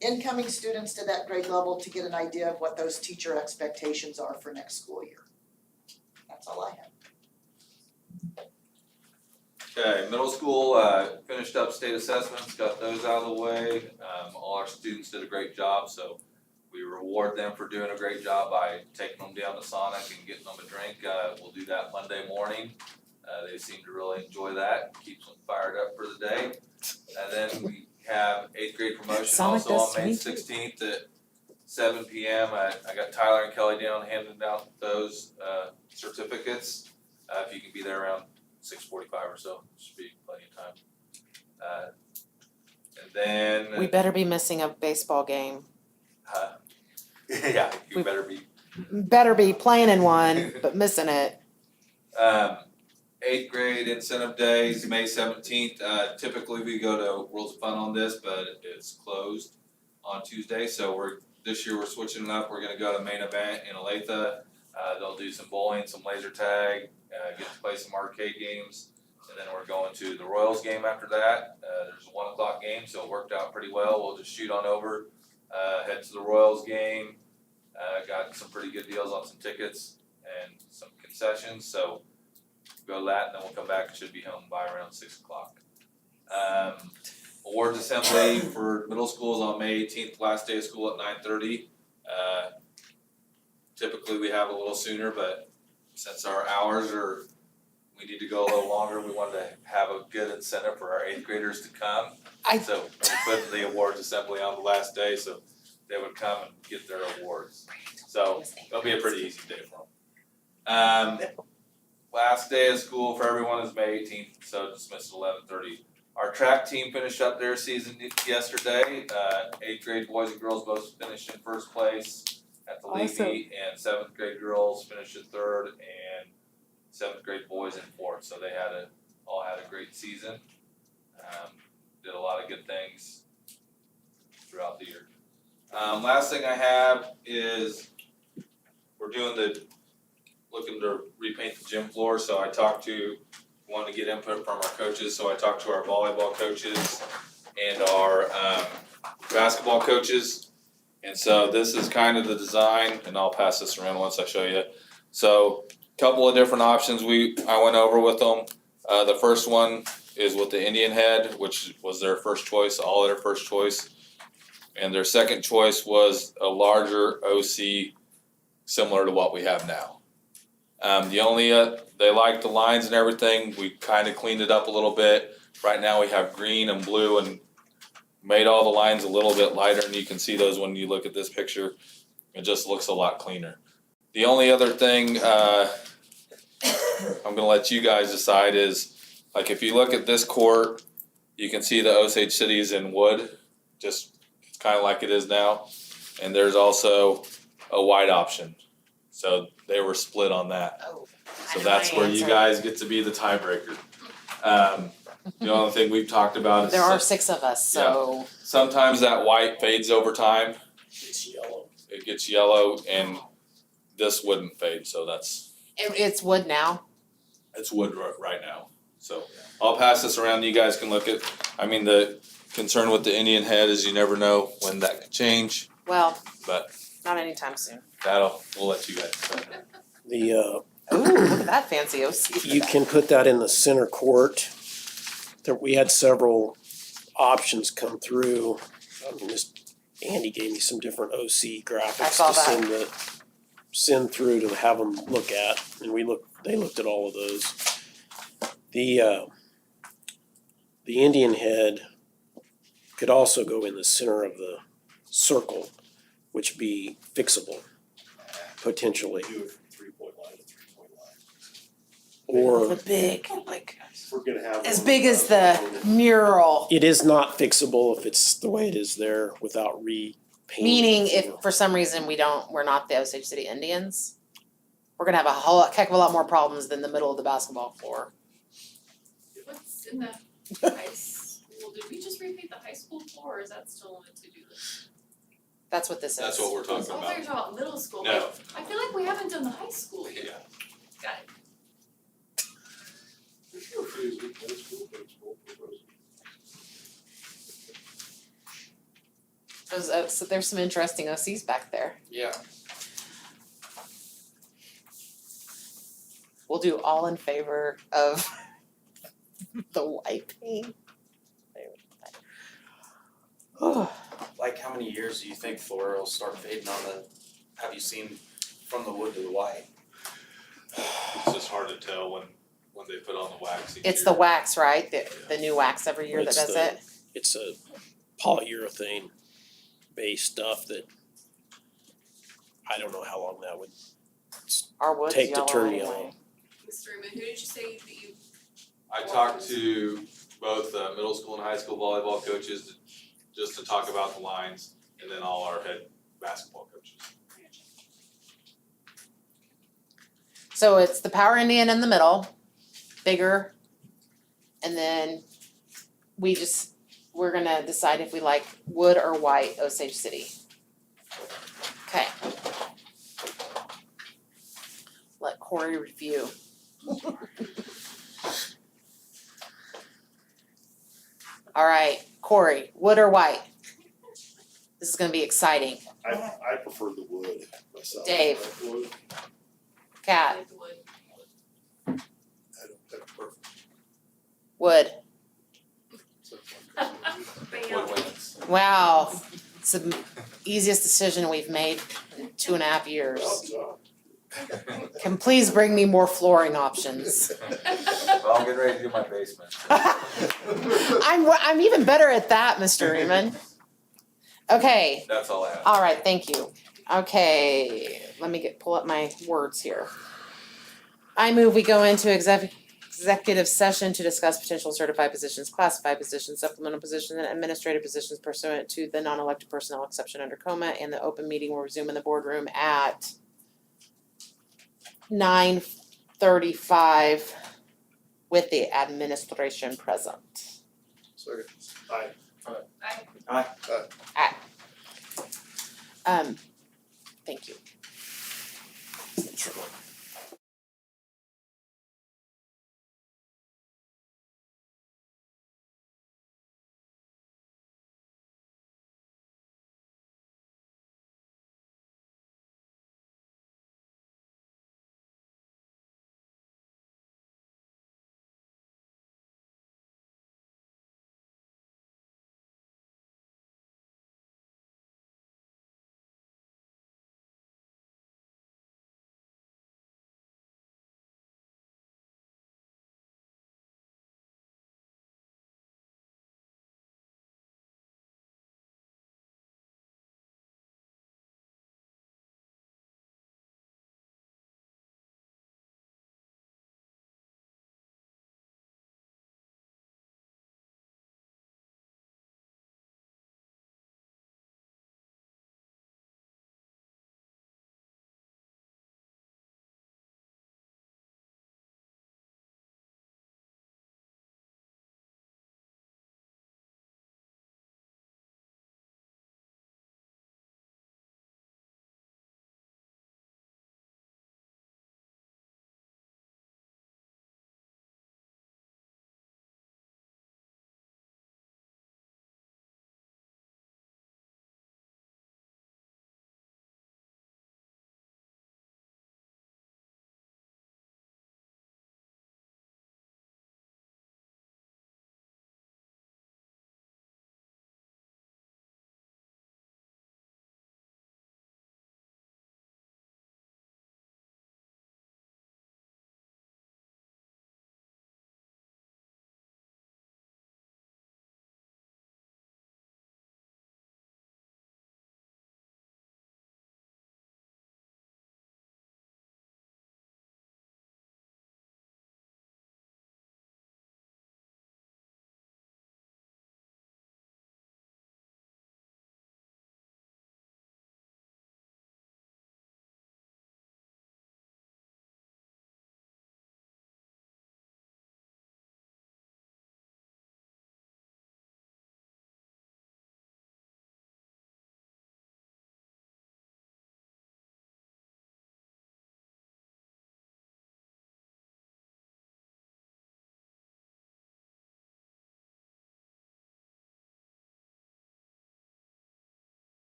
incoming students to that grade level to get an idea of what those teacher expectations are for next school year. That's all I have. Okay, middle school, finished up state assessments, got those out of the way. All our students did a great job, so we reward them for doing a great job by taking them down to Sonic and getting them a drink. We'll do that Monday morning. They seem to really enjoy that, keeps them fired up for the day. And then we have eighth grade promotion Sonic also does on May to me too. 16th at 7 p.m. I got Tyler and Kelly down handing out those certificates. If you can be there around 6:45 or so, should be plenty of time. And then We better be missing a baseball game. yeah, you better be. Better be playing in one, but missing it. Eighth grade incentive days, May 17th. Typically we go to Worlds of Fun on this, but it's closed on Tuesday. So this year we're switching it up. We're gonna go to the main event in Olathe. They'll do some bowling, some laser tag, get to play some arcade games. And then we're going to the Royals game after that. There's a 1 o'clock game, so it worked out pretty well. We'll just shoot on over, head to the Royals game. Got some pretty good deals on some tickets and some concessions, so go to that and then we'll come back and should be home by around 6 o'clock. Awards assembly for middle school is on May 18th, last day of school at 9:30. Typically we have a little sooner, but since our hours we need to go a little longer, we wanted to have a good incentive for our eighth graders to come. So we put the awards assembly on the last day, so they would come and get their awards. So it'll be a pretty easy day for them. Last day of school for everyone is May 18th, so dismissed at 11:30. Our track team finished up their season yesterday. 8th grade boys and girls both finished in first place at the league meet, and 7th grade girls finished in third, and 7th grade boys in fourth. So they all had a great season. Did a lot of good things throughout the year. Last thing I have is we're looking to repaint the gym floor, so I wanted to get input from our coaches, so I talked to our volleyball coaches and our basketball coaches. And so this is kind of the design, and I'll pass this around once I show you. So couple of different options I went over with them. The first one is with the Indian head, which was their first choice, all their first choice. And their second choice was a larger OC similar to what we have now. They liked the lines and everything. We kind of cleaned it up a little bit. Right now we have green and blue and made all the lines a little bit lighter, and you can see those when you look at this picture. It just looks a lot cleaner. The only other thing I'm gonna let you guys decide is, like, if you look at this court, you can see the Osage City is in wood, just kind of like it is now. And there's also a white option. So they were split on that. So that's where you guys get to be the tiebreaker. The only thing we've talked about is There are 6 of us, so. sometimes that white fades over time. It's yellow. It gets yellow, and this wouldn't fade, so It's wood now. it's wood right now. So I'll pass this around, you guys can look at, the concern with the Indian head is you never know when that could change, Well, but not anytime soon. we'll let you guys decide. The, Ooh, look at that fancy OC. you can put that in the center court. We had several options come through. Andy gave me some different OC graphics I saw to send through to have them look at, and they looked at all of those. The Indian head could also go in the center of the circle, which be fixable, potentially. Do it from 3-point line to 3-point line. Or The big, like, We're gonna have. as one big as the mural. it is not fixable if it's the way it is there without repainting. Meaning if for some reason we're not the Osage City Indians, we're gonna have a heck of a lot more problems than the middle of the basketball floor. What's in the high school, did we just repaint the high school floor, or is that still on the to-do list? That's what this is. That's what we're talking I thought about. you were talking about middle school, No. but I feel like we haven't done the high school yet. Yeah. Got it. So there's some interesting OCs back there. Yeah. We'll do all in favor of the white paint. Oh, Like, how many years do you think Flora will start fading have you seen from the wood to the white? It's just hard to tell when they put on the wax. each it's year. the wax, right? The new wax every year that It's does the- it? It's a polyurethane based stuff that I don't know how long that would Our wood's take to yellow turn anyway. yellow. Mr. Raymond, who did you say that you? I talked to both middle school and high school volleyball coaches just to talk about the lines, and then all our head basketball coaches. So it's the Power Indian in the middle, bigger, and then we're gonna decide if we like wood or white Osage City. Okay. Let Corey review. All right, Corey, wood or white? This is gonna be exciting. I prefer the wood myself. Dave. Wood. Kat, Like the wood. I don't have perfect. wood. What wins? Wow, it's the easiest decision we've made in 2.5 years. Can please bring me more flooring options. Well, I'm getting ready to do my basement. I'm even better at that, Mr. Raymond. Okay, That's all I have. all right, thank you. Okay, let me pull up my words here. I move we go into executive session to discuss potential certified positions, classified positions, supplemental positions, and administrative positions pursuant to the non-elected personnel exception under coma, and the open meeting will resume in the boardroom at 9:35 with the administration present. Second. I Thank you.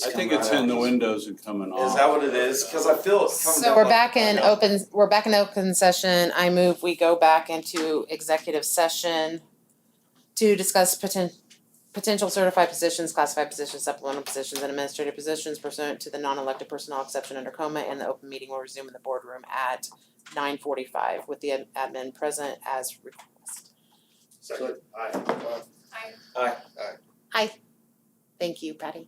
I think it's in the windows and coming off. Is that what it is? Cause I feel it coming So down we're like- back in open session. I move we go back into executive session to discuss potential certified positions, classified positions, supplemental positions, and administrative positions pursuant to the non-elected personnel exception under coma, and the open meeting will resume in the boardroom at 9:45 with the admin present as requested. Second, Thank you, Patty.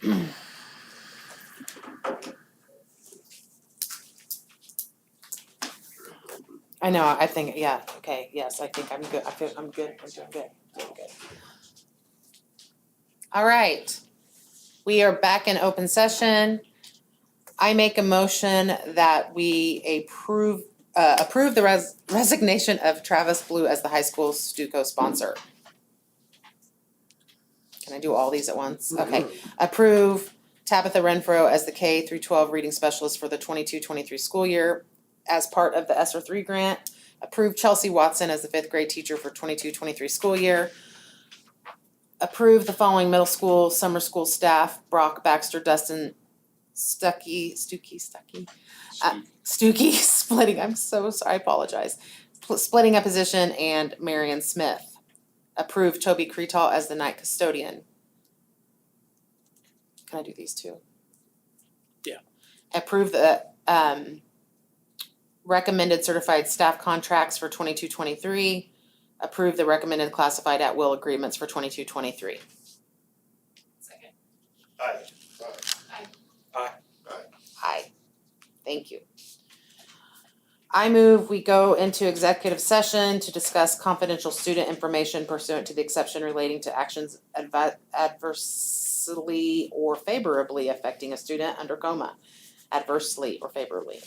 I know, I think, yeah, okay, yes, I think I'm good, I'm doing good. All right, we are back in open session. I make a motion that we approve the resignation of Travis Blue as the high school Stuco sponsor. Can I do all these at once? Okay, approve Tabitha Renfro as the K through 12 reading specialist for the 22-23 school year as part of the ESSER 3 grant. Approve Chelsea Watson as the 5th grade teacher for 22-23 school year. Approve the following middle school, summer school staff, Brock, Baxter, Dustin, Stuckey, splitting, I'm so sorry, I apologize. Splitting a position, and Marion Smith. Approve Toby Cretal as the night custodian. Can I do these two? Yeah. Approve the recommended certified staff contracts for 22-23. Approve the recommended classified at-will agreements for 22-23. Second. Aye. Thank you. I move we go into executive session to discuss confidential student information pursuant to the exception relating to actions adversely or favorably affecting a student under coma. Adversely or favorably.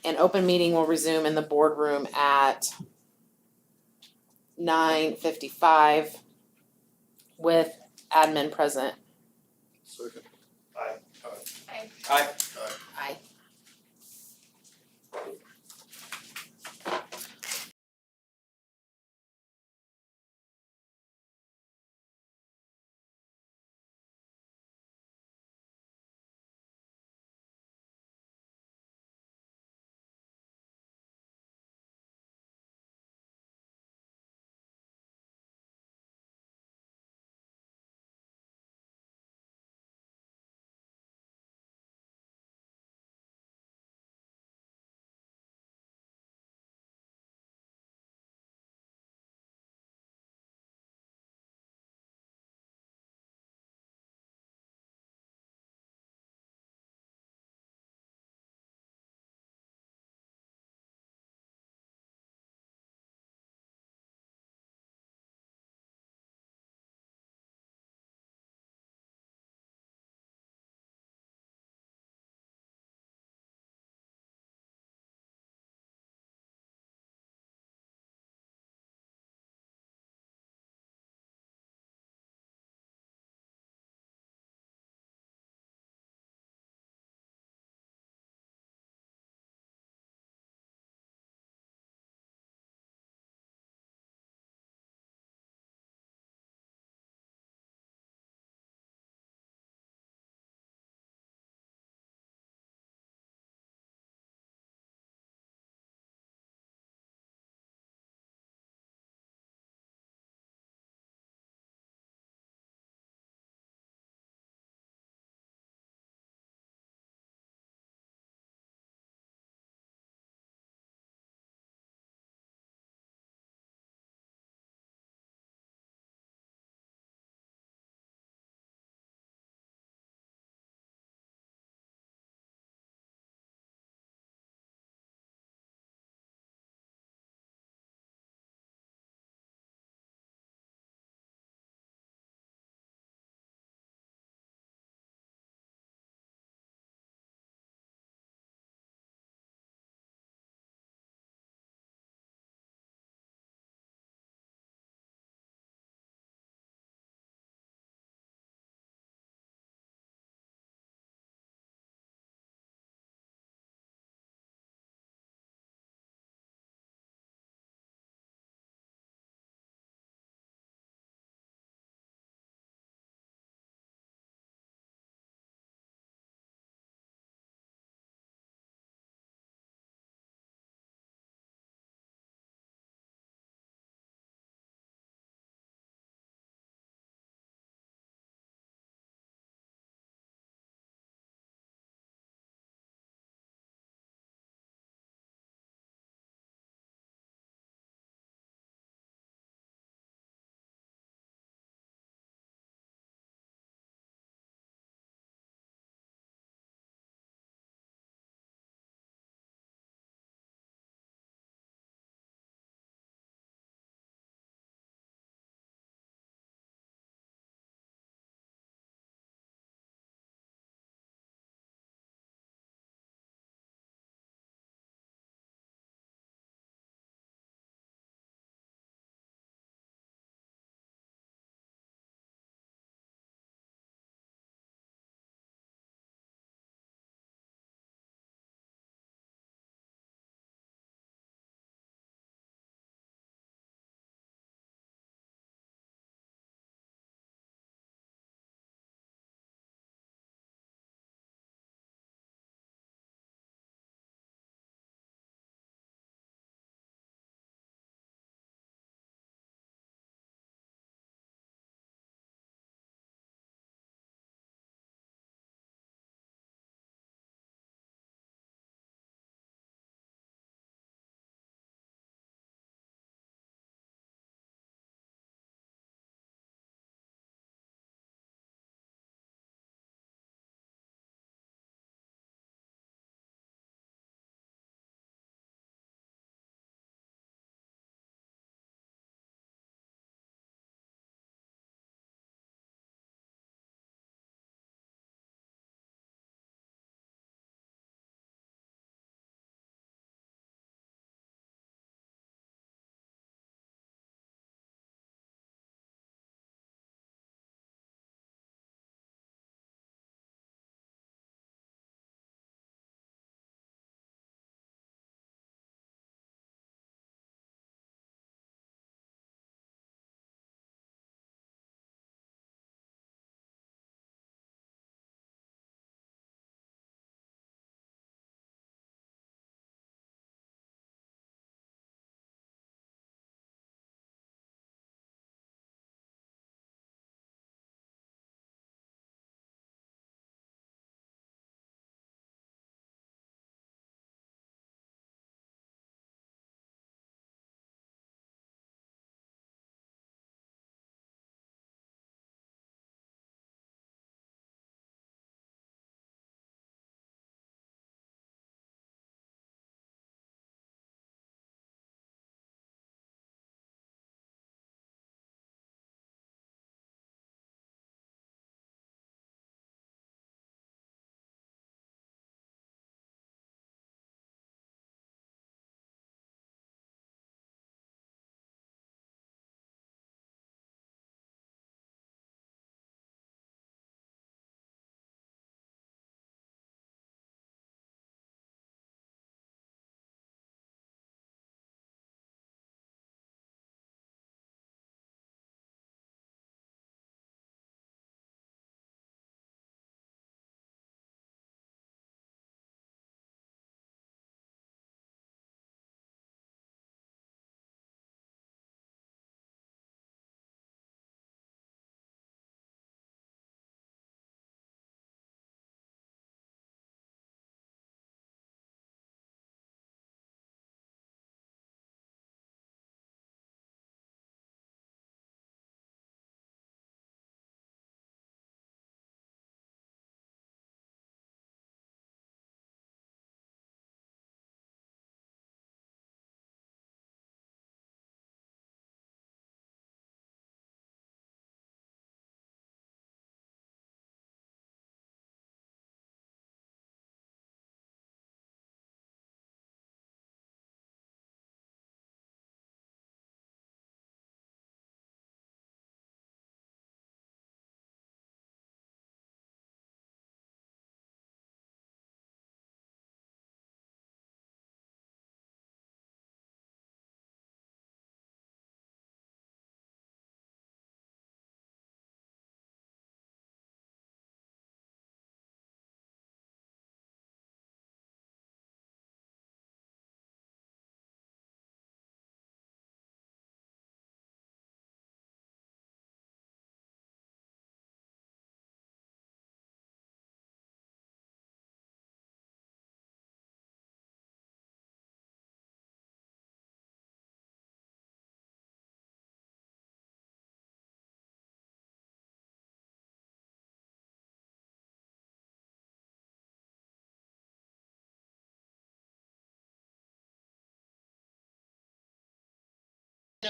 An open meeting will resume in the boardroom at 9:55 with admin present. Second. Aye.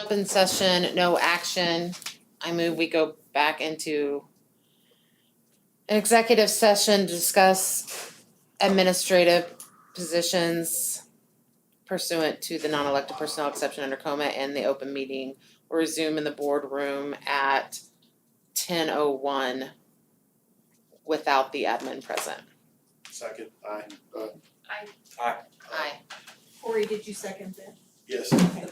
Open session, no action. I move we go back into an executive session to discuss administrative positions pursuant to the non-elected personnel exception under coma, and the open meeting will resume in the boardroom at 10:01 without the admin present. Second, aye. Aye. Corey, did you second that? Yes. Okay.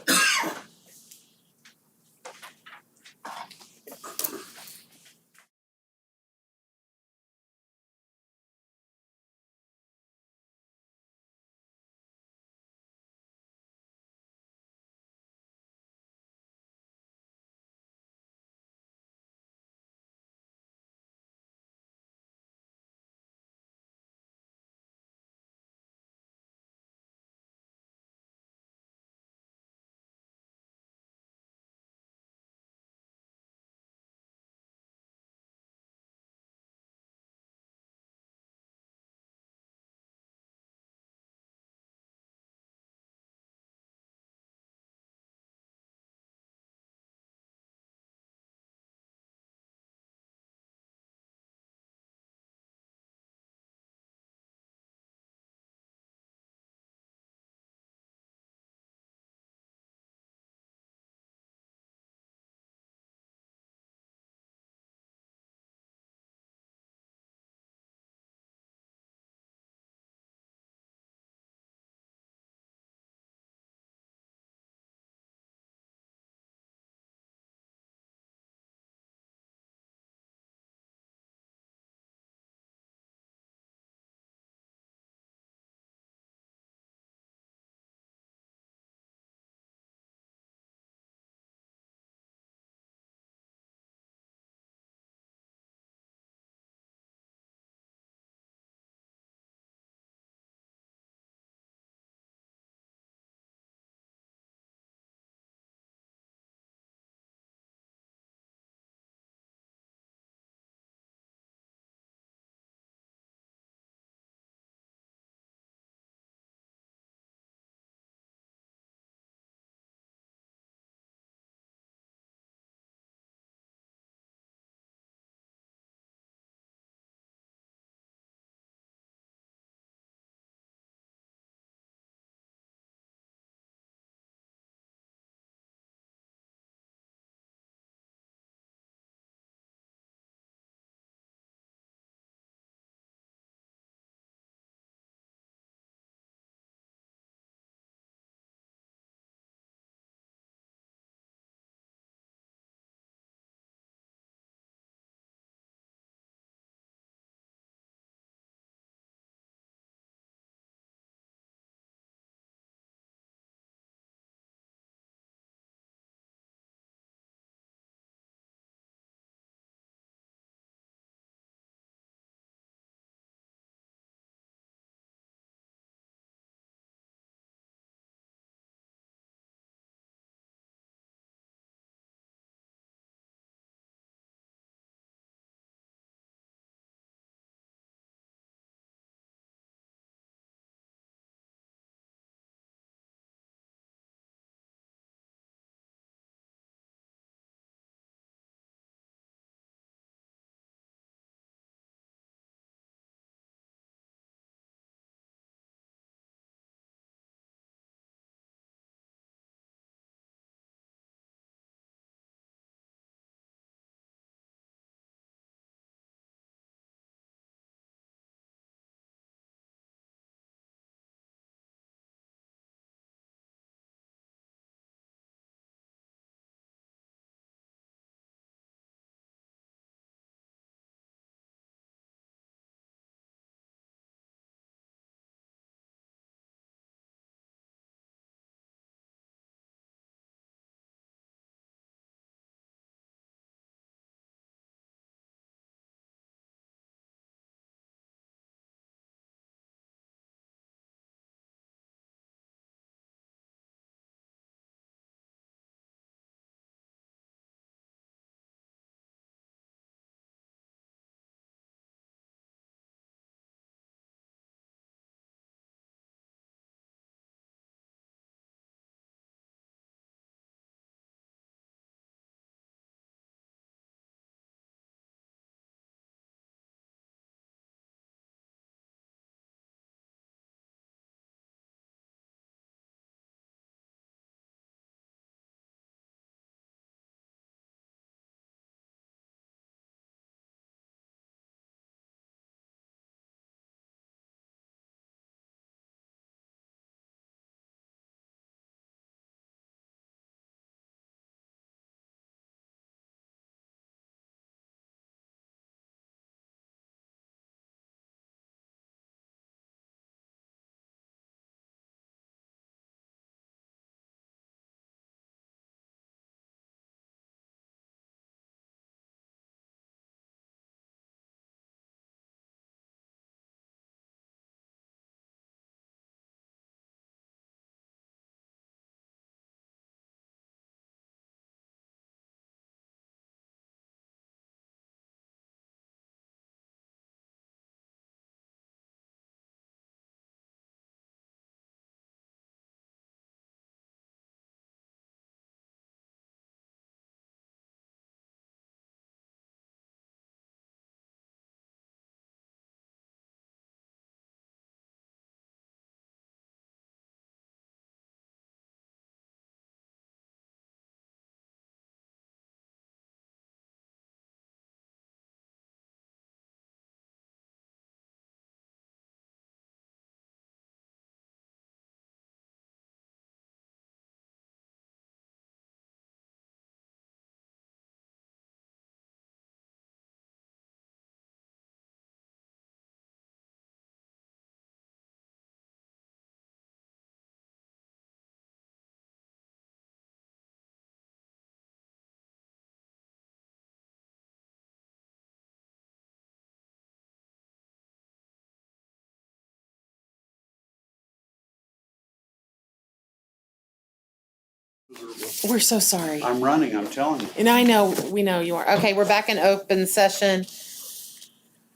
We're so sorry. I'm running, I'm telling you. And I know, we know you are. Okay, we're back in open session.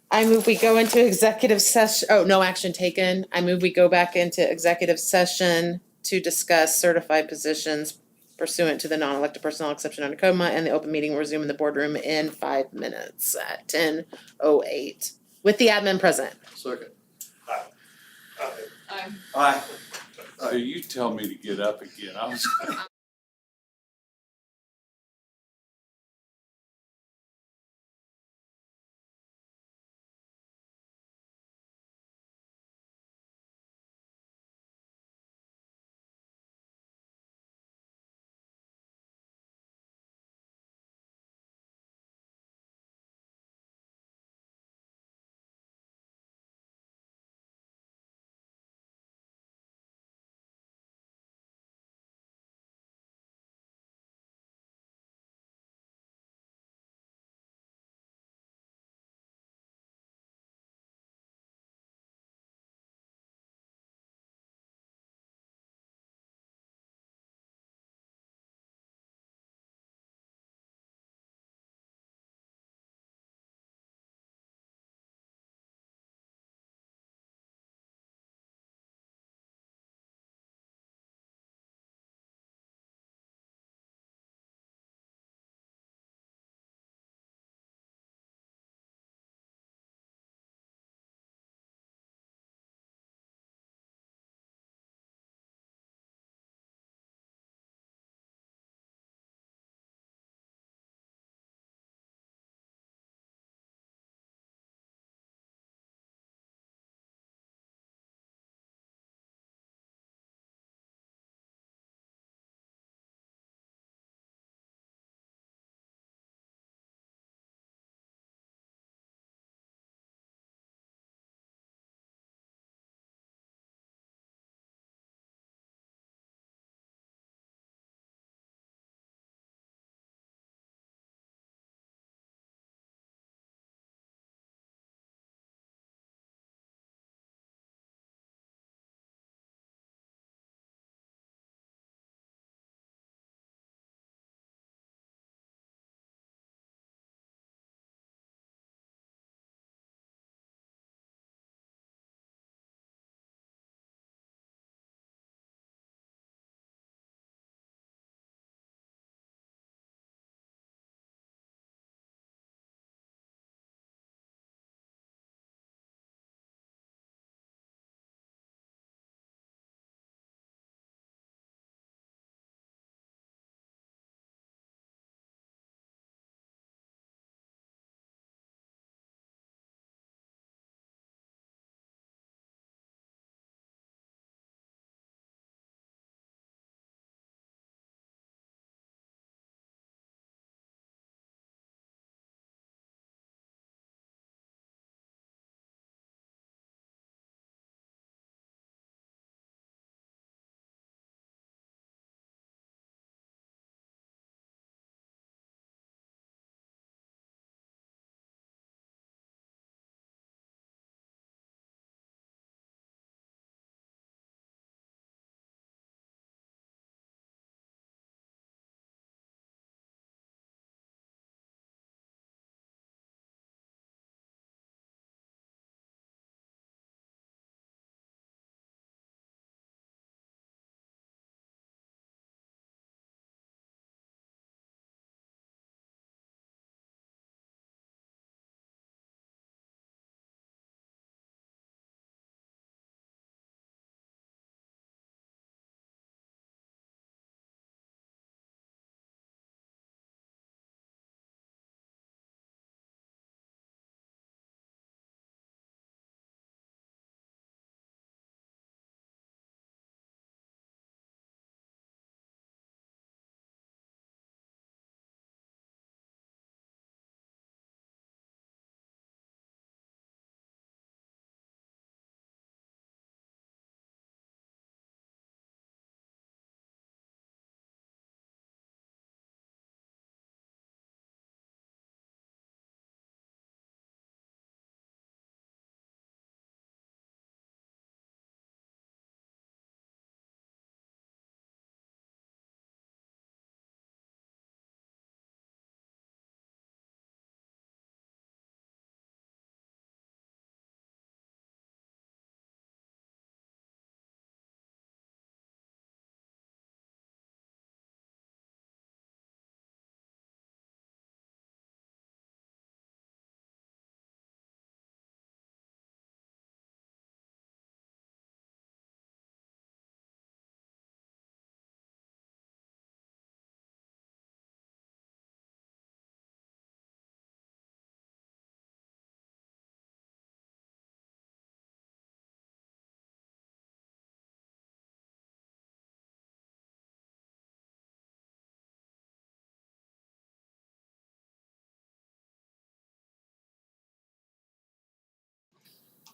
I move we go into executive session, oh, no action taken. I move we go back into executive session to discuss certified positions pursuant to the non-elected personnel exception under COMA, and the open meeting will resume in the boardroom in 5 minutes at 10:08 with the admin present. Second. Aye. So you tell me to get up again, I was.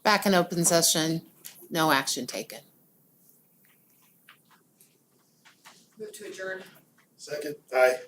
Back in open session, no action taken. Move to adjourn. Second, aye.